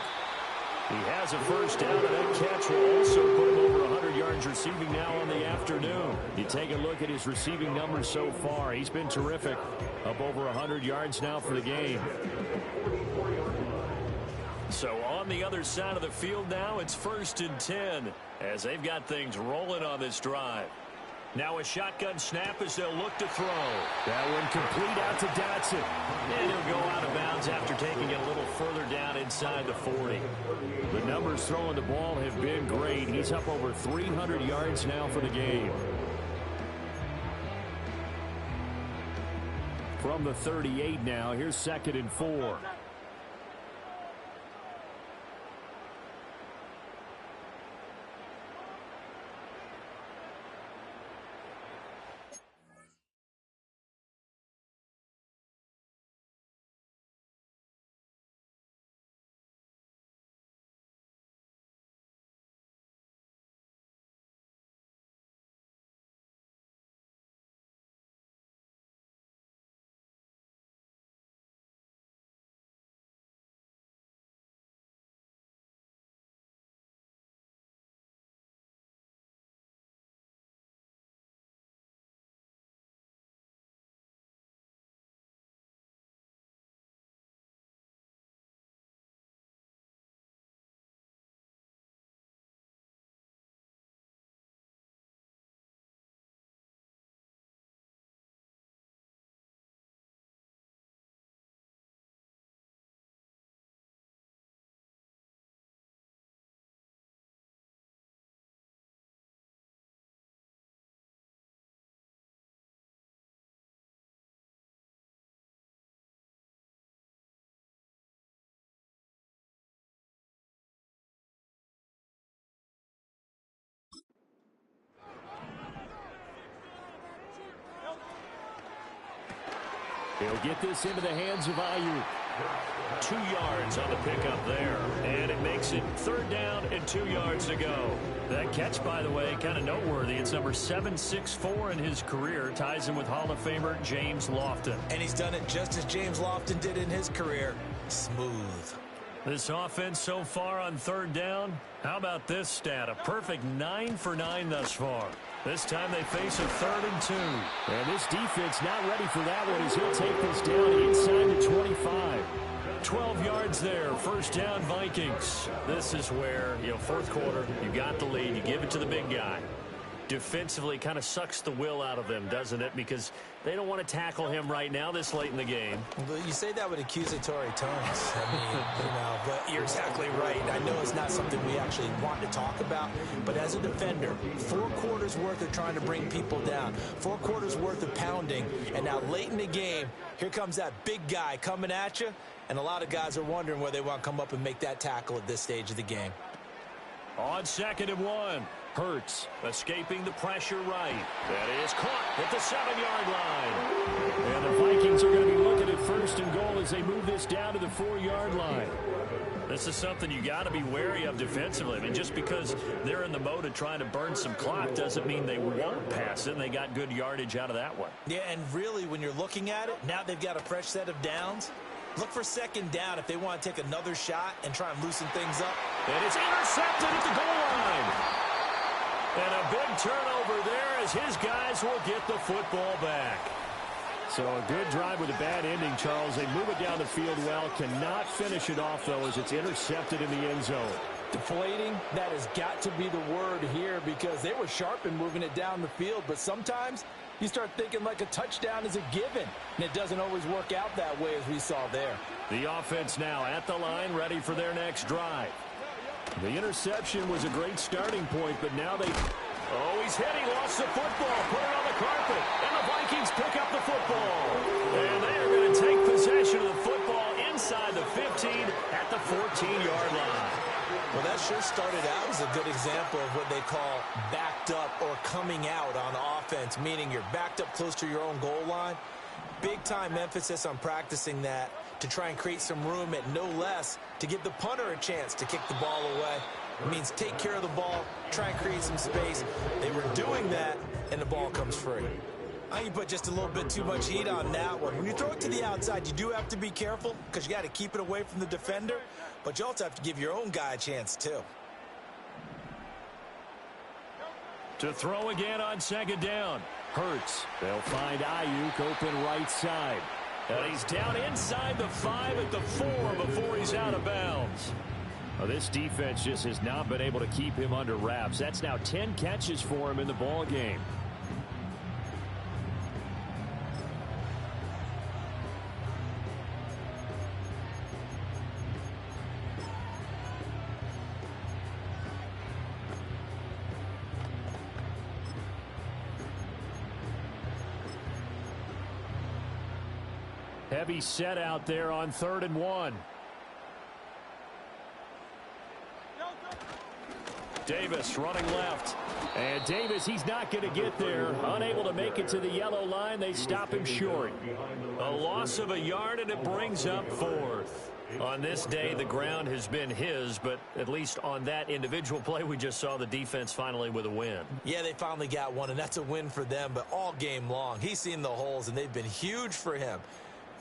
Speaker 5: He has a first down, and that catch will also put him over 100 yards receiving now on the afternoon. You take a look at his receiving numbers so far. He's been terrific. Up over 100 yards now for the game. So on the other side of the field now, it's 1st and 10 as they've got things rolling on this drive. Now a shotgun snap as they'll look to throw. That one complete out to Dotson. And he'll go out of bounds after taking it a little further down inside the 40. The numbers throwing the ball have been great. He's up over 300 yards now for the game. From the 38 now, here's 2nd and 4. He'll get this into the hands of Ayuk. 2 yards on the pickup there. And it makes it 3rd down and 2 yards to go. That catch, by the way, kind of noteworthy. It's number 764 in his career. Ties him with Hall of Famer James Lofton.
Speaker 2: And he's done it just as James Lofton did in his career. Smooth.
Speaker 5: This offense so far on 3rd down, how about this stat? A perfect 9 for 9 thus far. This time they face a 3rd and 2. And this defense not ready for that one as he'll take this down inside the 25. 12 yards there, 1st down Vikings. This is where, fourth quarter, you got the lead, you give it to the big guy. Defensively kind of sucks the will out of them, doesn't it? Because they don't want to tackle him right now this late in the game.
Speaker 2: Well, you say that with accusatory tones. I mean, but you're exactly right. I know it's not something we actually want to talk about, but as a defender, 4 quarters worth of trying to bring people down, 4 quarters worth of pounding, and now late in the game, here comes that big guy coming at you, and a lot of guys are wondering whether they want to come up and make that tackle at this stage of the game.
Speaker 5: On 2nd and 1. Hurts escaping the pressure right. That is caught at the 7-yard line. And the Vikings are going to be looking at 1st and goal as they move this down to the 4-yard line. This is something you got to be wary of defensively. I mean, just because they're in the mode of trying to burn some clock doesn't mean they won't pass it. And they got good yardage out of that one.
Speaker 2: Yeah, and really, when you're looking at it, now they've got a fresh set of downs. Look for 2nd down if they want to take another shot and try and loosen things up.
Speaker 5: And it's intercepted at the goal line. And a big turnover there as his guys will get the football back. So a good drive with a bad ending, Charles. They move it down the field well. Cannot finish it off, though, as it's intercepted in the end zone.
Speaker 6: Deflating, that has got to be the word here because they were sharp in moving it down the field. But sometimes you start thinking like a touchdown is a given. And it doesn't always work out that way as we saw there.
Speaker 5: The offense now at the line, ready for their next drive. The interception was a great starting point, but now they... Oh, he's hit. He lost the football. Put it on the carpet. And the
Speaker 1: Vikings pick up the football. And they are going to take possession of the football inside the 15 at the 14-yard line.
Speaker 2: Well, that sure started out as a good example of what they call backed up or coming out on offense, meaning you're backed up close to your own goal line. Big-time emphasis on practicing that to try and create some room at no less to give the punter a chance to kick the ball away. It means take care of the ball, try and create some space. They were doing that, and the ball comes free. I think you put just a little bit too much heat on that one. When you throw it to the outside, you do have to be careful because you got to keep it away from the defender, but you also have to give your own guy a chance, too.
Speaker 5: To throw again on second down. Hurts. They'll find Ayuk open right side.
Speaker 1: And he's down inside the 5 at the 4 before he's out of bounds.
Speaker 5: Well, this defense just has not been able to keep him under wraps. That's now 10 catches for him in the ball game. Heavy set out there on 3rd and 1.
Speaker 1: Davis running left.
Speaker 5: And Davis, he's not going to get there. Unable to make it to the yellow line. They stop him short.
Speaker 1: A loss of a yard, and it brings up 4th. On this day, the ground has been his, but at least on that individual play, we just saw the defense finally with a win.
Speaker 2: Yeah, they finally got one, and that's a win for them, but all game long, he's seen the holes, and they've been huge for him.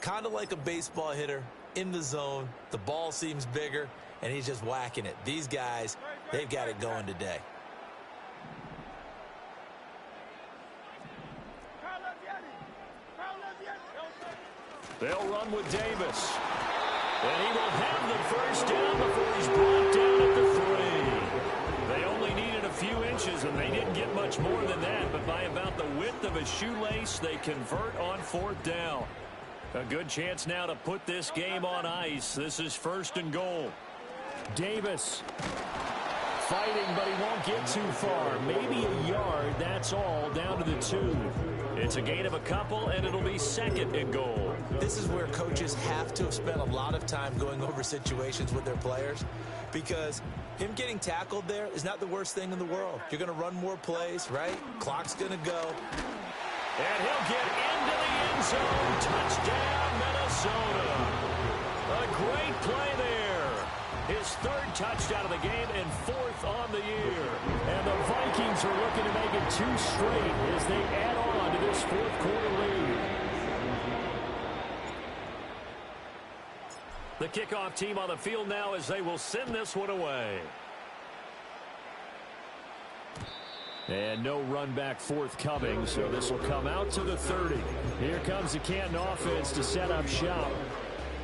Speaker 2: Kind of like a baseball hitter in the zone. The ball seems bigger, and he's just whacking it. These guys, they've got it going today.
Speaker 1: They'll run with Davis. And he will have the first down before he's brought down at the 3. They only needed a few inches, and they didn't get much more than that. But by about the width of a shoelace, they convert on 4th down. A good chance now to put this game on ice. This is 1st and goal.
Speaker 5: Davis fighting, but he won't get too far. Maybe a yard, that's all, down to the 2.
Speaker 1: It's a gain of a couple, and it'll be 2nd and goal.
Speaker 2: This is where coaches have to have spent a lot of time going over situations with their players, because him getting tackled there is not the worst thing in the world. You're going to run more plays, right? Clock's going to go.
Speaker 1: And he'll get into the end zone. Touchdown, Minnesota. A great play there. His 3rd touchdown of the game and 4th on the year.
Speaker 5: And the Vikings are looking to make it 2 straight as they add on to this 4th quarter lead.
Speaker 1: The kickoff team on the field now as they will send this one away.
Speaker 5: And no run back forthcoming, so this will come out to the 30. Here comes the Canton offense to set up shop.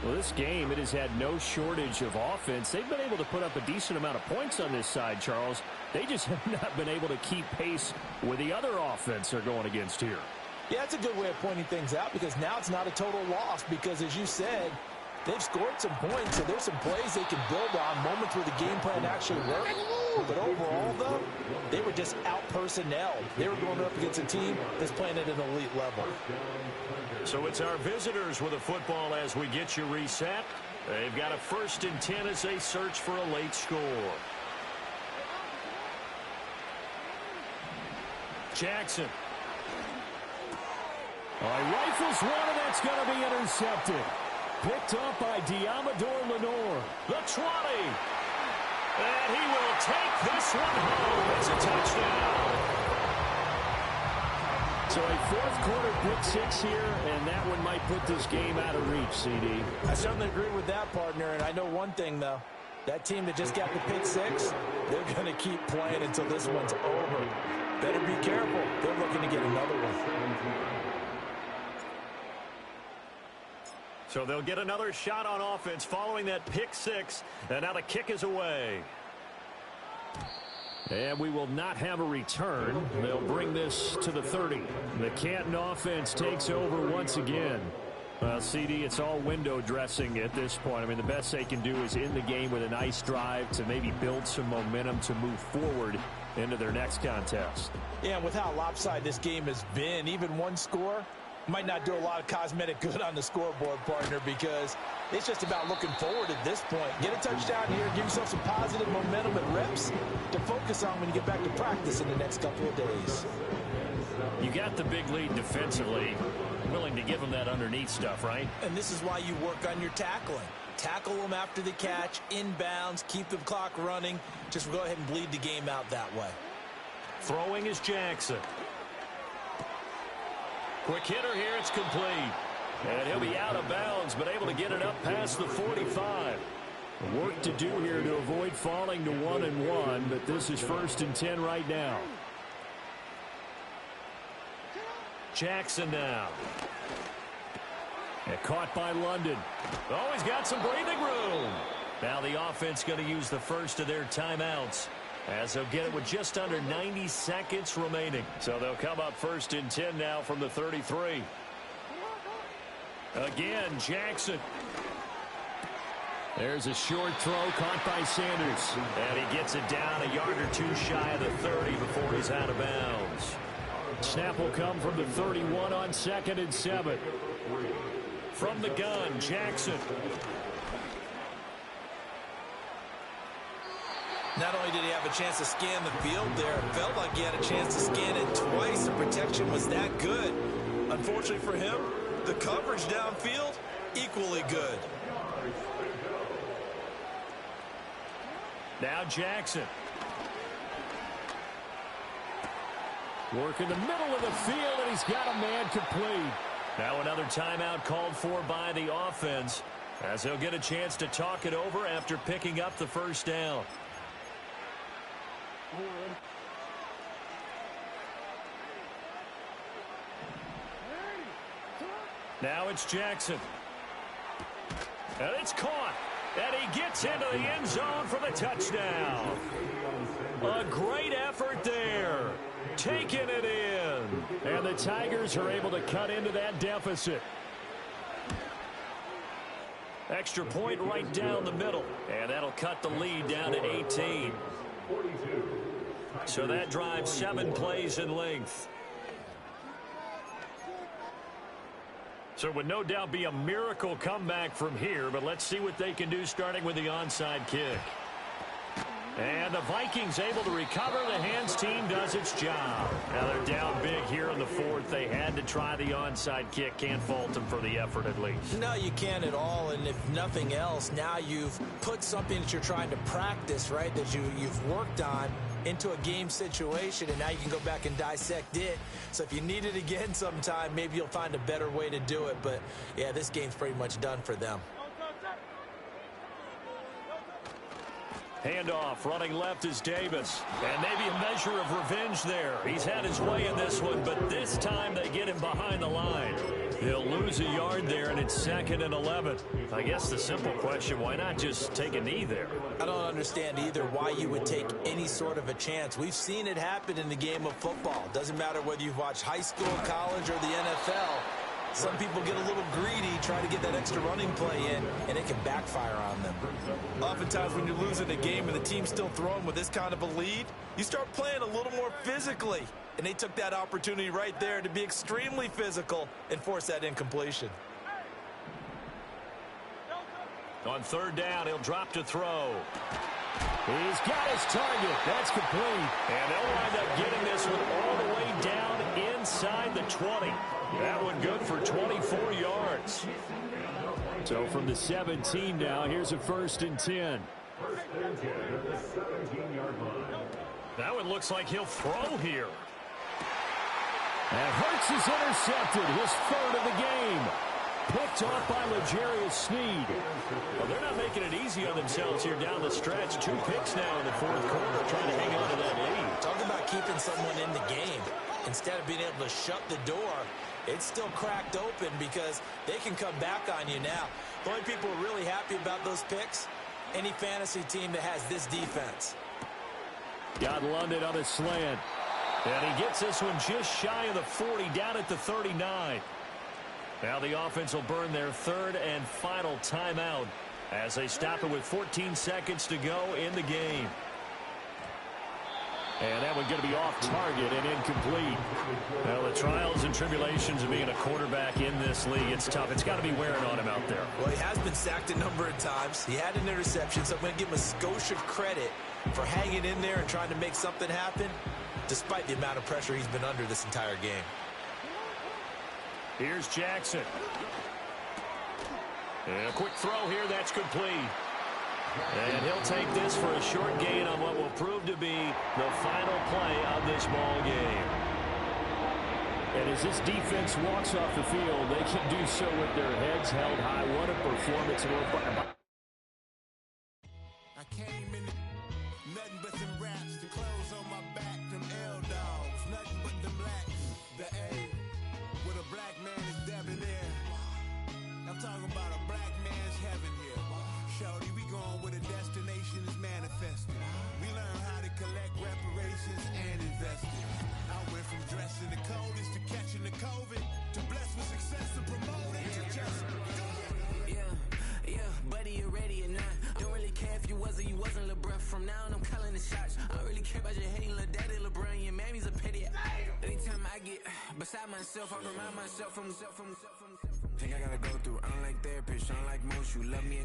Speaker 5: Well, this game, it has had no shortage of offense. They've been able to put up a decent amount of points on this side, Charles. They just have not been able to keep pace with the other offense they're going against here.
Speaker 2: Yeah, that's a good way of pointing things out, because now it's not a total loss, because as you said, they've scored some points, so there's some plays they can build on, moments where the game plan actually worked. But overall, though, they were just out-personnelled. They were going up against a team that's playing at an elite level.
Speaker 1: So it's our visitors with a football as we get you reset. They've got a 1st and 10 as they search for a late score. Jackson.
Speaker 5: Rifles one, and that's going to be intercepted. Picked up by Diamador Lenore.
Speaker 1: The 20. And he will take this one home. It's a touchdown.
Speaker 5: So a 4th quarter pick 6 here, and that one might put this game out of reach, CD.
Speaker 2: I certainly agree with that, partner, and I know one thing, though. That team that just got the pick 6, they're going to keep playing until this one's over. Better be careful. They're looking to get another one.
Speaker 1: So they'll get another shot on offense following that pick 6, and now the kick is away.
Speaker 5: And we will not have a return. They'll bring this to the 30. The Canton offense takes over once again. Well, CD, it's all window dressing at this point. I mean, the best they can do is in the game with a nice drive to maybe build some momentum to move forward into their next contest.
Speaker 6: Yeah, and with how lopsided this game has been, even one score might not do a lot of cosmetic good on the scoreboard, partner, because it's just about looking forward at this point. Get a touchdown here, give yourself some positive momentum and reps to focus on when you get back to practice in the next couple of days.
Speaker 5: You got the big lead defensively. Willing to give them that underneath stuff, right?
Speaker 2: And this is why you work on your tackling. Tackle them after the catch, inbounds, keep the clock running. Just go ahead and bleed the game out that way.
Speaker 1: Throwing is Jackson. Quick hitter here, it's complete. And he'll be out of bounds, but able to get it up past the 45.
Speaker 5: Work to do here to avoid falling to 1-1, but this is 1st and 10 right now.
Speaker 1: Jackson now.
Speaker 5: And caught by London.
Speaker 1: Oh, he's got some breathing room. Now the offense going to use the first of their timeouts, as they'll get it with just under 90 seconds remaining. So they'll come up 1st and 10 now from the 33. Again, Jackson.
Speaker 5: There's a short throw caught by Sanders.
Speaker 1: And he gets it down a yard or two shy of the 30 before he's out of bounds.
Speaker 5: Snap will come from the 31 on 2nd and 7.
Speaker 1: From the gun, Jackson.
Speaker 2: Not only did he have a chance to scan the field there, it felt like he had a chance to scan it twice. The protection was that good. Unfortunately for him, the coverage downfield, equally good.
Speaker 1: Now Jackson.
Speaker 5: Work in the middle of the field, and he's got a man complete.
Speaker 1: Now another timeout called for by the offense, as they'll get a chance to talk it over after picking up the first down. Now it's Jackson. And it's caught. And he gets into the end zone for the touchdown. A great effort there. Taking it in.
Speaker 5: And the Tigers are able to cut into that deficit.
Speaker 1: Extra point right down the middle. And that'll cut the lead down to 18. So that drives 7 plays in length. So it would no doubt be a miracle comeback from here, but let's see what they can do starting with the onside kick. And the Vikings able to recover. The hands team does its job. Now they're down big here in the 4th. They had to try the onside kick. Can't fault them for the effort at least.
Speaker 2: No, you can't at all. And if nothing else, now you've put something that you're trying to practice, right, that you've worked on into a game situation, and now you can go back and dissect it. So if you need it again sometime, maybe you'll find a better way to do it. But, yeah, this game's pretty much done for them.
Speaker 1: Handoff, running left is Davis. And maybe a measure of revenge there. He's had his way in this one, but this time they get him behind the line. He'll lose a yard there, and it's 2nd and 11. I guess the simple question, why not just take a knee there?
Speaker 2: I don't understand either why you would take any sort of a chance. We've seen it happen in the game of football. Doesn't matter whether you've watched high school, college, or the NFL. Some people get a little greedy, try to get that extra running play in, and it can backfire on them. Oftentimes when you're losing a game and the team's still throwing with this kind of a lead, you start playing a little more physically. And they took that opportunity right there to be extremely physical and force that incompletion.
Speaker 1: On 3rd down, he'll drop to throw.
Speaker 5: He's got his target. That's complete.
Speaker 1: And they'll wind up getting this one all the way down inside the 20. That one good for 24 yards.
Speaker 5: So from the 17 now, here's a 1st and 10.
Speaker 1: That one looks like he'll throw here.
Speaker 5: And Hurts is intercepted, his 3rd of the game. Picked off by L'Jarius Sneed.
Speaker 1: Well, they're not making it easy on themselves here down the stretch. 2 picks now in the 4th quarter, trying to hang on to that lead.
Speaker 2: Talk about keeping someone in the game. Instead of being able to shut the door, it's still cracked open because they can come back on you now. The only people who are really happy about those picks, any fantasy team that has this defense.
Speaker 5: Got London on a slant.
Speaker 1: And he gets this one just shy of the 40, down at the 39. Now the offense will burn their third and final timeout as they stop it with 14 seconds to go in the game. And that one's going to be off target and incomplete. Well, the trials and tribulations of being a quarterback in this league, it's tough. It's got to be wearing on him out there.
Speaker 2: Well, he has been sacked a number of times. He had an interception, so I'm going to give him a Scotia credit for hanging in there and trying to make something happen, despite the amount of pressure he's been under this entire game.
Speaker 1: Here's Jackson. And a quick throw here, that's complete. And he'll take this for a short gain on what will prove to be the final play of this ball game.
Speaker 5: And as this defense walks off the field, they can do so with their heads held high. What a performance.
Speaker 8: I came in nothing but some raps, the clothes on my back, them L-dogs, nothing but them blacks. The A with a black man is debonair. I'm talking about a black man's heaven here. Shorty, we going where the destination is manifested. We learn how to collect reparations and invest it. I went from dressing the coldest to catching the COVID to blessed with success and promoting to just do it.
Speaker 13: Yeah, buddy, you ready or not? Don't really care if you wasn't LeBron. From now on, I'm calling the shots. I don't really care about your hating little daddy LeBron. Your mammy's a pity. Anytime I get beside myself, I remind myself from think I gotta go through. I don't like therapy, I don't like most. You love me,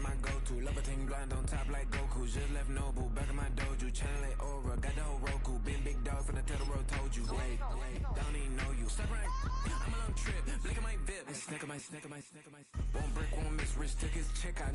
Speaker 13: my go-to. Love a thing blind on top like Goku. Just left Noble, back in my dojo. Channel like Aura, got the whole Roku. Been big dog from the tell the road told you. Wait, don't even know you. Step right, I'm a long trip. Blink at my VIP. Snack of my. Won't break, won't miss. Rich took his check out.